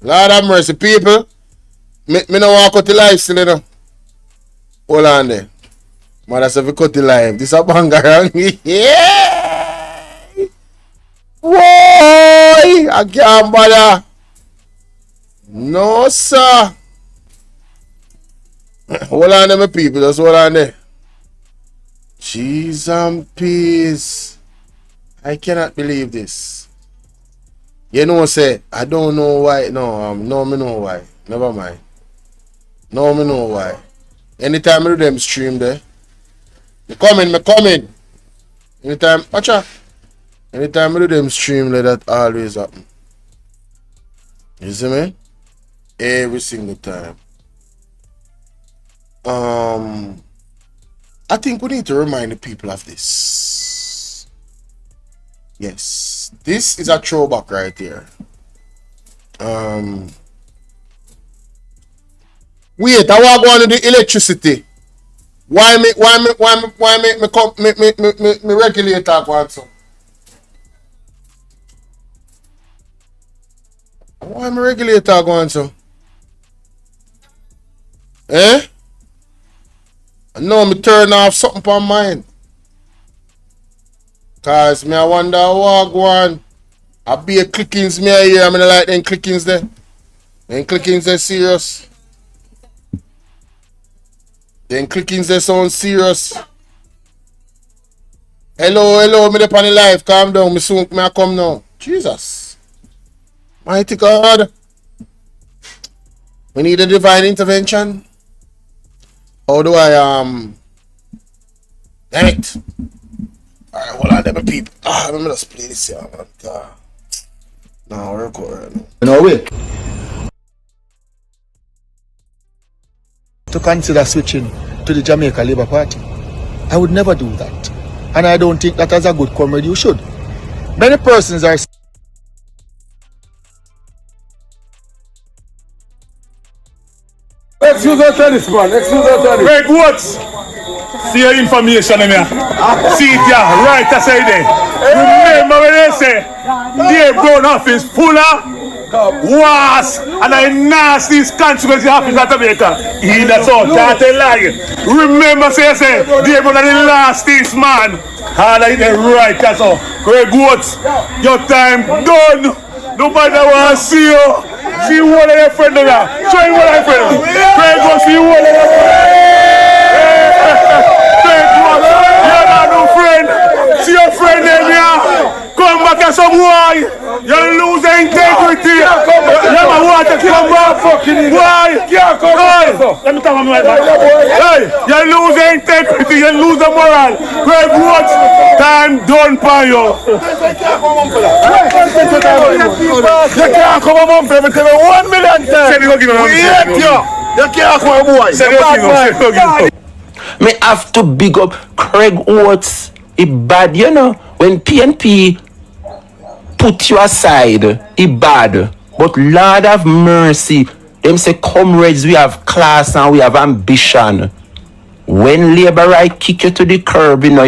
Lord have mercy, people. Me no want cut the live still, you know. Hold on there. Man, that's if we cut the live. This a banger. Yeah. Whoa! I can't bother. No, sir. Hold on there, my people. Just hold on there. Cheese and peas. I cannot believe this. You know, say, I don't know why. No, me know why. Never mind. No, me know why. Anytime I do them stream there. Me coming. Anytime, watcha. Anytime I do them stream there, that always happen. You see me? Every single time. I think we need to remind the people of this. Yes. This is a throwback right here. Wait, I want to go on to the electricity. Why me regulator go on so? Why me regulator go on so? Eh? No, me turn off something on mine. Cause me I wonder what go on. I be a clickings me here. I mean like them clickings there. Them clickings they serious. Them clickings they sound serious. Hello, me dey on the live. Calm down, me soon me I come now. Jesus. Mighty God. We need a divine intervention. How do I damn it. Alright, hold on, them people. Let me just play this here, man. God. No, we're recording. No way. To consider switching to the Jamaica Labour Party. I would never do that. And I don't think that as a good comrade you should. Many persons are Excuse us for this, man. Greg Woods. See your information in here. See it here, right aside there. Remember when they say the Brown office full of was and the nastiest consequences happen in Jamaica. That's all, can't tell lie. Remember say the Brown are the nastiest man. And I did right, that's all. Greg Woods, your time done. Nobody want to see you. See one of your friends there. Show you one of your friends. Greg Woods, see one of your friends. Greg Woods, you're not no friend. See your friend there, come back as some boy. You lose the integrity. You never want to come back. Why? Let me tell you my back. Hey, you lose the integrity. You lose the moral. Greg Woods, time done for you. You can't come home for me. Tell me 1 million times. We hate you. You can't come boy. Me have to big up Craig Oates. It bad, you know. When PNP put you aside, it bad. But Lord have mercy. Them say, comrades, we have class and we have ambition. When Labour right kick you to the curb, you know,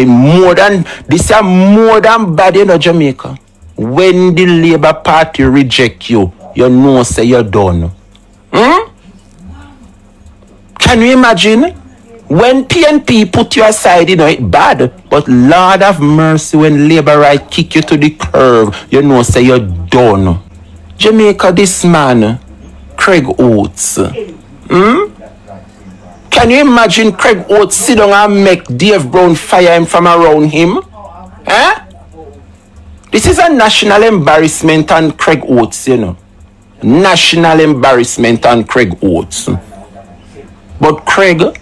this is more than bad, you know, Jamaica. When the Labour Party reject you, you know, say you're done. Can you imagine? When PNP put you aside, you know, it's bad. But Lord have mercy, when Labour right kick you to the curb, you know, say you're done. Jamaica, this man, Craig Oates. Can you imagine Craig Oates sit down and make Dave Brown fire him from around him? This is a national embarrassment on Craig Oates, you know. National embarrassment on Craig Oates. But Craig,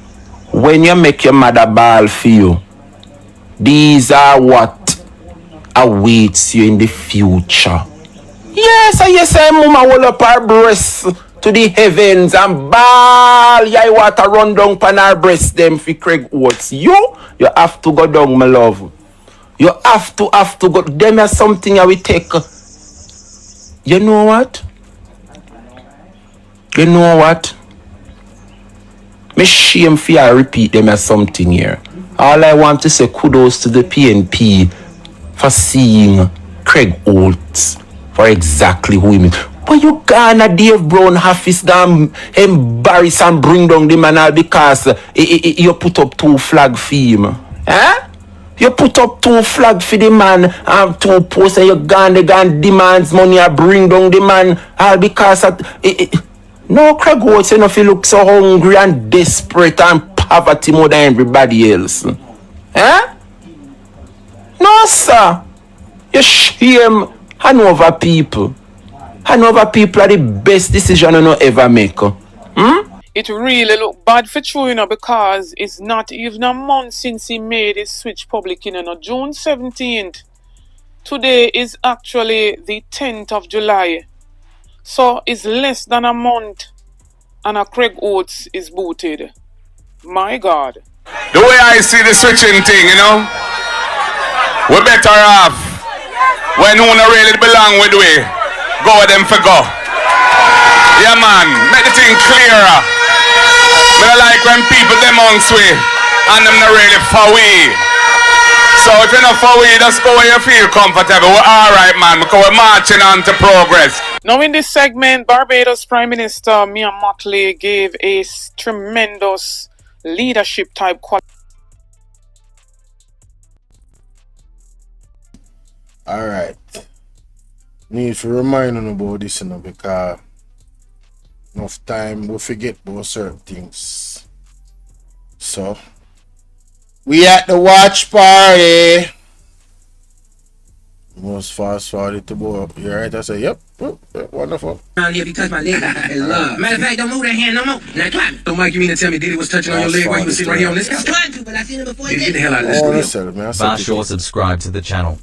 when you make your mother ball for you, these are what awaits you in the future. Yes, mama will up her breasts to the heavens and ball yai water run down pan her breast them for Craig Oates. You have to go down, my love. You have to go. Them is something I will take. You know what? Me shame for you repeat them as something here. All I want to say kudos to the PNP for seeing Craig Oates for exactly who he is. But you can't Dave Brown office them embarrass and bring down the man all because you put up 2 flag for him. You put up 2 flag for the man and 2 posts and you gone demands money and bring down the man all because of no, Craig Oates, you know, if you look so hungry and desperate and poverty more than everybody else. No, sir. You shame Hanover people. And other people are the best decision I ever make. It really look bad for True, you know, because it's not even a month since he made his switch public, you know, June 17th. Today is actually the 10th of July. So it's less than a month and a Craig Oates is booted. My God. The way I see the switching thing, you know, we're better off when who not really belong with we. Go with them for go. Yeah man, make the thing clearer. We don't like when people them amongst we and them not really for we. So if you're not for we, just go where you feel comfortable. We're alright man, because we're marching on to progress. Now in this segment, Barbados Prime Minister Mia Mottley gave a tremendous leadership type quality. Alright. Need to remind them about this, you know, because enough time we forget about certain things. So we at the watch party. Most fast forward to go up. You right? I say, yep, wonderful. Around here because my leg I love. Matter of fact, don't move that hand no more. Now clap. So Mike, you mean to tell me Diddy was touching on your leg while you was sitting right here on this couch? Trying to, but I seen him before he Get did the it. hell out of this studio. Barshaw subscribe to the channel.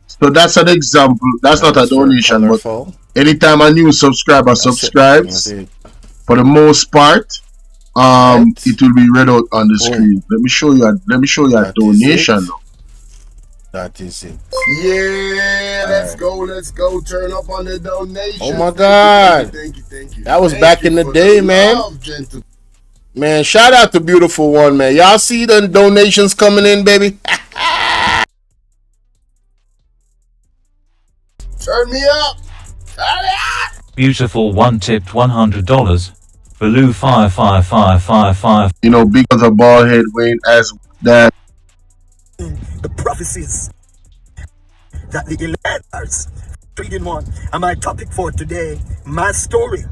So that's an example. That's not a donation, but anytime a new subscriber subscribes, for the most part, it will be read out on the screen. Let me show you a donation. That is it. Yeah, let's go. Turn up on the donation. Oh my God. Thank you. That was back in the day, man. Man, shout out to Beautiful One, man. Y'all see the donations coming in, baby? Turn me up. Beautiful One tipped $100. Baloo 55555. You know, because of Ballhead Wayne as that. The prophecies that the electors 3-in-1 and my topic for today, my story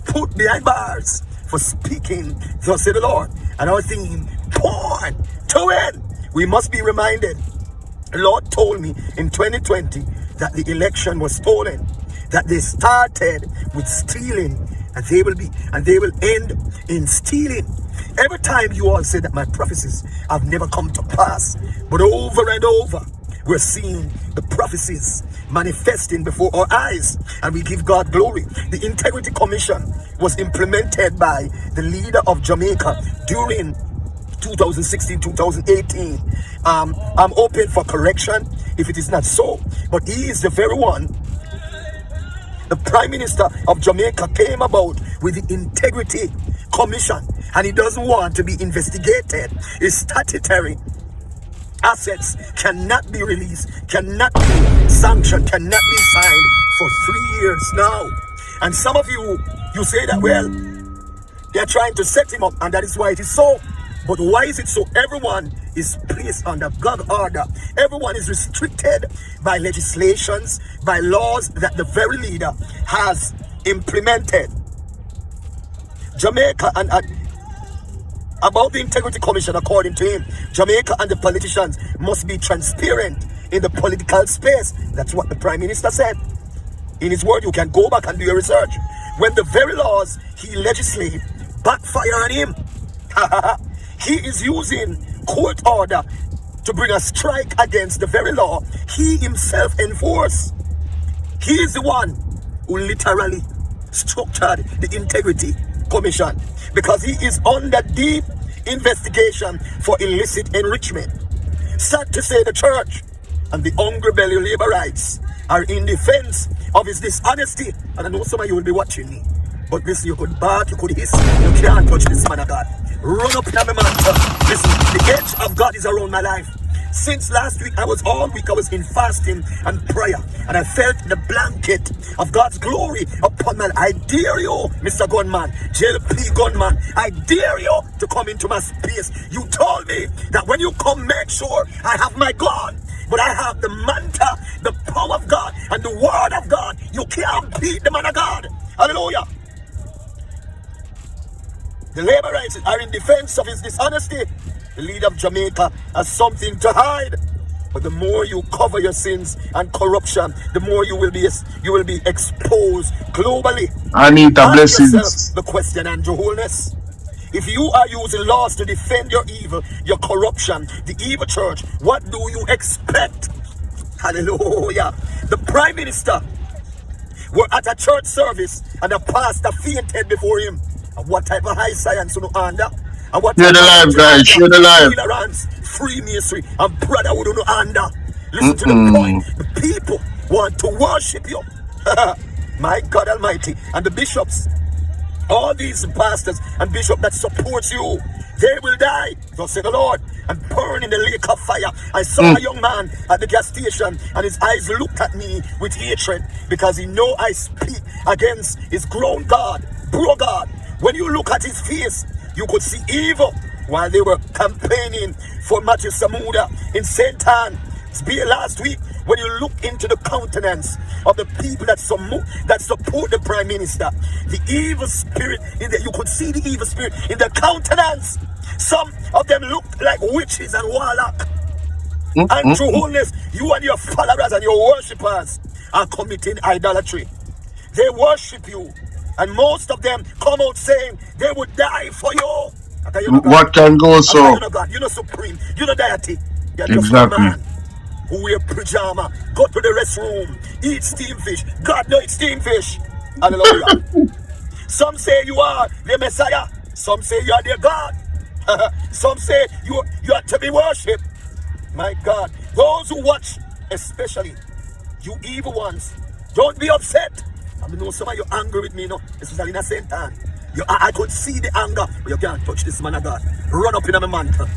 put behind bars for speaking thus said the Lord, and our theme born to win. We must be reminded the Lord told me in 2020 that the election was stolen, that they started with stealing and they will end in stealing. Every time you all say that my prophecies have never come to pass, but over and over, we're seeing the prophecies manifesting before our eyes, and we give God glory. The Integrity Commission was implemented by the leader of Jamaica during 2016-2018. I'm open for correction if it is not so, but he is the very one. The Prime Minister of Jamaica came about with the Integrity Commission, and he doesn't want to be investigated. His statutory assets cannot be released, cannot be sanctioned, cannot be signed for 3 years now. And some of you say that, well, they're trying to set him up, and that is why it is so. But why is it so? Everyone is placed under God order. Everyone is restricted by legislations, by laws that the very leader has implemented. Jamaica and about the Integrity Commission, according to him, Jamaica and the politicians must be transparent in the political space. That's what the Prime Minister said. In his word, you can go back and do your research. When the very laws he legislated backfire on him, he is using court order to bring a strike against the very law he himself enforced. He is the one who literally structured the Integrity Commission because he is under deep investigation for illicit enrichment. Sad to say, the church and the hungry belly labor rights are in defense of his dishonesty. And I know some of you will be watching me, but listen, you could bark, you could hiss, you can't touch this man of God. Run up in my mantle. Listen, the edge of God is around my life. Since last week, I was in fasting and prayer, and I felt the blanket of God's glory upon my life. I dare you, Mr. Gunman, JLP Gunman, I dare you to come into my space. You told me that when you come, make sure I have my God, but I have the mantle, the power of God, and the word of God. You can't beat the man of God. Hallelujah. The laborites are in defense of his dishonesty. The leader of Jamaica has something to hide. But the more you cover your sins and corruption, the more you will be exposed globally. Anita, Ask yourself blessings. the question, Andrew Holness. If you are using laws to defend your evil, your corruption, the evil church, what do you expect? Hallelujah. The Prime Minister were at a church service and a pastor fainted before him. And what type of high science you know under? And what Share type the of live, guys. Share the live. tolerance, Freemasonry, and brotherhood you know under? Listen to the point. The people want to worship you. My God Almighty. And the bishops, all these pastors and bishops that support you, they will die, thus say the Lord, and burn in the lake of fire. I saw a young man at the gas station, and his eyes looked at me with hatred because he know I speak against his grown God, bro God. When you look at his face, you could see evil while they were campaigning for Matthew Samuda in St. Anne. Last week, when you look into the countenance of the people that support the Prime Minister, the evil spirit in there, you could see the evil spirit in the countenance. Some of them looked like witches and warlock. And through wholeness, you and your followers and your worshippers are committing idolatry. They worship you, and most of them come out saying they would die for you. What can go so? You're not supreme. You're not deity. You're just a Exactly. man who wear pajama, go to the restroom, eat steamed fish. God no eat steamed fish. Hallelujah. Some say you are the Messiah. Some say you are their God. Some say you are to be worshipped. My God. Those who watch, especially you evil ones, don't be upset. I know some of you angry with me, especially in the same time. I could see the anger, but you can't touch this man of God. Run up in my mantle.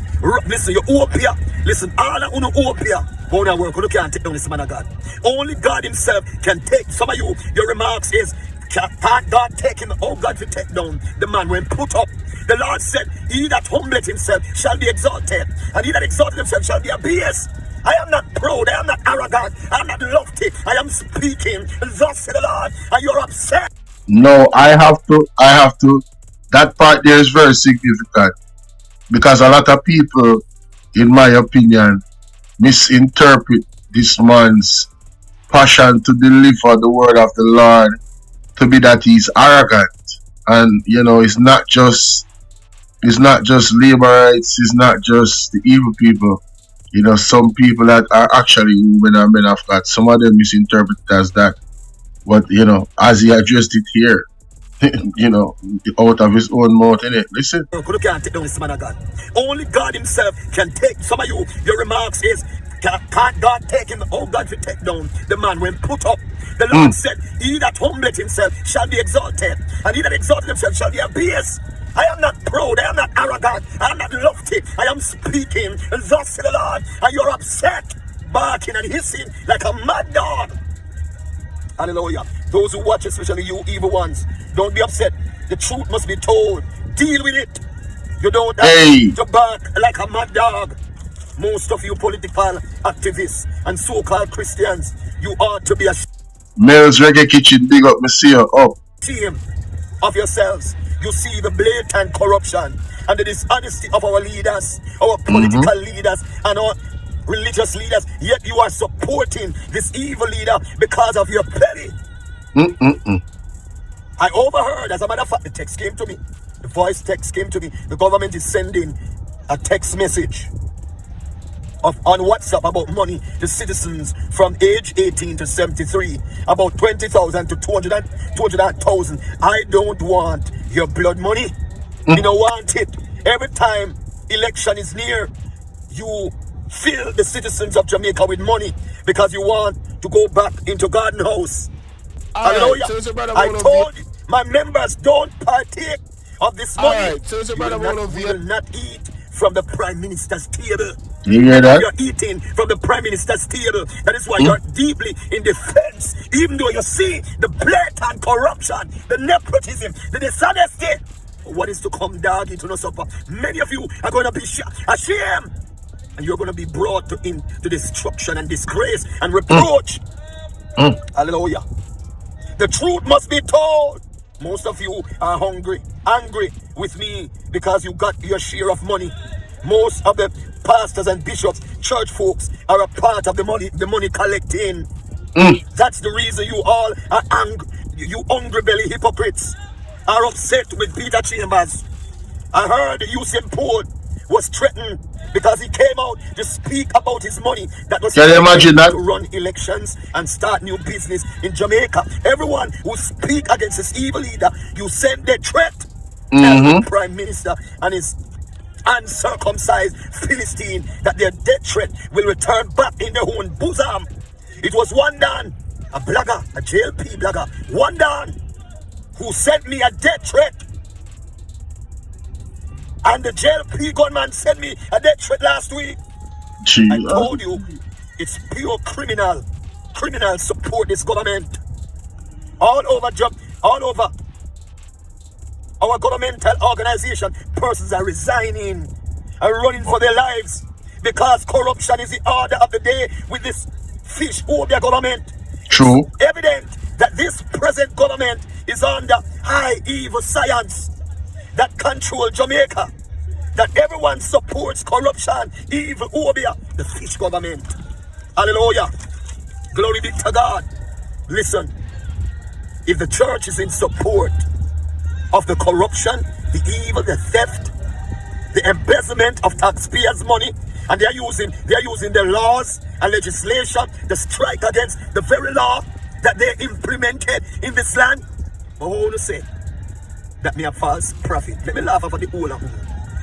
Listen, you open here. Listen, all of you open here. Go down work, you can't take down this man of God. Only God himself can take. Some of you, your remarks is, can't God take him? Oh, God will take down the man when put up. The Lord said, he that humbleth himself shall be exalted, and he that exalted himself shall be abased. I am not proud, I am not arrogant, I am not lofty, I am speaking, thus said the Lord, and you're upset. No, I have to. That part there is very significant because a lot of people, in my opinion, misinterpret this man's passion to deliver the word of the Lord to be that he's arrogant. And it's not just laborites, it's not just the evil people. Some people that are actually women and men of God, some of them misinterpret it as that. But as he addressed it here, out of his own mouth, innit? Listen. You can't take down this man of God. Only God himself can take. Some of you, your remarks is, can't God take him? Oh, God will take down the man when put up. The Lord said, he that humbleth himself shall be exalted, and he that exalted himself shall be abased. I am not proud, I am not arrogant, I am not lofty, I am speaking, thus said the Lord, and you're upset, barking and hissing like a mad dog. Hallelujah. Those who watch, especially you evil ones, don't be upset. The truth must be told. Deal with it. You don't have to bark like a mad dog. Most of you political activists and so-called Christians, you ought to be ashamed. Mel's Reggae Kitchen, big up, me see you up. Team of yourselves. You see the blatant corruption and the dishonesty of our leaders, our political leaders, and our religious leaders, yet you are supporting this evil leader because of your belly. I overheard, as a matter of fact, the text came to me. The voice text came to me. The government is sending a text message on WhatsApp about money to citizens from age 18 to 73, about 20,000 to 200,000. I don't want your blood money. You don't want it. Every time election is near, you fill the citizens of Jamaica with money because you want to go back into Garden House. Hallelujah. I told you, my members, don't partake of this money. You will not eat from the Prime Minister's table. You hear that? You're eating from the Prime Minister's table. That is why you're deeply in defense, even though you see the blatant corruption, the nepotism, the dishonesty. What is to come, dog, into no supper? Many of you are going to be ashamed, and you're going to be brought into destruction and disgrace and reproach. Hallelujah. The truth must be told. Most of you are angry with me because you got your share of money. Most of the pastors and bishops, church folks, are a part of the money collecting. That's the reason you all are angry. You hungry belly hypocrites are upset with Peter Chambers. I heard Usain Bolt was threatened because he came out to speak about his money that was Can you imagine that? to run elections and start new business in Jamaica. Everyone who speak against this evil leader, you send the threat. Tell the Prime Minister and his uncircumcised Philistine that their death threat will return back in their own bosom. It was one Dan, a blogger, a JLP blogger, one Dan, who sent me a death threat. And the JLP gunman sent me a death threat last week. I told you, it's pure criminal. Criminals support this government. All over our governmental organization, persons are resigning and running for their lives because corruption is the order of the day with this fish phobia government. True. It's evident that this present government is under high evil science that control Jamaica. That everyone supports corruption, evil phobia, the fish government. Hallelujah. Glory be to God. Listen, if the church is in support of the corruption, the evil, the theft, the embezzlement of taxpayers' money, and they're using the laws and legislation to strike against the very law that they implemented in this land. But who want to say that me a false prophet? Let me laugh over the whole of them.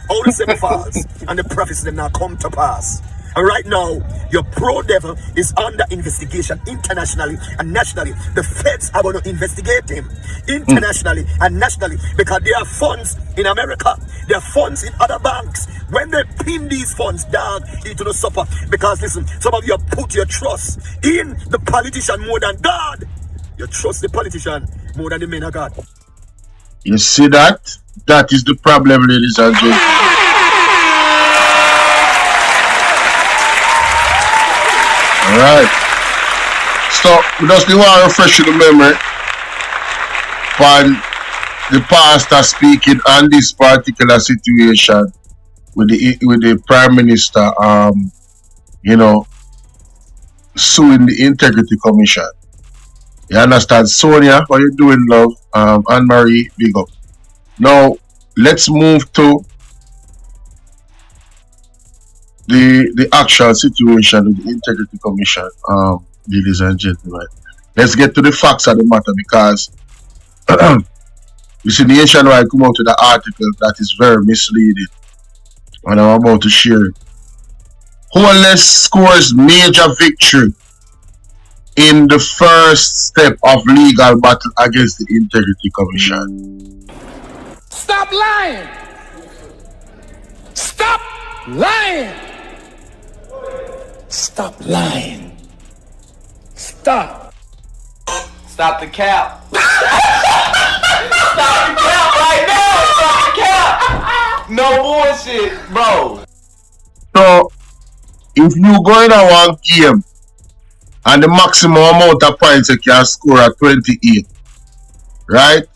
All the same false, and the prophets them now come to pass. And right now, your pro-devil is under investigation internationally and nationally. The feds are going to investigate him internationally and nationally because there are funds in America. There are funds in other banks. When they pin these funds, dog, into the supper. Because listen, some of you have put your trust in the politician more than God. You trust the politician more than the men of God. You see that? That is the problem, ladies and gentlemen. Alright. So, we just want to refresh the memory on the pastor speaking on this particular situation with the Prime Minister, suing the Integrity Commission. You understand? Sonia, what you doing, love? Anne-Marie, big up. Now, let's move to the actual situation with the Integrity Commission, ladies and gentlemen. Let's get to the facts of the matter because you see, Nationwide come out with an article that is very misleading, and I'm about to share it. Holness scores major victory in the first step of legal battle against the Integrity Commission. Stop lying! Stop lying! Stop lying! Stop! Stop the cap! Stop the cap right now! Stop the cap! No bullshit, bro. So, if you go in a one game and the maximum amount of points you can score at 28, right?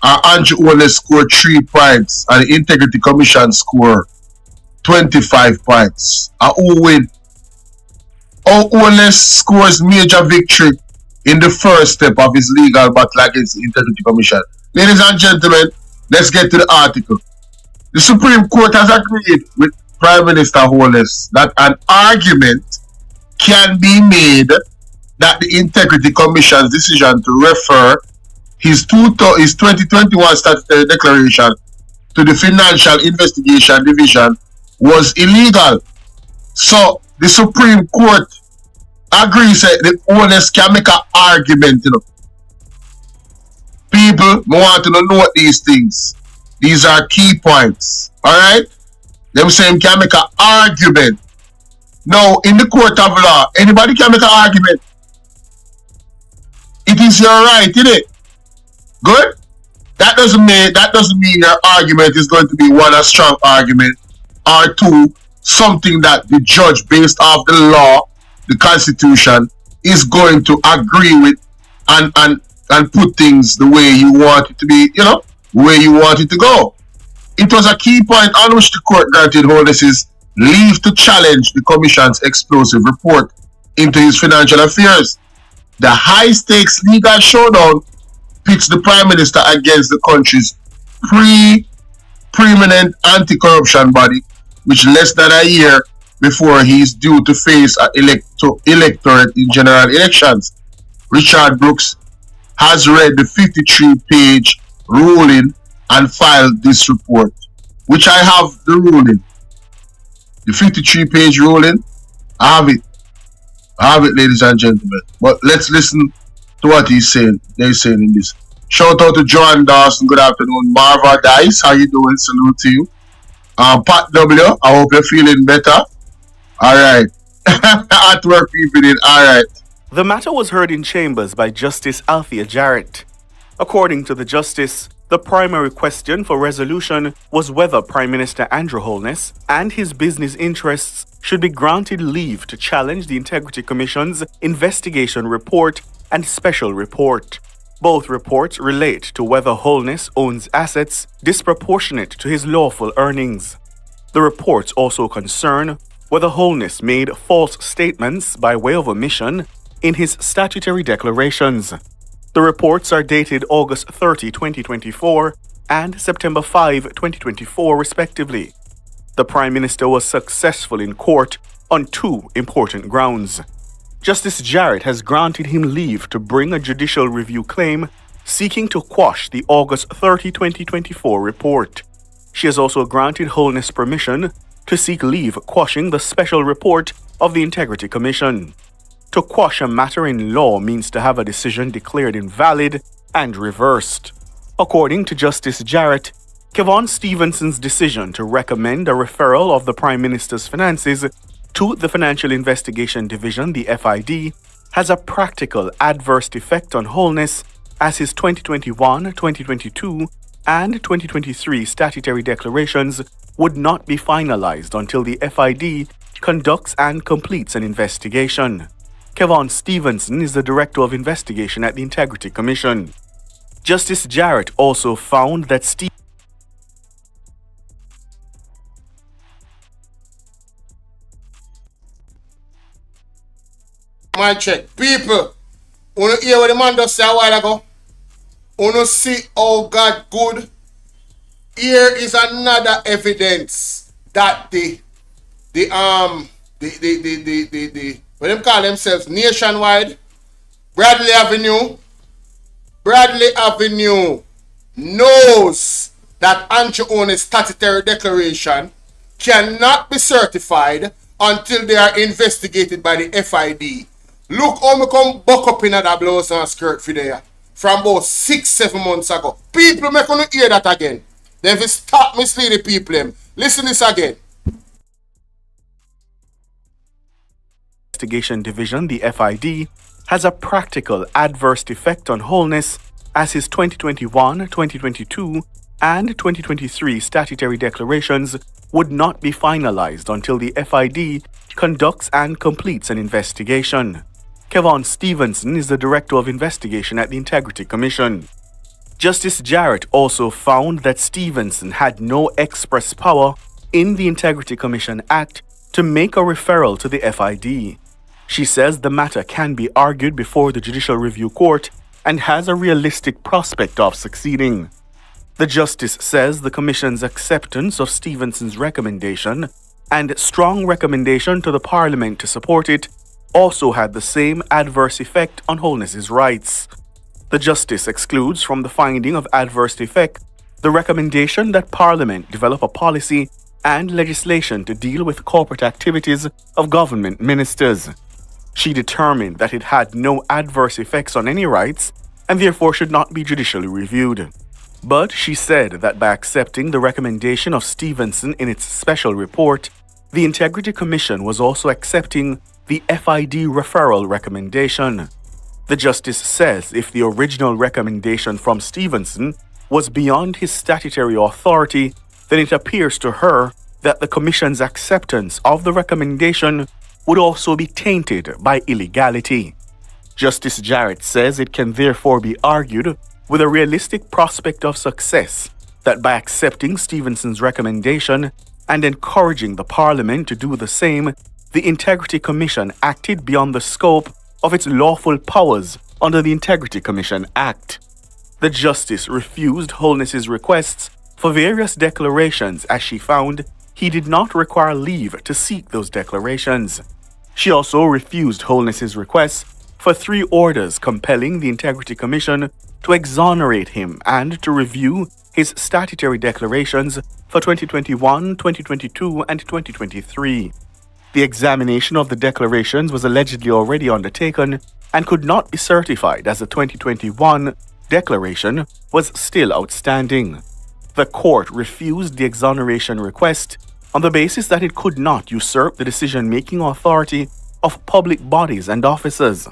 And Andrew only scored 3 points and the Integrity Commission score 25 points. And who win? Only scores major victory in the first step of his legal battle against the Integrity Commission. Ladies and gentlemen, let's get to the article. The Supreme Court has agreed with Prime Minister Holness that an argument can be made that the Integrity Commission's decision to refer his 2021 statutory declaration to the Financial Investigation Division was illegal. So the Supreme Court agrees that the owners can make an argument, People, I want to know these things. These are key points. Alright? Them saying can make an argument. Now, in the court of law, anybody can make an argument. It is your right, isn't it? Good? That doesn't mean your argument is going to be one, a strong argument, or two, something that the judge, based off the law, the Constitution, is going to agree with and put things the way you want it to be, the way you want it to go. It was a key point on which the court granted Holness's leave to challenge the Commission's explosive report into his financial affairs. The high-stakes legal showdown pits the Prime Minister against the country's preeminent anti-corruption body, which less than a year before he is due to face an electorate in general elections. Richard Brooks has read the 53-page ruling and filed this report, which I have the ruling. The 53-page ruling, I have it. I have it, ladies and gentlemen. But let's listen to what they're saying in this. Shout out to Joan Dawson. Good afternoon. Marva Dice, how you doing? Salute to you. Pat W, I hope you're feeling better. All right. At work, people did. All right. The matter was heard in chambers by Justice Althea Jarrett. According to the Justice, the primary question for resolution was whether Prime Minister Andrew Holness and his business interests should be granted leave to challenge the Integrity Commission's investigation report and special report. Both reports relate to whether Holness owns assets disproportionate to his lawful earnings. The reports also concern whether Holness made false statements by way of omission in his statutory declarations. The reports are dated August 30, 2024 and September 5, 2024 respectively. The Prime Minister was successful in court on two important grounds. Justice Jarrett has granted him leave to bring a judicial review claim seeking to quash the August 30, 2024 report. She has also granted Holness permission to seek leave quashing the special report of the Integrity Commission. To quash a matter in law means to have a decision declared invalid and reversed. According to Justice Jarrett, Kevon Stevenson's decision to recommend a referral of the Prime Minister's finances to the Financial Investigation Division, the FID, has a practical adverse effect on Holness as his 2021, 2022, and 2023 statutory declarations would not be finalized until the FID conducts and completes an investigation. Kevon Stevenson is the Director of Investigation at the Integrity Commission. Justice Jarrett also found that My check. People, wanna hear what the man just said a while ago? Wanna see how God good? Here is another evidence that the what them call themselves nationwide, Bradley Avenue knows that Andrew Holness' statutory declaration cannot be certified until they are investigated by the FID. Look how me come buck up in that blouse and skirt for there from about 6-7 months ago. People make you hear that again. Then if you stop misleading people, listen this again. Investigation Division, the FID, has a practical adverse effect on Holness as his 2021, 2022, and 2023 statutory declarations would not be finalized until the FID conducts and completes an investigation. Kevon Stevenson is the Director of Investigation at the Integrity Commission. Justice Jarrett also found that Stevenson had no express power in the Integrity Commission Act to make a referral to the FID. She says the matter can be argued before the Judicial Review Court and has a realistic prospect of succeeding. The Justice says the Commission's acceptance of Stevenson's recommendation and strong recommendation to the Parliament to support it also had the same adverse effect on Holness's rights. The Justice excludes from the finding of adverse effect the recommendation that Parliament develop a policy and legislation to deal with corporate activities of government ministers. She determined that it had no adverse effects on any rights and therefore should not be judicially reviewed. But she said that by accepting the recommendation of Stevenson in its special report, the Integrity Commission was also accepting the FID referral recommendation. The Justice says if the original recommendation from Stevenson was beyond his statutory authority, then it appears to her that the Commission's acceptance of the recommendation would also be tainted by illegality. Justice Jarrett says it can therefore be argued with a realistic prospect of success that by accepting Stevenson's recommendation and encouraging the Parliament to do the same, the Integrity Commission acted beyond the scope of its lawful powers under the Integrity Commission Act. The Justice refused Holness's requests for various declarations as she found he did not require leave to seek those declarations. She also refused Holness's requests for 3 orders compelling the Integrity Commission to exonerate him and to review his statutory declarations for 2021, 2022, and 2023. The examination of the declarations was allegedly already undertaken and could not be certified as the 2021 declaration was still outstanding. The court refused the exoneration request on the basis that it could not usurp the decision-making authority of public bodies and officers.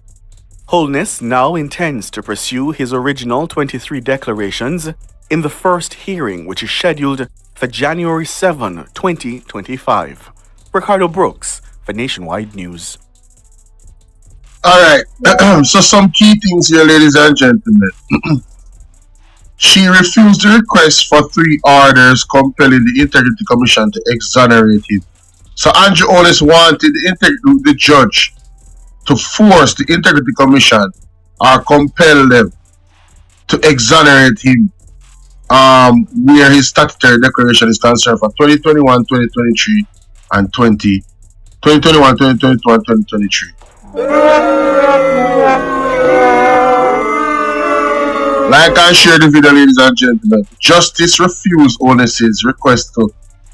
Holness now intends to pursue his original 23 declarations in the first hearing, which is scheduled for January 7, 2025. Ricardo Brooks for Nationwide News. Alright, so some key things here, ladies and gentlemen. She refused the request for 3 orders compelling the Integrity Commission to exonerate him. So Andrew Holness wanted the judge to force the Integrity Commission or compel them to exonerate him where his statutory declaration is concerned for 2021, 2023, and 2021, 2022, and 2023. Like and share the video, ladies and gentlemen. Justice refused Holness's request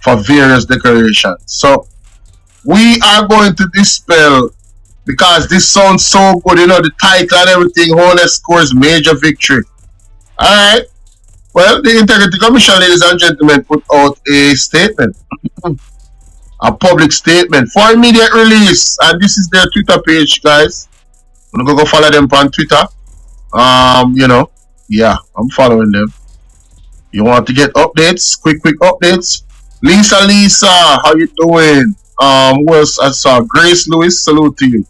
for various declarations. So we are going to dispel, because this sounds so good, you know, the title and everything. Holness scores major victory. Alright. Well, the Integrity Commission, ladies and gentlemen, put out a statement. A public statement for immediate release. And this is their Twitter page, guys. I'm gonna go follow them on Twitter. You know, yeah, I'm following them. You want to get updates, quick updates? Lisa, how you doing? Who else I saw? Grace Lewis, salute to you.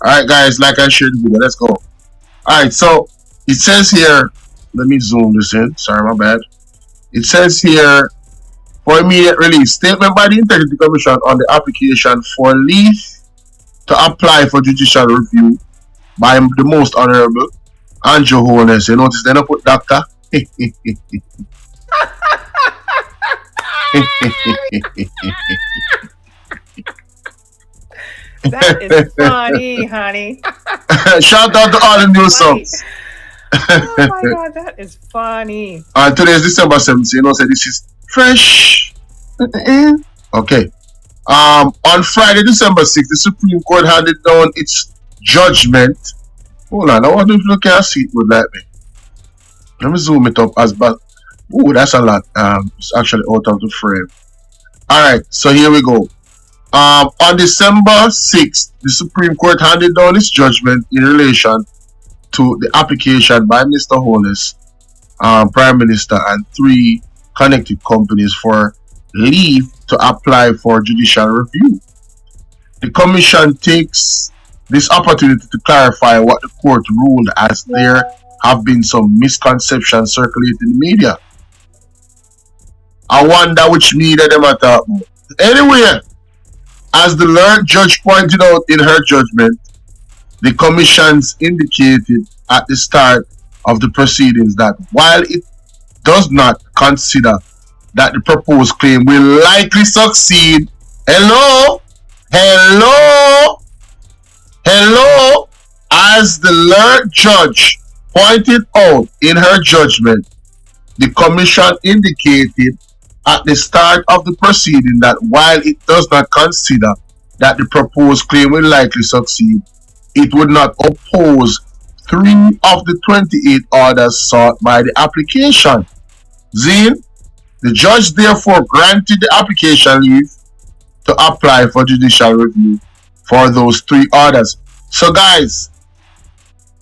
Alright guys, like I shared the video, let's go. Alright, so it says here, let me zoom this in, sorry, my bad. It says here, for immediate release, statement by the Integrity Commission on the application for leave to apply for judicial review by the Most Honorable Andrew Holness. You notice they don't put doctor. That is funny, honey. Shout out to all the new songs. Oh my god, that is funny. And today is December 7th, you know, so this is fresh. Okay. On Friday, December 6th, the Supreme Court handed down its judgment. Hold on, I wonder if you can see it would like me. Let me zoom it up as bad. Oh, that's a lot. It's actually out of the frame. Alright, so here we go. On December 6th, the Supreme Court handed down its judgment in relation to the application by Mr. Holness, Prime Minister, and 3 connected companies for leave to apply for judicial review. The Commission takes this opportunity to clarify what the court ruled, as there have been some misconceptions circulating in the media. I wonder which media them are talking about. Anyway, as the learned judge pointed out in her judgment, the Commission's indicated at the start of the proceedings that while it does not consider that the proposed claim will likely succeed, as the learned judge pointed out in her judgment, the Commission indicated at the start of the proceeding that while it does not consider that the proposed claim will likely succeed, it would not oppose 3 of the 28 orders sought by the application. Zine, the judge therefore granted the application leave to apply for judicial review for those 3 orders. So guys,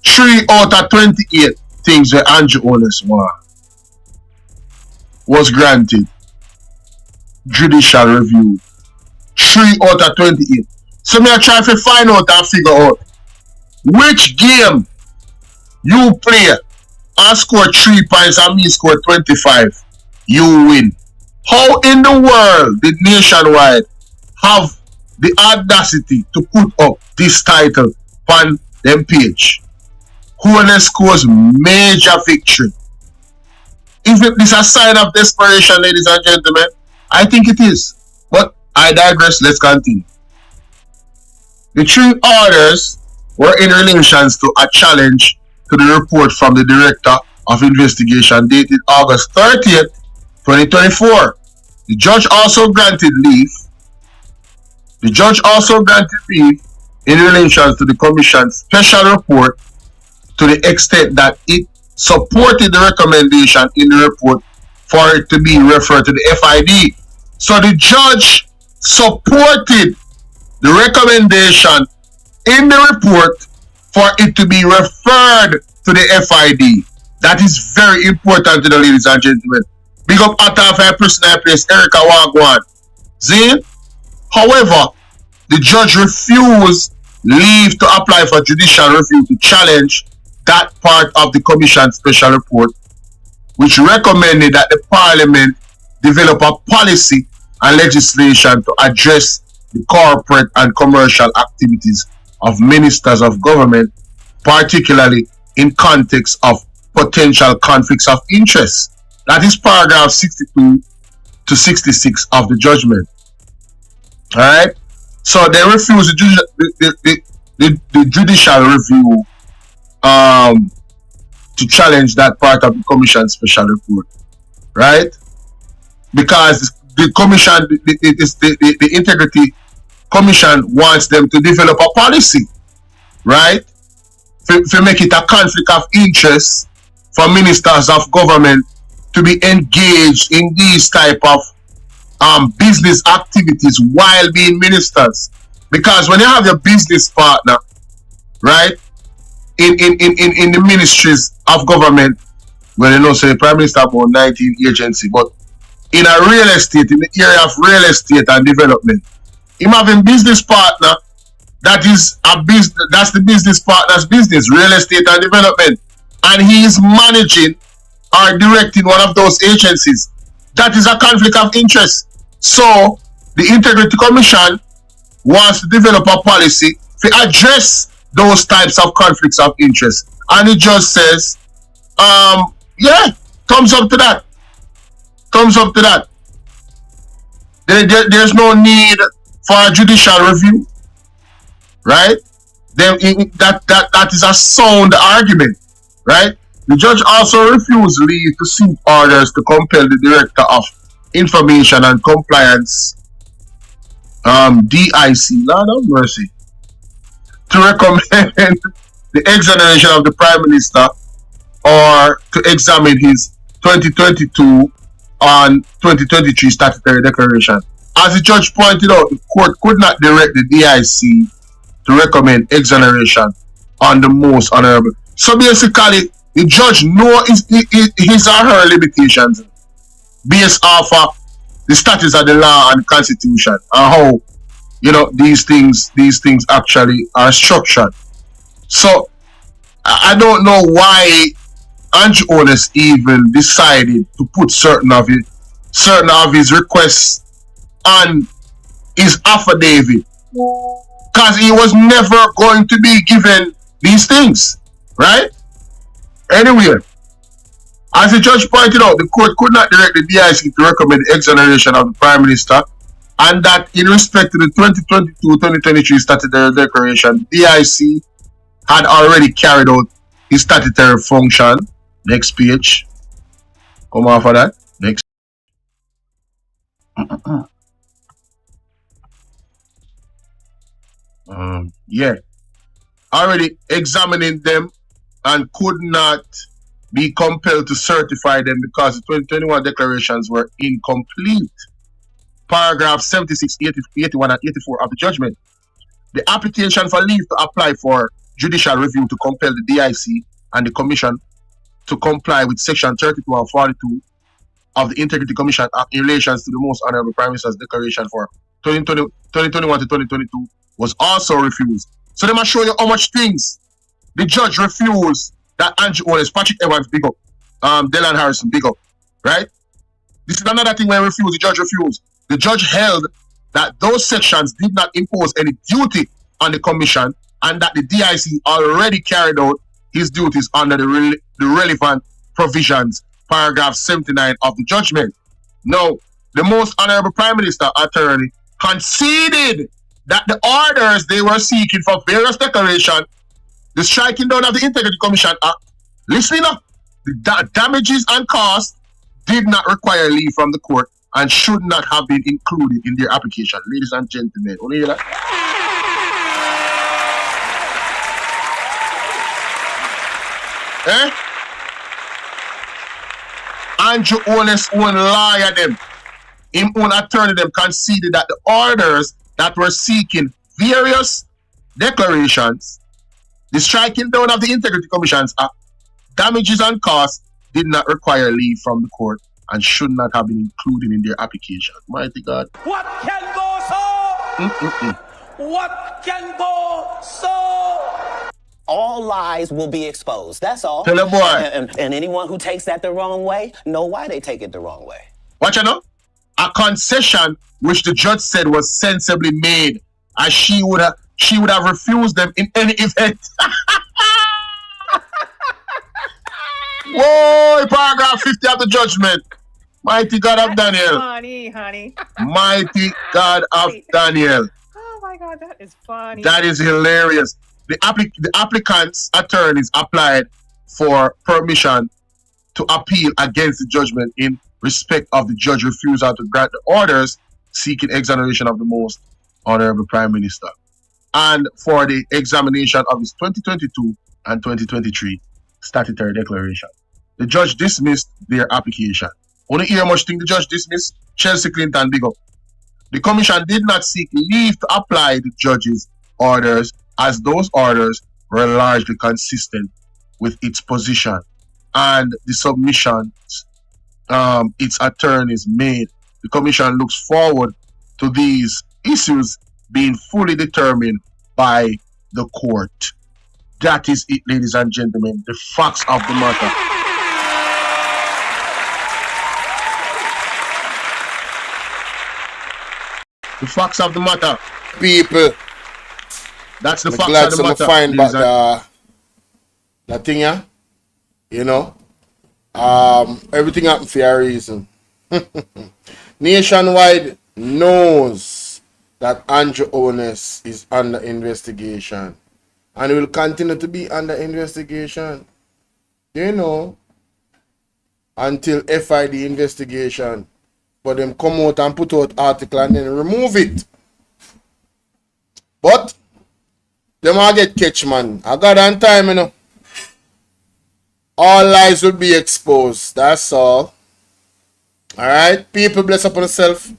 3 out of 28 things that Andrew Holness was granted judicial review. 3 out of 28. So me I try to find out and figure out which game you play and score 3 points and me score 25. You win. How in the world did Nationwide have the audacity to put up this title on them page? Who scores major victory? Is this a sign of desperation, ladies and gentlemen? I think it is. But I digress, let's continue. The three orders were in relation to a challenge to the report from the Director of Investigation dated August 30th, 2024. The judge also granted leave in relation to the Commission's special report to the extent that it supported the recommendation in the report for it to be referred to the FID. So the judge supported the recommendation in the report for it to be referred to the FID. That is very important to the ladies and gentlemen. Big up Atafa personal place, Erica Wagwan. See? However, the judge refused leave to apply for judicial review to challenge that part of the Commission's special report, which recommended that the Parliament develop a policy and legislation to address the corporate and commercial activities of ministers of government, particularly in context of potential conflicts of interest. That is paragraph 62 to 66 of the judgment. Alright? So they refused the judicial review to challenge that part of the Commission's special report. Right? Because the Commission, the Integrity Commission wants them to develop a policy, right? To make it a conflict of interest for ministers of government to be engaged in these type of business activities while being ministers. Because when you have your business partner, right, in the ministries of government, well, you know, say the Prime Minister about 19 agency, but in a real estate, in the area of real estate and development, him having business partner, that is a business, that's the business partner's business, real estate and development, and he is managing or directing one of those agencies. That is a conflict of interest. So the Integrity Commission wants to develop a policy to address those types of conflicts of interest, and it just says, yeah, thumbs up to that. Thumbs up to that. There's no need for a judicial review, right? That is a sound argument, right? The judge also refused leave to seek orders to compel the Director of Information and Compliance, DIC, Lord of mercy, to recommend the exoneration of the Prime Minister or to examine his 2022 and 2023 statutory declaration. As the judge pointed out, the court could not direct the DIC to recommend exoneration on the most honorable. So basically, the judge knows his or her limitations based off of the status of the law and the constitution and how, you know, these things actually are structured. So I don't know why Andrew Holness even decided to put certain of his requests on his affidavit, because he was never going to be given these things, right? Anyway, as the judge pointed out, the court could not direct the DIC to recommend the exoneration of the Prime Minister, and that in respect to the 2022-2023 statutory declaration, DIC had already carried out his statutory function. Next page. Come on for that. Next. Yeah. Already examining them and could not be compelled to certify them because the 2021 declarations were incomplete. Paragraph 76, 80, 81, and 84 of the judgment. The application for leave to apply for judicial review to compel the DIC and the Commission to comply with Section 32 and 42 of the Integrity Commission Act in relation to the Most Honorable Prime Minister's declaration for 2021 to 2022 was also refused. So they must show you how much things the judge refused that Andrew Holness, Patrick Evans, big up, Dylan Harrison, big up, right? This is another thing where the judge refused. The judge held that those sections did not impose any duty on the commission and that the DIC already carried out his duties under the relevant provisions, paragraph 79 of the judgment. Now, the most honorable Prime Minister attorney conceded that the orders they were seeking for various declarations, the striking down of the Integrity Commission Act, listening up, the damages and costs did not require leave from the court and should not have been included in their application. Ladies and gentlemen, want to hear that? Andrew Owen's own lawyer them, him own attorney them conceded that the orders that were seeking various declarations, the striking down of the Integrity Commission's Act, damages and costs did not require leave from the court and should not have been included in their application. Mighty God. What can go so? What can go so? All lies will be exposed. That's all. Tell a boy. And anyone who takes that the wrong way, know why they take it the wrong way. Watch out now. A concession which the judge said was sensibly made, as she would have refused them in any event. Whoa, paragraph 50 of the judgment. Mighty God of Daniel. Funny, honey. Mighty God of Daniel. Oh my God, that is funny. That is hilarious. The applicant's attorneys applied for permission to appeal against the judgment in respect of the judge's refusal to grant the orders seeking exoneration of the most honorable Prime Minister and for the examination of his 2022 and 2023 statutory declaration. The judge dismissed their application. Only hear much thing the judge dismissed? Chelsea Clinton, big up. The commission did not seek leave to apply the judge's orders, as those orders were largely consistent with its position and the submissions its attorneys made. The commission looks forward to these issues being fully determined by the court. That is it, ladies and gentlemen, the facts of the matter. The facts of the matter. People. That's the I'm facts glad of the matter. find back that thing, yeah? You know? Everything happened for a reason. Nationwide knows that Andrew Owness is under investigation and will continue to be under investigation. You know, until FID investigation. But them come out and put out article and then remove it. But them all get catch, man. I got on time, you know. All lies will be exposed. That's all. Alright, people, bless up on yourself.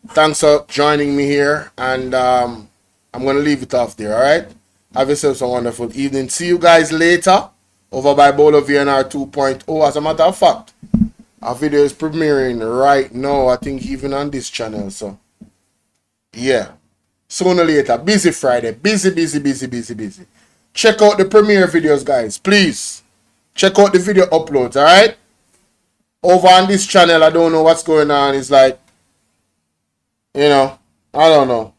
Thanks for joining me here. And I'm going to leave it off there, alright? Have yourselves a wonderful evening. See you guys later over by Bolo VNR 2.0. As a matter of fact, our video is premiering right now, I think even on this channel. So, yeah. Sooner or later. Busy Friday. Busy. Check out the premiere videos, guys. Please. Check out the video uploads, alright? Over on this channel, I don't know what's going on. It's like, you know, I don't know.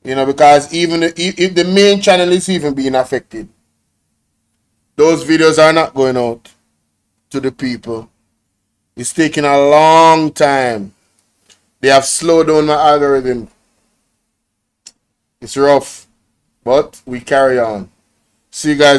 You know, because even if the main channel is even being affected, those videos are not going out to the people. It's taking a long time. They have slowed down my algorithm. It's rough, but we carry on. See you guys later.